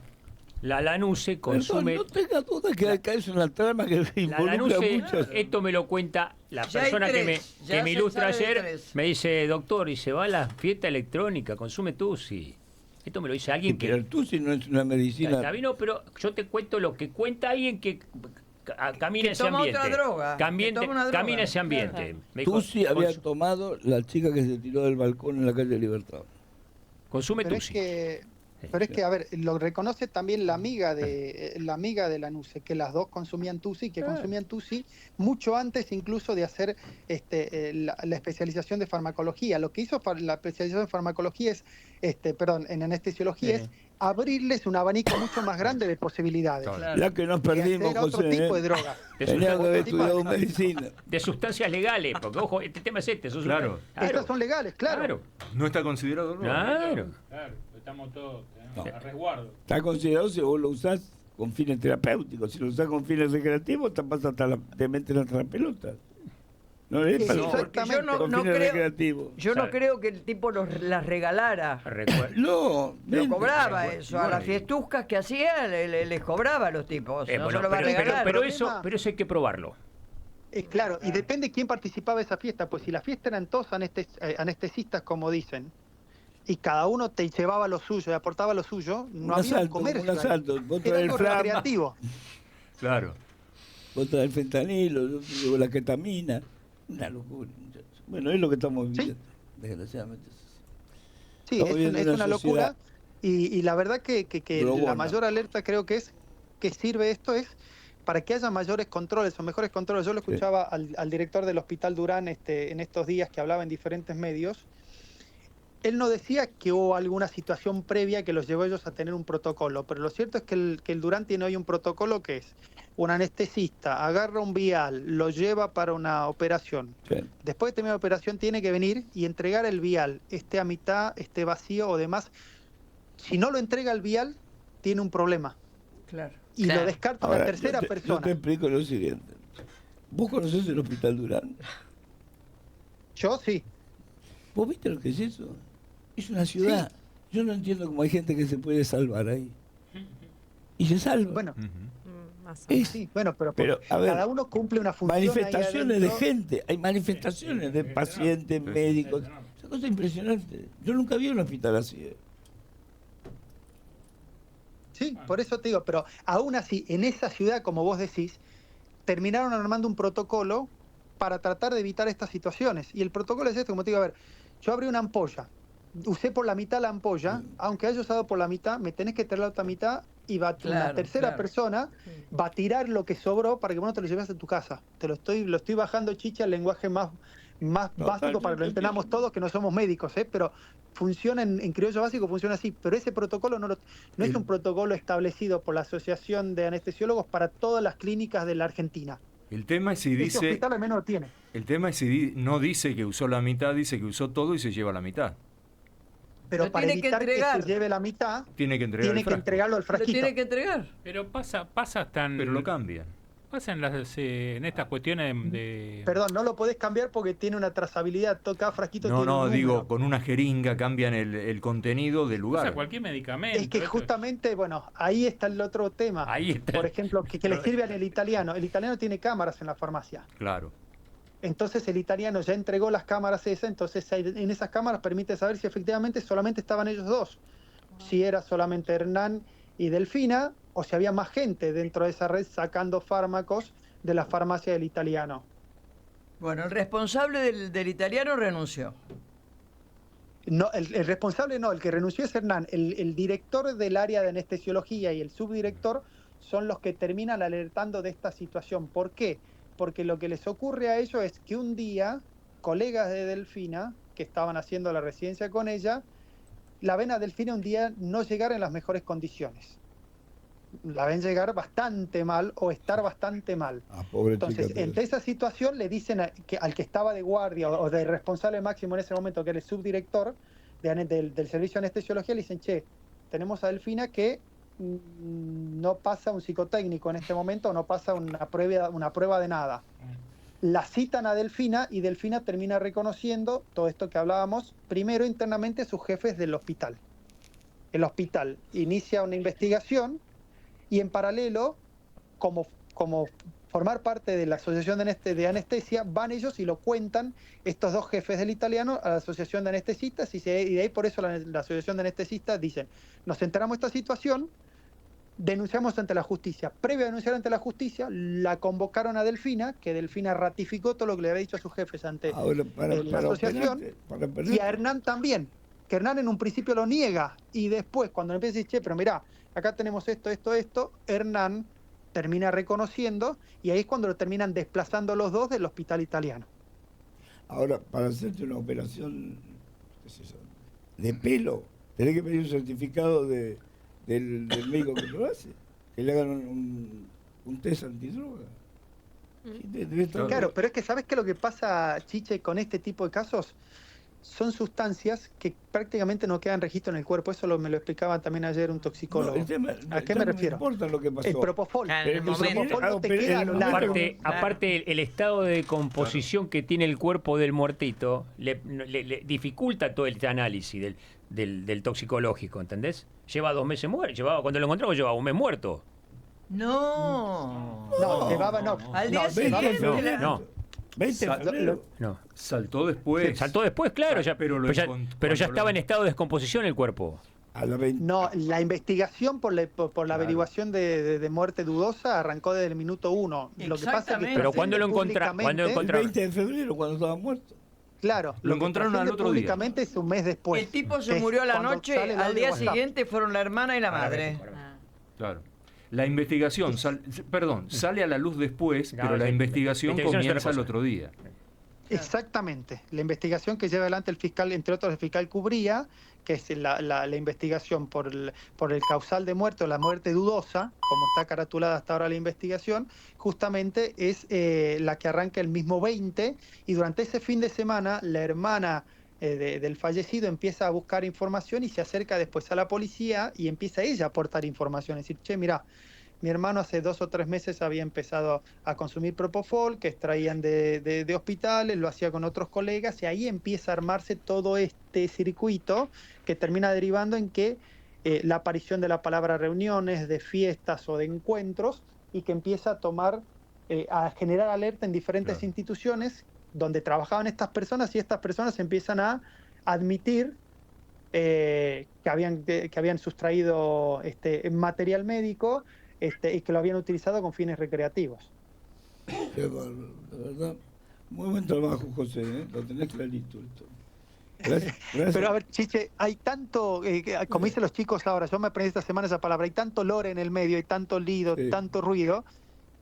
La Lanuse consume... No tenga duda que acá es una trama que involucra mucho. Esto me lo cuenta la persona que me ilustra ayer. Me dice, doctor, y se va a la fiesta electrónica, consume Tusi. Esto me lo dice alguien que... Pero el Tusi no es una medicina... No, pero yo te cuento lo que cuenta alguien que camina ese ambiente. Otra droga. Camina ese ambiente. Claro. Tusi había tomado la chica que se tiró del balcón en la calle Libertad. Consume pero Tusi. Pero es que, a ver, lo reconoce también la amiga de Lanuse, que las 2 consumían Tusi, que consumían Tusi mucho antes incluso de hacer la especialización de farmacología. Lo que hizo la especialización de farmacología es, en anestesiología, es abrirles un abanico mucho más grande de posibilidades. La que nos perdimos, José. Otro tipo de drogas. Tenía que haber estudiado medicina. De sustancias legales, porque ojo, este tema es Claro. Estas son legales, claro. No está considerado droga. Claro, estamos todos a resguardo. Está considerado si vos lo usás con fines terapéuticos. Si lo usás con fines recreativos, te pasa te meten hasta la pelota. No es para yo no creo que el tipo las regalara. No, lo cobraba eso. A las fiestuscas que hacía les cobraba a los tipos. No se lo va a regalar. Pero eso hay que probarlo. Claro, y depende quién participaba de esa fiesta. Pues si la fiesta eran todos anestesistas, como dicen, y cada uno te llevaba lo suyo y aportaba lo suyo, no había comercio. Un asalto. Era algo recreativo. Claro. Vos traes el fentanilo, yo la ketamina. Una locura. Bueno, es lo que estamos viviendo, desgraciadamente. Sí, es una locura. Y la verdad que la mayor alerta creo que sirve esto es para que haya mayores controles o mejores controles. Yo lo escuchaba al director del Hospital Durán en estos días que hablaba en diferentes medios. Él no decía que hubo alguna situación previa que los llevó a ellos a tener un protocolo, pero lo cierto es que el Durán tiene hoy un protocolo que es un anestesista agarra un vial, lo lleva para una operación. Sí. Después de terminar la operación tiene que venir y entregar el vial, esté a mitad, esté vacío o demás. Si no lo entrega el vial, tiene un problema. Claro. Y lo descarta una tercera Yo persona. te explico lo siguiente. ¿Vos conocés el Hospital Durán? Yo sí. ¿Vos viste lo que es eso? Es una ciudad. Yo no entiendo cómo hay gente que se puede salvar ahí. Y se salva. Bueno, sí, bueno, pero a ver, cada uno cumple una función. manifestaciones ahí de adentro. gente, hay manifestaciones de pacientes, médicos. Es una cosa impresionante. Yo nunca vi un hospital así. Sí, por eso te digo, pero aún así, en esa ciudad, como vos decís, terminaron armando un protocolo para tratar de evitar estas situaciones. Y el protocolo es esto, como te digo, a ver, yo abrí una ampolla, usé por la mitad la ampolla, aunque haya usado por la mitad, me tenés que traer la otra mitad y va Claro, una tercera claro. persona va a tirar lo que sobró para que vos no te lo lleves a tu casa. Lo estoy bajando, Chicha, al lenguaje más básico para que lo entendamos todos, que no somos médicos, pero funciona en criollo básico, funciona así. Pero ese protocolo no es un protocolo establecido por la Asociación de Anestesiólogos para todas las clínicas de la Argentina. El tema es si Ese dice... hospital al menos lo tiene. El tema es si no dice que usó la mitad, dice que usó todo y se lleva la mitad. Pero Lo para tiene que evitar que entregar. se lleve la mitad, Tiene que entregar tiene el que frasco. entregarlo al Lo frasquito. tiene que entregar. Pero pasa tan... Pero lo cambian. Pasa en estas cuestiones de... Perdón, no lo podés cambiar porque tiene una trazabilidad. Cada frasquito No, tiene un no, número. digo, con una jeringa cambian el contenido del lugar. Pasa cualquier medicamento. Es que justamente, bueno, ahí está el otro tema. Ahí está. Por ejemplo, que le sirve al italiano. El italiano tiene cámaras en la farmacia. Claro. Entonces el italiano ya entregó las cámaras esas, entonces en esas cámaras permite saber si efectivamente solamente estaban ellos dos. Si era solamente Hernán y Delfina, o si había más gente dentro de esa red sacando fármacos de la farmacia del italiano. Bueno, el responsable del italiano renunció. No, el responsable no, el que renunció es Hernán. El director del área de anestesiología y el subdirector son los que terminan alertando de esta situación. ¿Por qué? Porque lo que les ocurre a ellos es que un día, colegas de Delfina, que estaban haciendo la residencia con ella, la ven a Delfina un día no llegar en las mejores condiciones. La ven llegar bastante mal o estar bastante mal. Pobre Entonces, chica, entre esa situación le dicen al que estaba de guardia o de responsable máximo en ese momento, que era el subdirector del servicio de anestesiología, le dicen, che, tenemos a Delfina que no pasa un psicotécnico en este momento, no pasa una prueba de nada. La citan a Delfina y Delfina termina reconociendo todo esto que hablábamos, primero internamente sus jefes del hospital. El hospital inicia una investigación y en paralelo, como formar parte de la asociación de anestesia, van ellos y lo cuentan estos dos jefes del italiano a la asociación de anestesistas y de ahí por eso la asociación de anestesistas dicen, nos enteramos de esta situación, denunciamos ante la justicia. Previo a denunciar ante la justicia, la convocaron a Delfina, que Delfina ratificó todo lo que le había dicho a sus jefes ante la asociación, y a Hernán también, que Hernán en un principio lo niega, y después cuando le empieza a decir, che, pero mirá, acá tenemos esto, Hernán termina reconociendo, y ahí es cuando lo terminan desplazando los dos del hospital italiano. Ahora, para hacerte una operación, qué sé yo, de pelo, tenés que pedir un certificado del médico que lo hace, que le hagan un test antidroga. Claro, pero es que ¿sabes qué es lo que pasa, Chiche, con este tipo de casos? Son sustancias que prácticamente no quedan registro en el cuerpo. Eso me lo explicaba también ayer un toxicólogo. ¿A qué me refiero? No importa lo que pasó. El propofol. Claro, No te queda a lo largo. Aparte, el estado de composición que tiene el cuerpo del muertito le dificulta todo el análisis del toxicológico, ¿entendés? Lleva 2 meses muerto. Cuando lo encontramos llevaba 1 mes muerto. No. No, llevaba no. Al día siguiente. No. 20 de febrero. No. Saltó después. Saltó después, claro, pero ya estaba en estado de descomposición el cuerpo. No, la investigación por la averiguación de muerte dudosa arrancó desde el minuto 1. Lo que pasa es que pero cuando lo encontraron, El 20 de febrero, cuando estaba muerto. Claro, lo encontraron al otro día. Públicamente es un mes después. El tipo se murió a la Cuando noche, sale el al audio día WhatsApp. siguiente fueron la hermana y la madre. Claro. La investigación, sale a la luz después, No, pero la sí, investigación investigación es otra comienza el cosa. otro día. Exactamente. La investigación que lleva adelante el fiscal, entre otros el fiscal Cubría, que es la investigación por el causal de muerte o la muerte dudosa, como está caratulada hasta ahora la investigación, justamente es la que arranca el mismo 20, y durante ese fin de semana la hermana del fallecido empieza a buscar información y se acerca después a la policía y empieza ella a aportar información, es decir, che, mira, mi hermano hace 2 o 3 meses había empezado a consumir Propofol, que extraían de hospitales, lo hacía con otros colegas, y ahí empieza a armarse todo este circuito que termina derivando en que la aparición de la palabra reuniones, de fiestas o de encuentros, y que empieza a generar alerta en diferentes instituciones donde trabajaban estas personas, y estas personas empiezan a admitir que habían sustraído material médico, y que lo habían utilizado con fines recreativos. Qué bárbaro, la verdad. Muy buen trabajo, José, ¿eh? Lo tenés clarito esto. Gracias. Pero a ver, Chiche, hay tanto, como dicen los chicos ahora, yo me aprendí esta semana esa palabra, hay tanto lore en el medio, hay tanto lido, tanto ruido,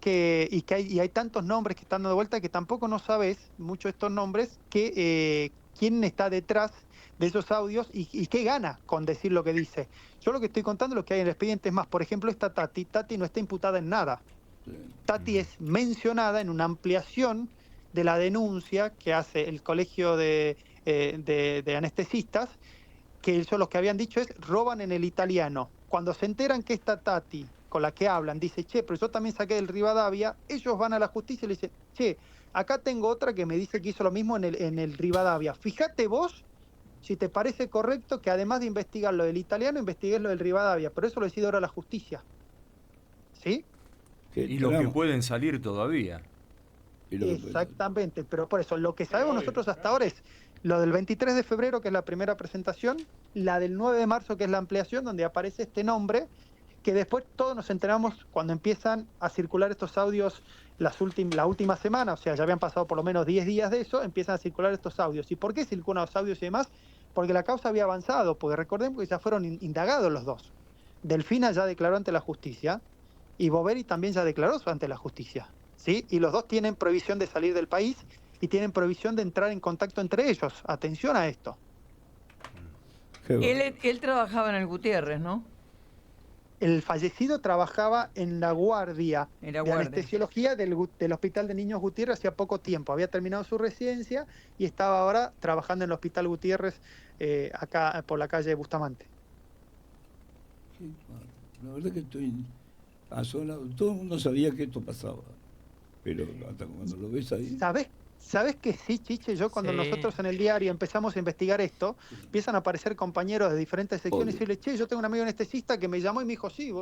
y hay tantos nombres que están dando vuelta que tampoco no sabes, muchos de estos nombres, quién está detrás de esos audios y qué gana con decir lo que dice. Yo lo que estoy contando es lo que hay en el expediente. Es más, por ejemplo, esta Tati no está imputada en nada. Tati es mencionada en una ampliación de la denuncia que hace el colegio de anestesistas, que ellos lo que habían dicho es roban en el italiano. Cuando se enteran que esta Tati, con la que hablan, dice, che, pero yo también saqué del Rivadavia, ellos van a la justicia y le dicen, che, acá tengo otra que me dice que hizo lo mismo en el Rivadavia. Fíjate vos si te parece correcto que además de investigar lo del italiano, investigues lo del Rivadavia, pero eso lo decide ahora la justicia. ¿Sí? Y lo que pueden salir todavía. Exactamente, pero por eso, lo que sabemos nosotros hasta ahora es lo del 23 de febrero, que es la primera presentación, la del 9 de marzo, que es la ampliación, donde aparece este nombre, que después todos nos enteramos cuando empiezan a circular estos audios la última semana, o sea, ya habían pasado por lo menos 10 días de eso, empiezan a circular estos audios. ¿Y por qué circulan los audios y demás? Porque la causa había avanzado, porque recordemos que ya fueron indagados los dos. Delfina ya declaró ante la justicia y Boveri también ya declaró ante la justicia, ¿sí? Y los dos tienen prohibición de salir del país y tienen prohibición de entrar en contacto entre ellos. Atención a esto. Él trabajaba en el Gutiérrez, ¿no? El fallecido trabajaba en la guardia de anestesiología del Hospital de Niños Gutiérrez hacía poco tiempo. Había terminado su residencia y estaba ahora trabajando en el Hospital Gutiérrez, acá por la calle Bustamante. La verdad que estoy asolado. Todo el mundo sabía que esto pasaba, pero hasta cuando lo ves ahí... ¿Sabes que sí, Chiche? Yo cuando nosotros en el diario empezamos a investigar esto, empiezan a aparecer compañeros de diferentes secciones y decirle, che, yo tengo un amigo anestesista que me llamó y me dijo, sí,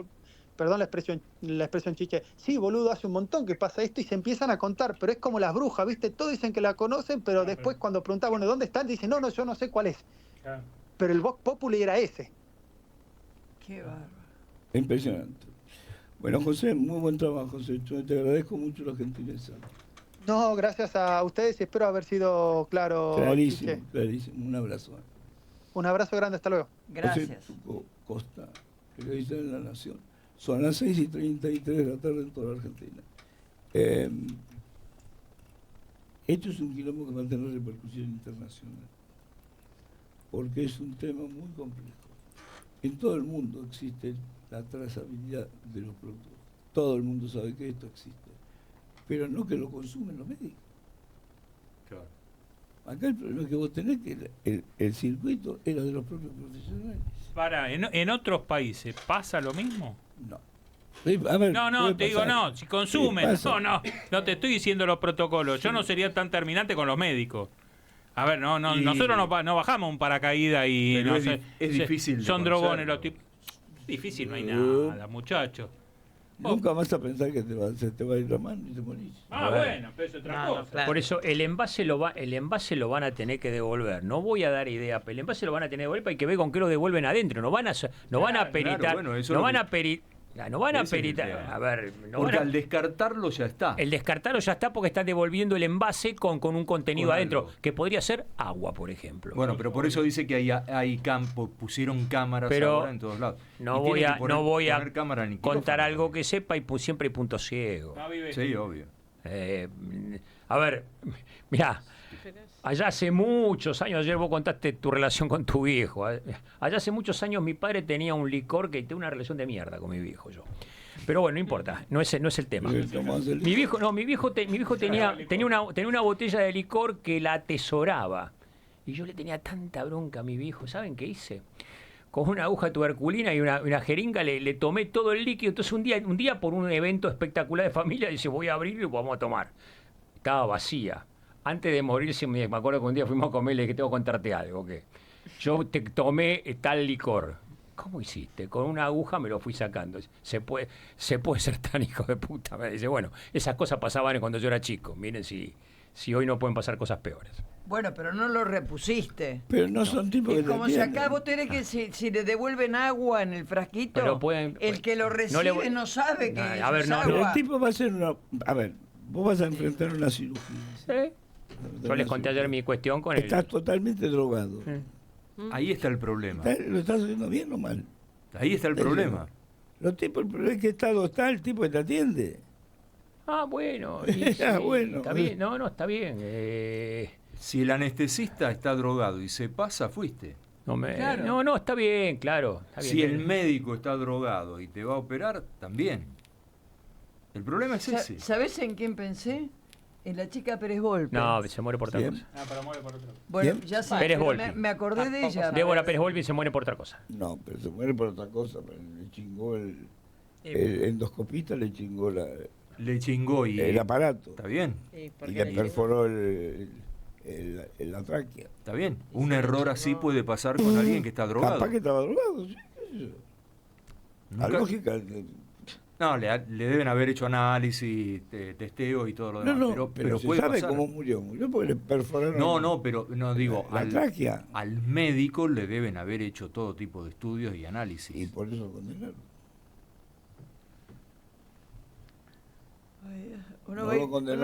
perdón la expresión Chiche, sí, boludo, hace un montón que pasa esto, y se empiezan a contar, pero es como las brujas, ¿viste? Todos dicen que la conocen, pero después cuando preguntan, bueno, ¿dónde están? Dicen, no, yo no sé cuál es. Claro. Pero el Vox Populi era ese. Qué bárbaro. Impresionante. Bueno, José, muy buen trabajo, José. Yo te agradezco mucho la gentileza. No, gracias a ustedes y espero haber sido claro. Clarísimo, clarísimo. Un abrazo. Un abrazo grande, hasta luego. Gracias. José Costa, periodista de La Nación. Son las 6:33 de la tarde en toda la Argentina. Esto es un quilombo que va a tener repercusión internacional, porque es un tema muy complejo. En todo el mundo existe la trazabilidad de los productos. Todo el mundo sabe que esto existe, pero no que lo consumen los médicos. Claro. Acá el problema es que vos tenés que el circuito era de los propios profesionales. ¿En otros países pasa lo mismo? No. A ver, te digo, si consumen, no te estoy diciendo los protocolos. Yo no sería tan terminante con los médicos. A ver, nosotros no bajamos un paracaídas y no sé. Es difícil. Son drogones los tipos. Difícil no hay nada, muchachos. Nunca vas a pensar que se te va a ir la mano y te morís. Bueno, pero es otra cosa. Claro. Por eso el envase lo van a tener que devolver. No voy a dar idea, pero el envase lo van a tener que devolver, hay que ver con qué lo devuelven adentro. No van a peritar. Claro, bueno, no van a peritar. No van a peritar. A ver, porque al descartarlo ya está. El descartarlo ya está porque están devolviendo el envase con un contenido adentro, que podría ser agua, por ejemplo. Bueno, pero por eso dice que hay campo, pusieron cámaras ahora en todos lados. No voy a contar algo que sepa y siempre hay puntos ciegos. Sí, obvio. A ver, mirá, allá hace muchos años, ayer vos contaste tu relación con tu viejo. Allá hace muchos años mi padre tenía un licor que tenía una relación de mierda con mi viejo, yo. Pero bueno, no importa, no es el tema. Mi viejo tenía una botella de licor que la atesoraba. Y yo le tenía tanta bronca a mi viejo, ¿saben qué hice? Con una aguja tuberculina y una jeringa le tomé todo el líquido. Entonces un día por un evento espectacular de familia, dice, voy a abrirlo y vamos a tomar. Estaba vacía. Antes de morirse, me acuerdo que un día fuimos a comer y le dije, tengo que contarte algo. ¿Qué? Yo te tomé tal licor. ¿Cómo hiciste? Con una aguja me lo fui sacando. Se puede ser tan hijo de puta. Me dice, bueno, esas cosas pasaban cuando yo era chico. Miren si hoy no pueden pasar cosas peores. Bueno, pero no lo repusiste. Pero no son tipos que como si acá vos tenés que, si le devuelven agua en el frasquito, el que lo recibe no sabe que a ver, es agua. Pero el tipo va a hacer una... A ver, vos vas a enfrentar una cirugía. ¿Sí? Yo les conté ayer mi cuestión con Estás totalmente drogado. Ahí está el problema. ¿Lo estás haciendo bien o mal? Ahí está el problema. El problema es que estado está el tipo que te atiende. Ah, bueno. Bueno. Está bien, no, está bien. Si el anestesista está drogado y se pasa, fuiste. Claro. No, está bien, claro. Está bien, si el médico está drogado y te va a operar, también. El problema es ese. ¿Sabés en quién pensé? En la chica Pérez Volpi. No, se muere por otra cosa. Pero muere por otra cosa. Bueno, ya sé, Pérez Volpi. Me acordé de ella. Débora Pérez Volpi se muere por otra cosa. No, pero se muere por otra cosa. Le chingó el endoscopista, le chingó el aparato. Está bien. Y le perforó la tráquea. Está bien. Un error así puede pasar con alguien que está drogado. Capaz que estaba drogado, sí. La lógica... No, le deben haber hecho análisis, testeo y todo lo demás. Pero se puede sabe pasar. cómo murió. Murió porque le perforaron... No, pero no digo... La tráquea. Al médico le deben haber hecho todo tipo de estudios y análisis. Y por eso condenaron. Uno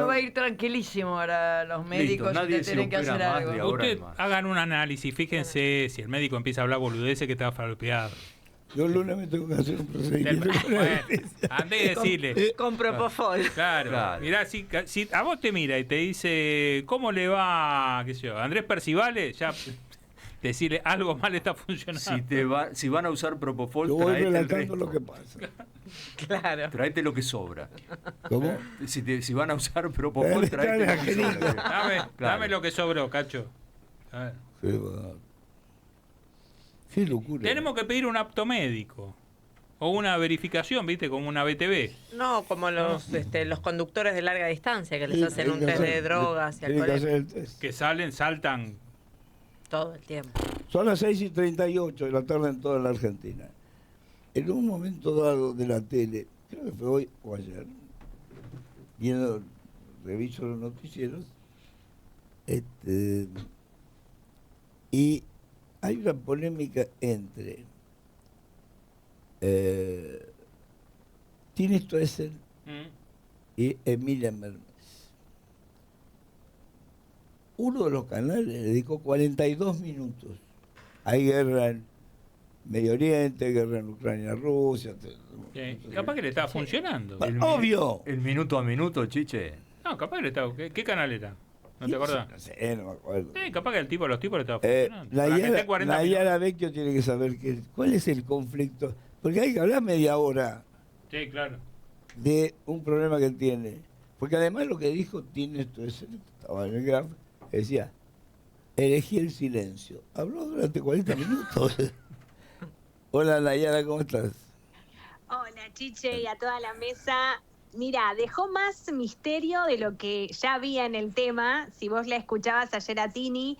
va a ir tranquilísimo ahora los médicos. Nadie tienen que hacer algo. Usted hagan un análisis, fíjense si el médico empieza a hablar boludeces que estaba falpeado. Yo el lunes me tengo que hacer un procedimiento. Andé y decirle. Con Propofol. Claro. Mirá, si a vos te mira y te dice, ¿cómo le va, qué sé yo, Andrés Percivale? Ya decirle algo mal está funcionando. Si van a usar Propofol, yo voy traete el relatando resto. lo que pasa. Claro. Traete lo que sobra. ¿Cómo? Si van a usar Propofol, traete lo que sobra. Dame lo que sobró, Cacho. A ver. Qué locura. Tenemos que pedir un apto médico. O una verificación, ¿viste? Como una BTV. No, como los conductores de larga distancia que les hacen un test de drogas y alcohol. Que saltan. Todo el tiempo. Son las 6:38 de la tarde en toda la Argentina. En un momento dado de la tele, creo que fue hoy o ayer, reviso los noticieros, y hay una polémica entre Tine Stoessel y Emilia Mermes. Uno de los canales le dedicó 42 minutos. Hay guerra en Medio Oriente, guerra en Ucrania, Rusia. Capaz que le estaba funcionando. Obvio. El minuto a minuto, Chiche. No, capaz que le estaba. ¿Qué canal era? ¿No te acordás? No sé, no me acuerdo. Capaz que los tipos le estaban funcionando. Nayara Vecchio tiene que saber cuál es el conflicto. Porque hay que hablar media hora. Sí, claro. De un problema que tiene. Porque además lo que dijo Tine Stoessel, estaba en el graf, decía, elegí el silencio. Habló durante 40 minutos. Hola Nayara, ¿cómo estás? Hola Chiche y a toda la mesa. Mira, dejó más misterio de lo que ya había en el tema. Si vos la escuchabas ayer a Tini,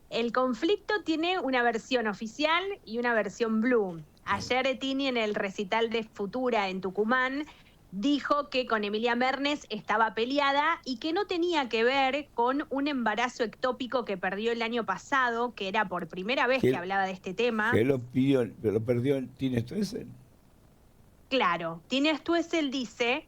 el conflicto tiene una versión oficial y una versión blue. Ayer Tini en el recital de Futura en Tucumán dijo que con Emilia Mernes estaba peleada y que no tenía que ver con un embarazo ectópico que perdió el año pasado, que era por primera vez que hablaba de este tema. Que lo perdió en Tine Stoessel. Claro, Tine Stoessel dice,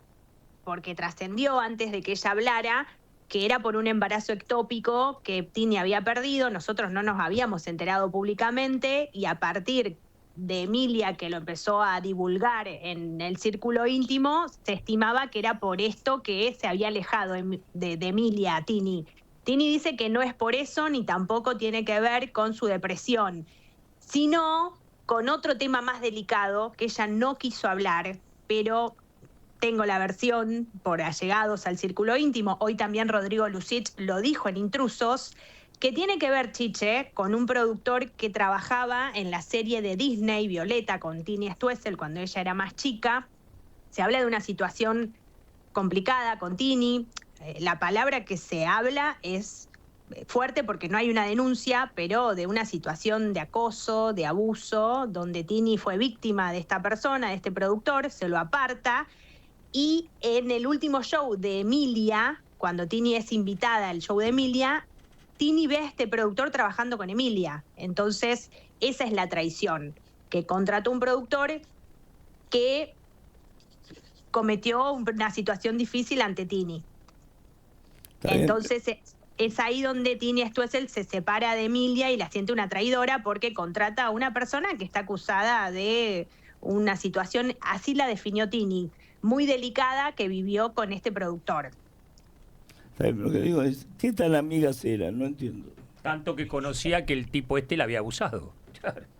porque trascendió antes de que ella hablara, que era por un embarazo ectópico que Tini había perdido. Nosotros no nos habíamos enterado públicamente y a partir de Emilia, que lo empezó a divulgar en el círculo íntimo, se estimaba que era por esto que se había alejado de Emilia, Tini. Tini dice que no es por eso ni tampoco tiene que ver con su depresión, sino con otro tema más delicado que ella no quiso hablar, pero tengo la versión por allegados al círculo íntimo. Hoy también Rodrigo Lucich lo dijo en Intrusos, que tiene que ver, Chiche, con un productor que trabajaba en la serie de Disney, Violeta, con Tini Stoessel, cuando ella era más chica. Se habla de una situación complicada con Tini. La palabra que se habla es fuerte porque no hay una denuncia, pero de una situación de acoso, de abuso, donde Tini fue víctima de esta persona, de este productor, se lo aparta. Y en el último show de Emilia, cuando Tini es invitada al show de Emilia, Tini ve a este productor trabajando con Emilia. Entonces, esa es la traición, que contrató un productor que cometió una situación difícil ante Tini. Entonces, es ahí donde Tini Stoessel se separa de Emilia y la siente una traidora porque contrata a una persona que está acusada de una situación, así la definió Tini, muy delicada que vivió con este productor. Lo que digo es, ¿qué tan amigas eran? No entiendo. Tanto que conocía que el tipo la había abusado.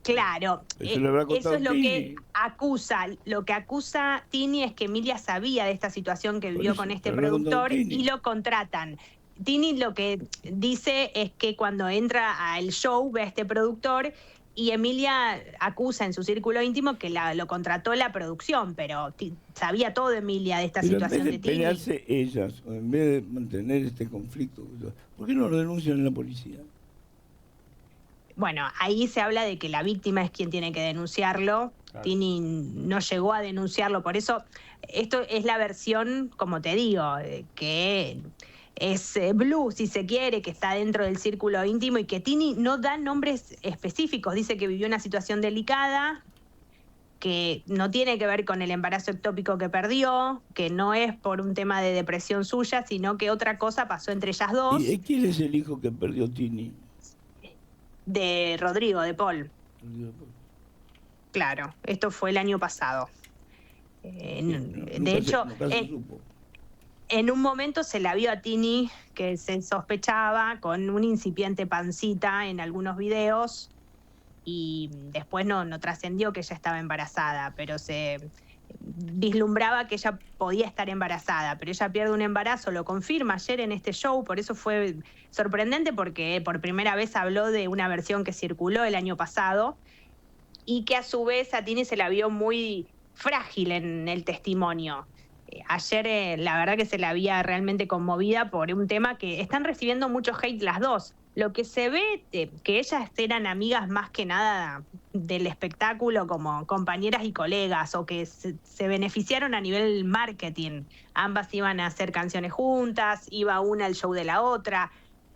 Claro, eso es lo que acusa. Lo que acusa Tini es que Emilia sabía de esta situación que vivió con este productor y lo contratan. Tini lo que dice es que cuando entra al show ve a este productor y Emilia acusa en su círculo íntimo que lo contrató la producción, pero sabía todo Emilia de esta situación de Tini. En vez de pelearse ellas, o en vez de mantener este conflicto, ¿por qué no lo denuncian en la policía? Bueno, ahí se habla de que la víctima es quien tiene que denunciarlo. Claro. Tini no llegó a denunciarlo, por eso esto es la versión, como te digo, que es Blue, si se quiere, que está dentro del círculo íntimo y que Tini no da nombres específicos. Dice que vivió una situación delicada, que no tiene que ver con el embarazo ectópico que perdió, que no es por un tema de depresión suya, sino que otra cosa pasó entre ellas dos. ¿Y quién es el hijo que perdió Tini? De Rodrigo, de Paul. Claro, esto fue el año pasado. De hecho, en un momento se la vio a Tini que se sospechaba con un incipiente pancita en algunos videos y después no trascendió que ella estaba embarazada, pero se vislumbraba que ella podía estar embarazada, pero ella pierde un embarazo, lo confirma ayer en este show, por eso fue sorprendente porque por primera vez habló de una versión que circuló el año pasado y que a su vez a Tini se la vio muy frágil en el testimonio. Ayer la verdad que se la había realmente conmovida por un tema que están recibiendo mucho hate las dos. Lo que se ve que ellas eran amigas más que nada del espectáculo como compañeras y colegas o que se beneficiaron a nivel marketing. Ambas iban a hacer canciones juntas, iba una al show de la otra,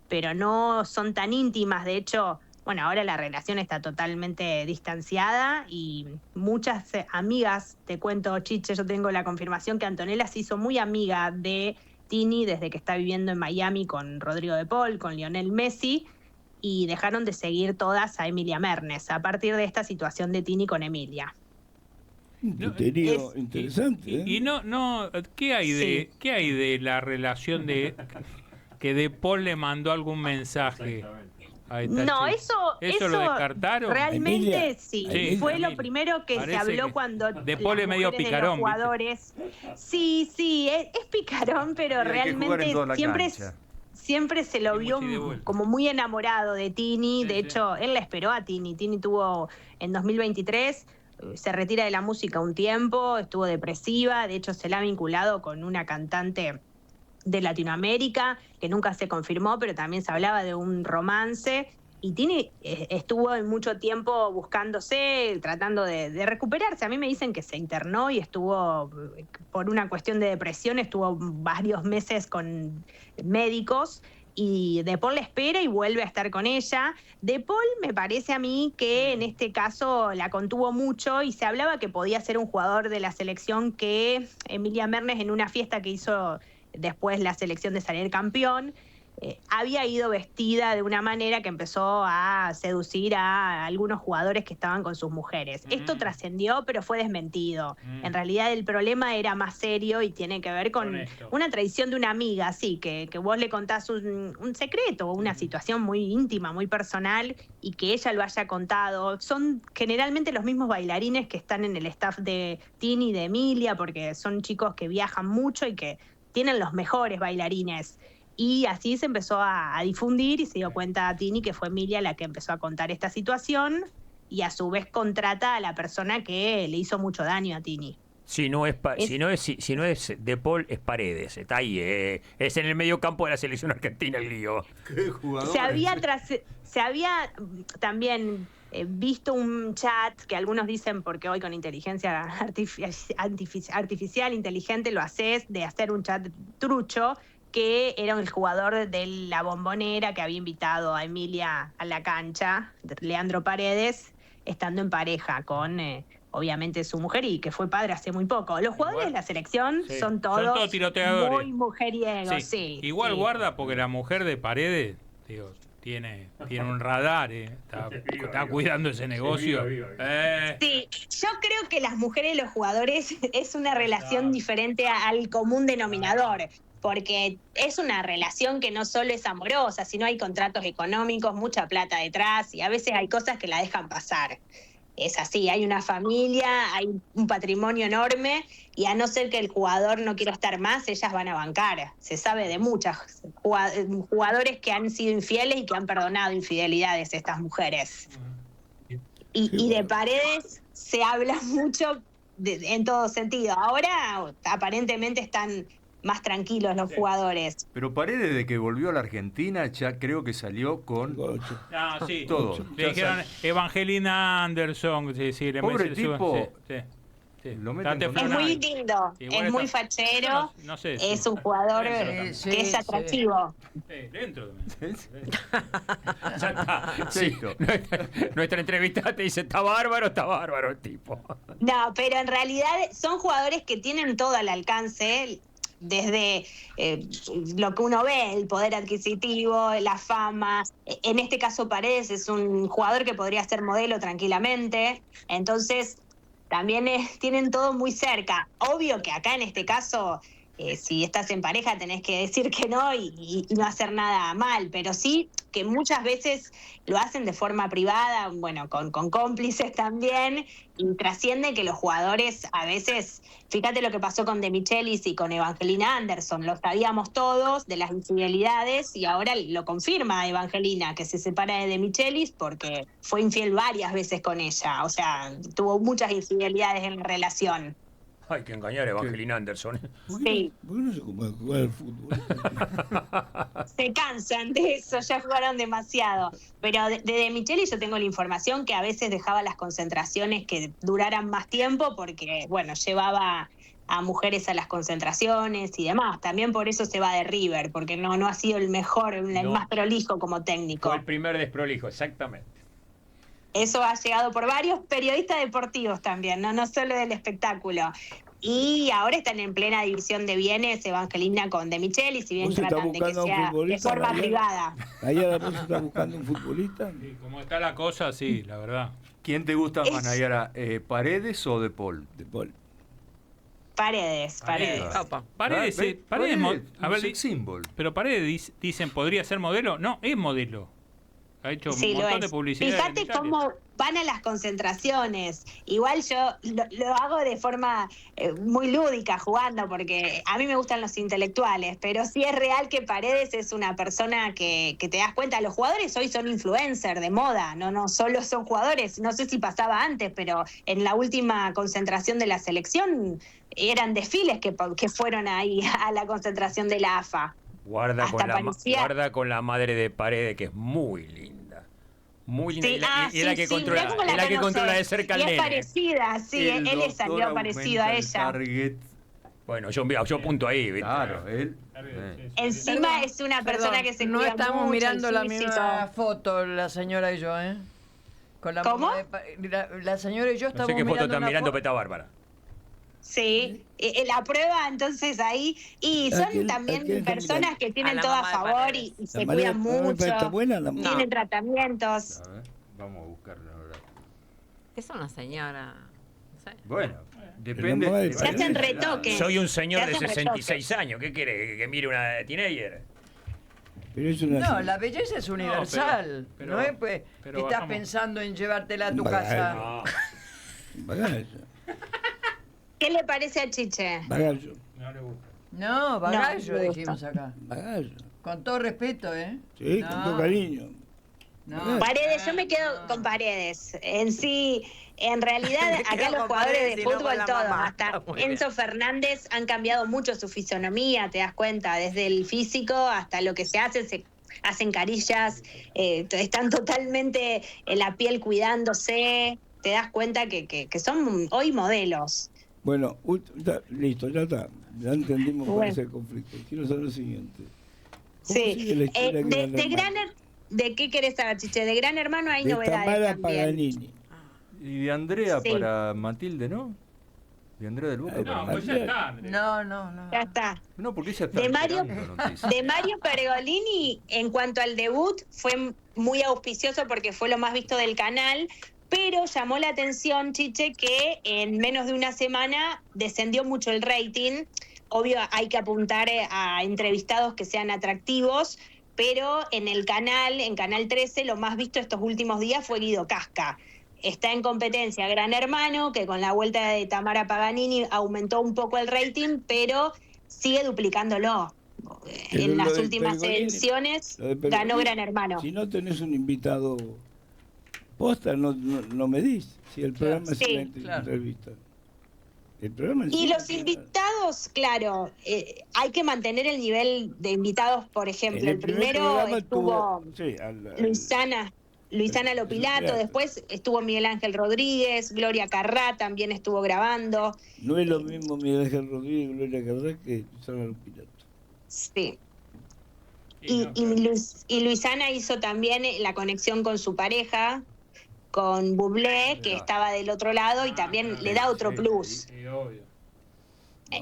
pero no son tan íntimas. De hecho, bueno, ahora la relación está totalmente distanciada y muchas amigas, te cuento, Chiche, yo tengo la confirmación que Antonella se hizo muy amiga de Tini desde que está viviendo en Miami con Rodrigo de Paul, con Lionel Messi, y dejaron de seguir todas a Emilia Mernes a partir de esta situación de Tini con Emilia. Interesante. Y ¿qué hay de la relación de que de Paul le mandó algún mensaje? No, eso lo descartaron. Realmente Emilia, sí. Fue lo primero que se habló cuando de Paul es medio picarón, de los jugadores. Sí, es picarón, pero realmente siempre se lo vio como muy enamorado de Tini. De hecho, él la esperó a Tini. Tini tuvo en 2023, se retira de la música un tiempo, estuvo depresiva. De hecho, se la ha vinculado con una cantante de Latinoamérica, que nunca se confirmó, pero también se hablaba de un romance, y Tini estuvo en mucho tiempo buscándose, tratando de recuperarse. A mí me dicen que se internó y estuvo, por una cuestión de depresión, estuvo varios meses con médicos, y De Paul la espera y vuelve a estar con ella. De Paul me parece a mí que en este caso la contuvo mucho y se hablaba que podía ser un jugador de la selección que Emilia Mernes, en una fiesta que hizo después la selección de salir campeón, había ido vestida de una manera que empezó a seducir a algunos jugadores que estaban con sus mujeres. Esto trascendió, pero fue desmentido. En realidad el problema era más serio y tiene que ver con una traición de una amiga, sí, que vos le contás un secreto o una situación muy íntima, muy personal, y que ella lo haya contado. Son generalmente los mismos bailarines que están en el staff de Tini y de Emilia, porque son chicos que viajan mucho y que tienen los mejores bailarines. Y así se empezó a difundir y se dio cuenta a Tini que fue Emilia la que empezó a contar esta situación y a su vez contrata a la persona que le hizo mucho daño a Tini. Si no es De Paul, es Paredes. Está ahí, es en el medio campo de la selección argentina el lío. ¿Qué jugador? Se había también visto un chat que algunos dicen, porque hoy con inteligencia artificial inteligente lo haces, de hacer un chat trucho, que era el jugador de la Bombonera que había invitado a Emilia a la cancha, Leandro Paredes, estando en pareja con, obviamente, su mujer, y que fue padre hace muy poco. Los jugadores de la selección son todos tiroteadores, muy mujeriegos, sí. Igual guarda, porque la mujer de Paredes, digo, tiene un radar, está cuidando ese negocio. Sí, yo creo que las mujeres y los jugadores es una relación diferente al común denominador, porque es una relación que no solo es amorosa, sino hay contratos económicos, mucha plata detrás, y a veces hay cosas que la dejan pasar. Es así, hay una familia, hay un patrimonio enorme, y a no ser que el jugador no quiera estar más, ellas van a bancar. Se sabe de muchos jugadores que han sido infieles y que han perdonado infidelidades estas mujeres. Y de Paredes se habla mucho en todo sentido. Ahora aparentemente están más tranquilos los jugadores. Pero Paredes, de que volvió a la Argentina, ya creo que salió con Sí. todo. Le dijeron Evangelina Anderson. Sí, pobre tipo. Sí. Lo meten con Es muy lindo, es muy fachero, no sé, es un jugador que es atractivo. Dentro. Ya está. Sí. Nuestra entrevista te dice, está bárbaro el tipo. No, pero en realidad son jugadores que tienen todo al alcance, desde lo que uno ve, el poder adquisitivo, la fama. En este caso Paredes es un jugador que podría ser modelo tranquilamente, entonces también tienen todo muy cerca. Obvio que acá en este caso, si estás en pareja tenés que decir que no y no hacer nada mal, pero sí que muchas veces lo hacen de forma privada, bueno, con cómplices también, y trasciende que los jugadores a veces, fíjate lo que pasó con De Michelis y con Evangelina Anderson, lo sabíamos todos de las infidelidades y ahora lo confirma Evangelina, que se separa de Michelis porque fue infiel varias veces con ella, o sea, tuvo muchas infidelidades en la relación. Hay que engañar a Evangelina Anderson. Sí. ¿Por qué no se come a jugar al fútbol? Se cansan de eso, ya jugaron demasiado. Pero de Michelis yo tengo la información que a veces dejaba las concentraciones que duraran más tiempo porque, bueno, llevaba a mujeres a las concentraciones y demás. También por eso se va de River, porque no ha sido el mejor, el más prolijo como técnico. Fue el primer desprolijo, exactamente. Eso ha llegado por varios periodistas deportivos también, no solo del espectáculo. Y ahora están en plena división de bienes Evangelina con De Michelis, si bien tratan de que sea de forma privada. ¿Nayara vos estás buscando un futbolista? Sí, como está la cosa, sí, la verdad. ¿Quién te gusta más, Nayara? ¿Paredes o De Paul? De Paul. Paredes. Paredes, a ver, símbolo. Pero Paredes dicen, ¿podría ser modelo? No, es modelo. Ha hecho un montón de publicidad. Fíjate cómo van a las concentraciones. Igual yo lo hago de forma muy lúdica, jugando, porque a mí me gustan los intelectuales, pero sí es real que Paredes es una persona que te das cuenta. Los jugadores hoy son influencers de moda, no solo son jugadores. No sé si pasaba antes, pero en la última concentración de la selección eran desfiles que fueron ahí a la concentración de la AFA. Guarda con la madre de Paredes, que es muy linda. Muy linda. Sí, y es la que controla de cerca al nene. Es parecida, sí, él le salió parecido a ella. Bueno, yo apunto ahí, ¿viste? Claro, él. Encima es una persona que se no cuida estamos mucho, mirando la sí, misma foto, la señora y yo, Con la ¿Cómo? La señora y yo No estamos sé qué foto mirando están una mirando, pero está bárbara. Sí, la prueba entonces ahí, y son también personas que tienen todo a favor y se cuidan mucho, ¿Está buena la mujer? tienen tratamientos. A ver, vamos a buscarla ahora. Es una señora. No sé. Bueno, depende. Se hacen retoques. Soy un señor Se de hacen 66 años. ¿Qué quiere? ¿Que mire una teenager? Pero es una No, la belleza es universal. pero- no es pues pero estás bajamos. pensando en llevártela a tu Bagallo. casa. Bagallo. ¿Qué le parece a Chiche? Bagallo. No le gusta. No, Bagallo No, me dijimos acá. Bagallo. Con todo respeto, ¿eh? Sí, No. con todo cariño. No. Paredes, yo me quedo con Paredes. En sí, en realidad, Me acá quedo los con jugadores Paredes de y no con fútbol, la todos, mamá. hasta Muy bien. Enzo Fernández, han cambiado mucho su fisonomía, te das cuenta, desde el físico hasta lo que se hace, se hacen carillas, están totalmente en la piel cuidándose, te das cuenta que son hoy modelos. Bueno, listo, ya está. Ya entendimos cuál Bueno. es el conflicto. Quiero saber lo siguiente. ¿Cómo sigue Sí, la historia que de Gran Gran Hermano? ¿De qué querés saber, Chiche? De Gran Hermano hay De novedades Tamara también. Paganini. Y de Andrea Sí. para Matilde, ¿no? De Andrea del Boca Ay, para No, pues ya Matilde. está, Andrés. No. Ya está. No, porque ella está De Mario- esperando noticias. De Mario Pergolini, en cuanto al debut, fue muy auspicioso porque fue lo más visto del canal, pero llamó la atención, Chiche, que en menos de una semana descendió mucho el rating. Obvio, hay que apuntar a entrevistados que sean atractivos, pero en el canal, en Canal 13, lo más visto estos últimos días fue Guido Casca. Está en competencia Gran Hermano, que con la vuelta de Tamara Paganini aumentó un poco el rating, pero sigue duplicándolo. Pero En lo las de últimas Pergolini- elecciones lo de Pergolini, ganó Gran Hermano. Si no tenés un invitado posta, no medís. Si el programa Sí, es una entrevista. El programa en Y sí, los claro. invitados, claro, hay que mantener el nivel de invitados, por ejemplo. En El primer primero programa estuvo sí, al- Luisana Lopilato, Lopilato. después estuvo Miguel Ángel Rodríguez, Gloria Carrá también estuvo grabando. no es lo mismo Miguel Ángel Rodríguez y Gloria Carrá que Susana Lopilato. Sí. Y Y Luisana hizo también la conexión con su pareja, con Bublé, que estaba del otro lado y también le da otro plus. Sí, obvio.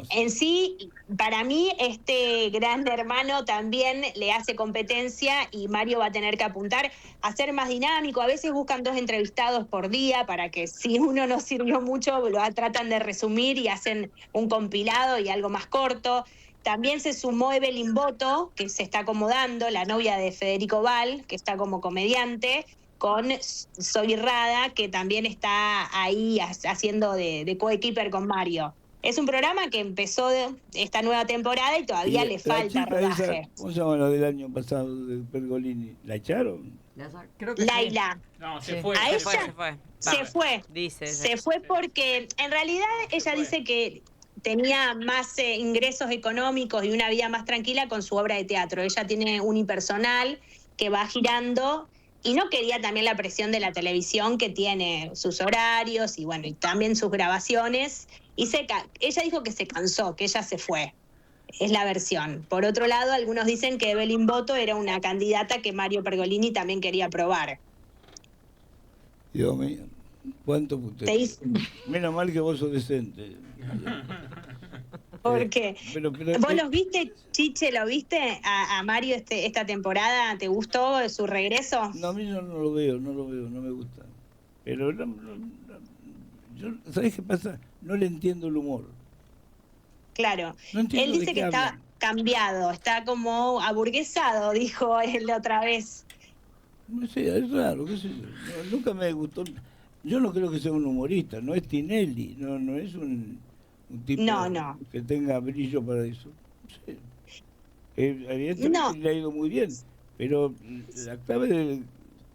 En sí, para mí, este Gran Hermano también le hace competencia y Mario va a tener que apuntar a ser más dinámico. A veces buscan 2 entrevistados por día para que si uno no sirvió mucho, lo tratan de resumir y hacen un compilado y algo más corto. También se sumó Evelyn Boto, que se está acomodando, la novia de Federico Val, que está como comediante, con Soy Rada, que también está ahí haciendo de coequiper con Mario. Es un programa que empezó esta nueva temporada y todavía Y le la falta chica rodaje. esa, ¿cómo se llama la del año pasado de Pergolini? ¿La echaron? Creo que Laila. No, se Sí. fue. A se ella fue. se fue. Dice. Se fue porque en realidad ella dice que tenía más ingresos económicos y una vida más tranquila con su obra de teatro. Ella tiene un unipersonal que va girando y no quería también la presión de la televisión, que tiene sus horarios y bueno, y también sus grabaciones. Y ella dijo que se cansó, que ella se fue. Es la versión. Por otro lado, algunos dicen que Evelyn Boto era una candidata que Mario Pergolini también quería probar. Dios mío, cuánto puterío. Te dice- Menos mal que vos sos decente. Porque Pero, ¿vos los viste, Chiche? ¿Lo viste a Mario esta temporada? ¿Te gustó su regreso? No, a mí yo no lo veo, no me gusta. Pero yo, ¿sabés qué pasa? No le entiendo el humor. Claro. No entiendo Él de dice qué que está hablan. cambiado, está como aburguesado, dijo él otra vez. No sé, es raro, qué sé yo. No, nunca me gustó. Yo no creo que sea un humorista, no es Tinelli, no es un tipo No. que tenga brillo para eso. No sé. Evidentemente No. le ha ido muy bien, pero la clave del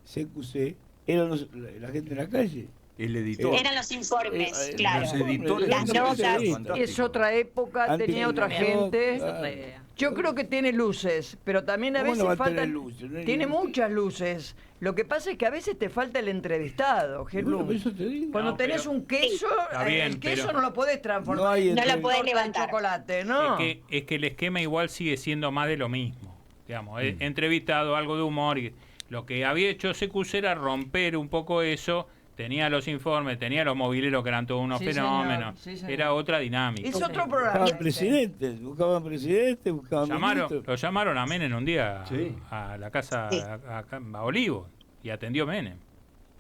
CQC era la gente en la calle. El editor. Eran los informes, claro. Los editores. Las notas. Es otra época, Antes tenía otra no, gente. claro. Yo creo que tiene luces, pero también a ¿Cómo veces no va a falta. tener luces? No hay Tiene ningún- muchas luces. Lo que pasa es que a veces te falta el entrevistado, Gerlum. Bueno, eso te digo. Cuando No, tenés pero- un queso, Está bien, el queso pero- no lo podés transformar. No hay en No lo entre- podés torta de levantar. chocolate, ¿no? Es que el esquema igual sigue siendo más de lo mismo. Digamos, he Mm. entrevistado algo de humor y lo que había hecho CQC era romper un poco eso, tenía los informes, tenía los mobileros que eran todos unos Sí, fenómenos. señor, sí, señor. Era otra dinámica. Es otro programa. Buscaban presidentes, buscaban ministros. Lo llamaron a Menem un día Sí. a la casa, a Olivo, y atendió Menem.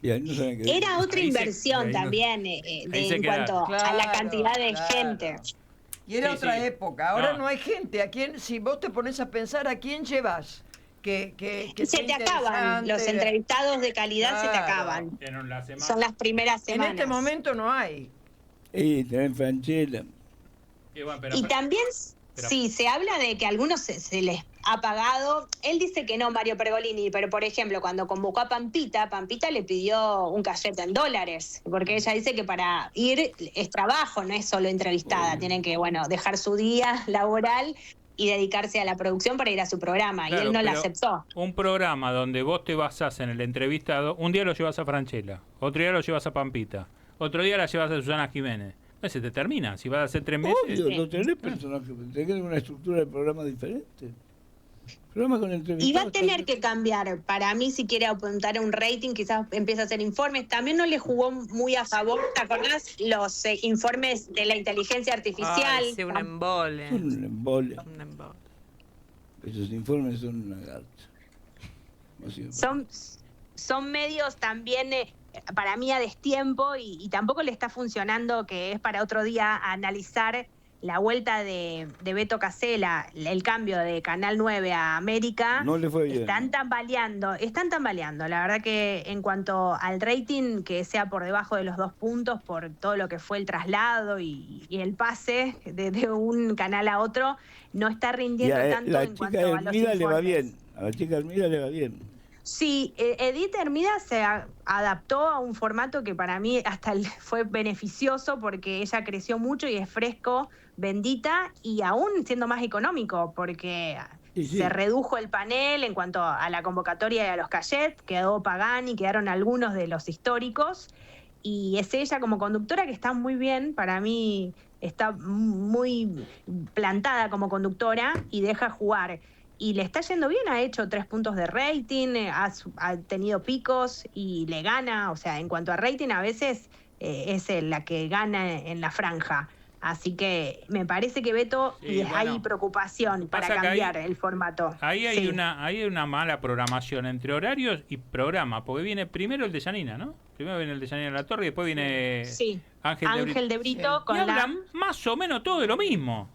Y ahí no saben qué Era decir. otra Ahí se- inversión ahí no- también ahí se en quedaron. cuanto a la Claro, cantidad de claro. gente. Y era Sí, otra sí. época. Ahora No. no hay gente. ¿A quién, si vos te pones a pensar, ¿a quién llevas? Que Se sea te acaban, los interesante. entrevistados de calidad se te Claro. acaban. En la semana- Son las primeras En semanas. este momento no hay. Y también Franchella. Y bueno, pero- Y también, pero- sí, se habla de que a algunos se les ha pagado. Él dice que no, Mario Pergolini, pero por ejemplo, cuando convocó a Pampita, Pampita le pidió un cachete en dólares, porque ella dice que para ir es trabajo, no es solo entrevistada. Tienen que, bueno, dejar su día laboral y dedicarse a la producción para ir a su programa. Claro, y él no la pero aceptó. Un programa donde vos te basás en el entrevistado, un día lo llevas a Franchella, otro día lo llevas a Pampita, otro día la llevas a Susana Jiménez. No, se te termina, si vas a hacer 3 meses. Obvio, no tenés personajes, tenés una estructura de programa diferente. Programa con Y va entrevistados. a tener que cambiar. Para mí, si quiere apuntar a un rating, quizás empiece a hacer informes. También no le jugó muy a favor, ¿te acordás? Los informes de la inteligencia artificial. Ay, sí, un embole. Son un embole. Un embole. Esos informes son una garcha. Son medios también, para mí, a destiempo y tampoco le está funcionando, que es para otro día analizar la vuelta de Beto Casella, el cambio de Canal 9 a América. No le fue bien. Están tambaleando. La verdad que en cuanto al rating, que sea por debajo de los 2 puntos por todo lo que fue el traslado y el pase de un canal a otro, no está rindiendo tanto la en chica cuanto a los Hermida le va informes. bien. A la chica Hermida le va bien. Sí, Edith Hermida se adaptó a un formato que para mí hasta fue beneficioso porque ella creció mucho y es fresco, bendita y aún siendo más económico porque Sí, sí. se redujo el panel en cuanto a la convocatoria y a los cachets, quedó Pagani, quedaron algunos de los históricos y es ella como conductora que está muy bien, para mí está muy plantada como conductora y deja jugar. Y le está yendo bien, ha hecho 3 puntos de rating, ha tenido picos y le gana, o sea, en cuanto a rating a veces es la que gana en la franja. Así que me parece que Beto, Sí, hay bueno, preocupación para pasa que cambiar ahí- el formato. Ahí hay, Sí. hay una mala programación entre horarios y programa, porque viene primero el de Yanina, ¿no? Primero viene el de Yanina La Torre y después viene Sí, Ángel de Brito Y con hablan más o menos todo de lo mismo.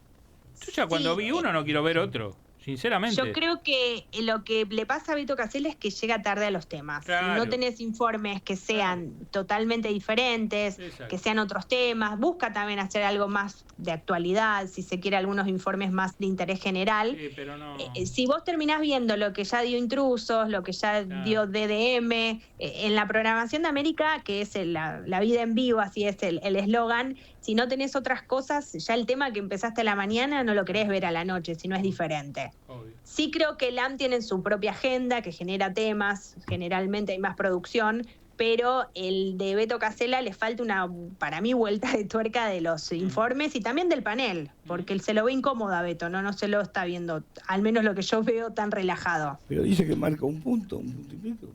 Yo ya cuando vi uno no quiero ver otro, sinceramente. Yo creo que lo que le pasa a Beto Casella es que llega tarde a los temas. Claro. Si no tenés informes que sean totalmente diferentes, Exacto. que sean otros temas, busca también hacer algo más de actualidad, si se quiere algunos informes más de interés general. Sí, pero no. Si vos terminás viendo lo que ya dio Intrusos, lo que ya dio DDM, en la programación de América, que es la vida en vivo, así es el eslogan, si no tenés otras cosas, ya el tema que empezaste a la mañana no lo querés ver a la noche, si no es diferente. Obvio. Sí creo que LAM tiene su propia agenda, que genera temas, generalmente hay más producción, pero el de Beto Casella le falta una, para mí, vuelta de tuerca de los informes y también del panel, porque él se lo ve incómodo a Beto, no se lo está viendo, al menos lo que yo veo, tan relajado. Pero dice que marca un punto y pico.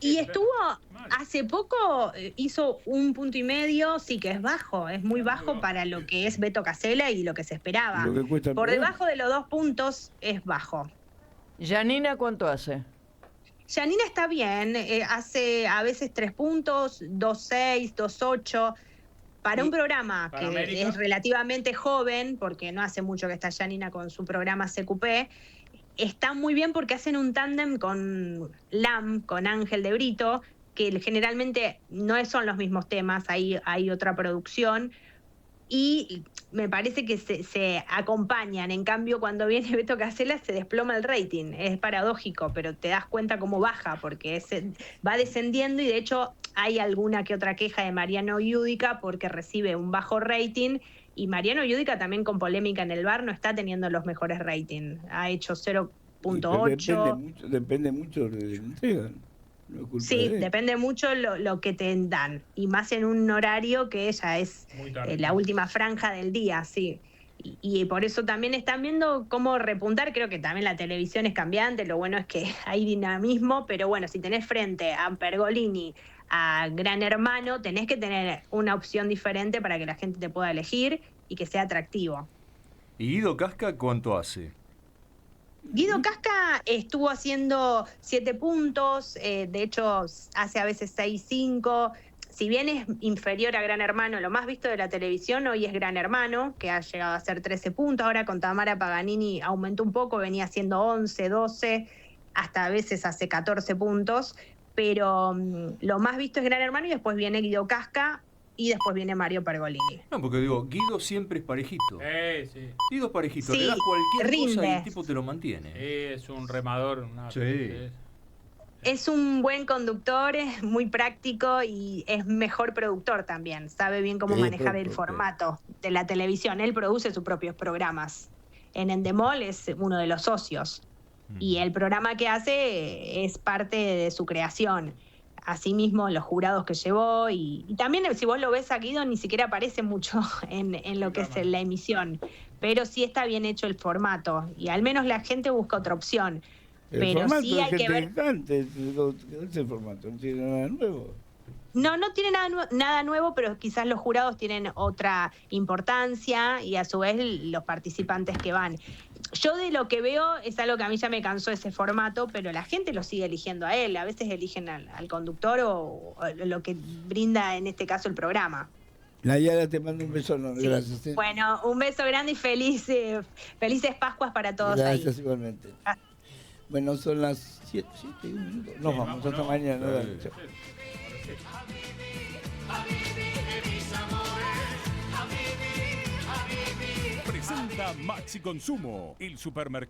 Y estuvo, hace poco hizo 1,5 puntos, sí que es bajo, es muy bajo para lo que es Beto Casella y lo que se esperaba. Lo que cuesta el Por programa. debajo de los 2 puntos es bajo. Yanina, ¿cuánto hace? Yanina está bien, hace a veces 3 puntos, 2,6, 2,8. Para un programa para que América? es relativamente joven, porque no hace mucho que está Yanina con su programa CQP, está muy bien porque hacen un tándem con LAM, con Ángel de Brito, que generalmente no son los mismos temas, hay otra producción, y me parece que se acompañan. En cambio, cuando viene Beto Casella se desploma el rating. Es paradójico, pero te das cuenta cómo baja, porque va descendiendo y de hecho hay alguna que otra queja de Mariano Yudica porque recibe un bajo rating. Y Mariano Yudica también con polémica en el bar no está teniendo los mejores ratings. Ha hecho 0,8. Depende mucho de la entrega. No es culpa Sí, de él. depende mucho lo que te dan. Y más en un horario que ya es Muy tarde. la última franja del día, sí. Y por eso también están viendo cómo repuntar. Creo que también la televisión es cambiante, lo bueno es que hay dinamismo, pero bueno, si tenés frente a Pergolini, a Gran Hermano, tenés que tener una opción diferente para que la gente te pueda elegir y que sea atractivo. ¿Y Guido Casca cuánto hace? Guido Casca estuvo haciendo 7 puntos, de hecho hace a veces 6-5. Si bien es inferior a Gran Hermano, lo más visto de la televisión hoy es Gran Hermano, que ha llegado a hacer 13 puntos. Ahora con Tamara Paganini aumentó un poco, venía haciendo 11, 12, hasta a veces hace 14 puntos. Pero lo más visto es Gran Hermano y después viene Guido Casca y después viene Mario Pergolini. No, porque digo, Guido siempre es parejito. Sí. Guido es parejito, Sí, le das cualquier rinde. cosa y el tipo te lo mantiene. Es un remador. Es un buen conductor, es muy práctico y es mejor productor también. Sabe bien cómo manejar el formato de la televisión. Él produce sus propios programas. En Endemol es uno de los socios. Y el programa que hace es parte de su creación. Asimismo, los jurados que llevó. Y también, si vos lo ves a Guido, ni siquiera aparece mucho en lo que es la emisión. Pero sí está bien hecho el formato. Y al menos la gente busca otra opción. El Pero formato sí hay que ver. Ese formato no tiene nada nuevo. No tiene nada nuevo, pero quizás los jurados tienen otra importancia y a su vez los participantes que van. Yo de lo que veo es algo que a mí ya me cansó ese formato, pero la gente lo sigue eligiendo a él. A veces eligen al conductor o lo que brinda en este caso el programa. Nayara, te mando un beso enorme. Sí. Gracias. Bueno, un beso grande y felices Pascuas para todos ahí. Gracias igualmente. Bueno, son las 7 y 1 minuto. Nos vamos, hasta mañana. Dale, chao. Presenta Maxi Consumo, el supermercado.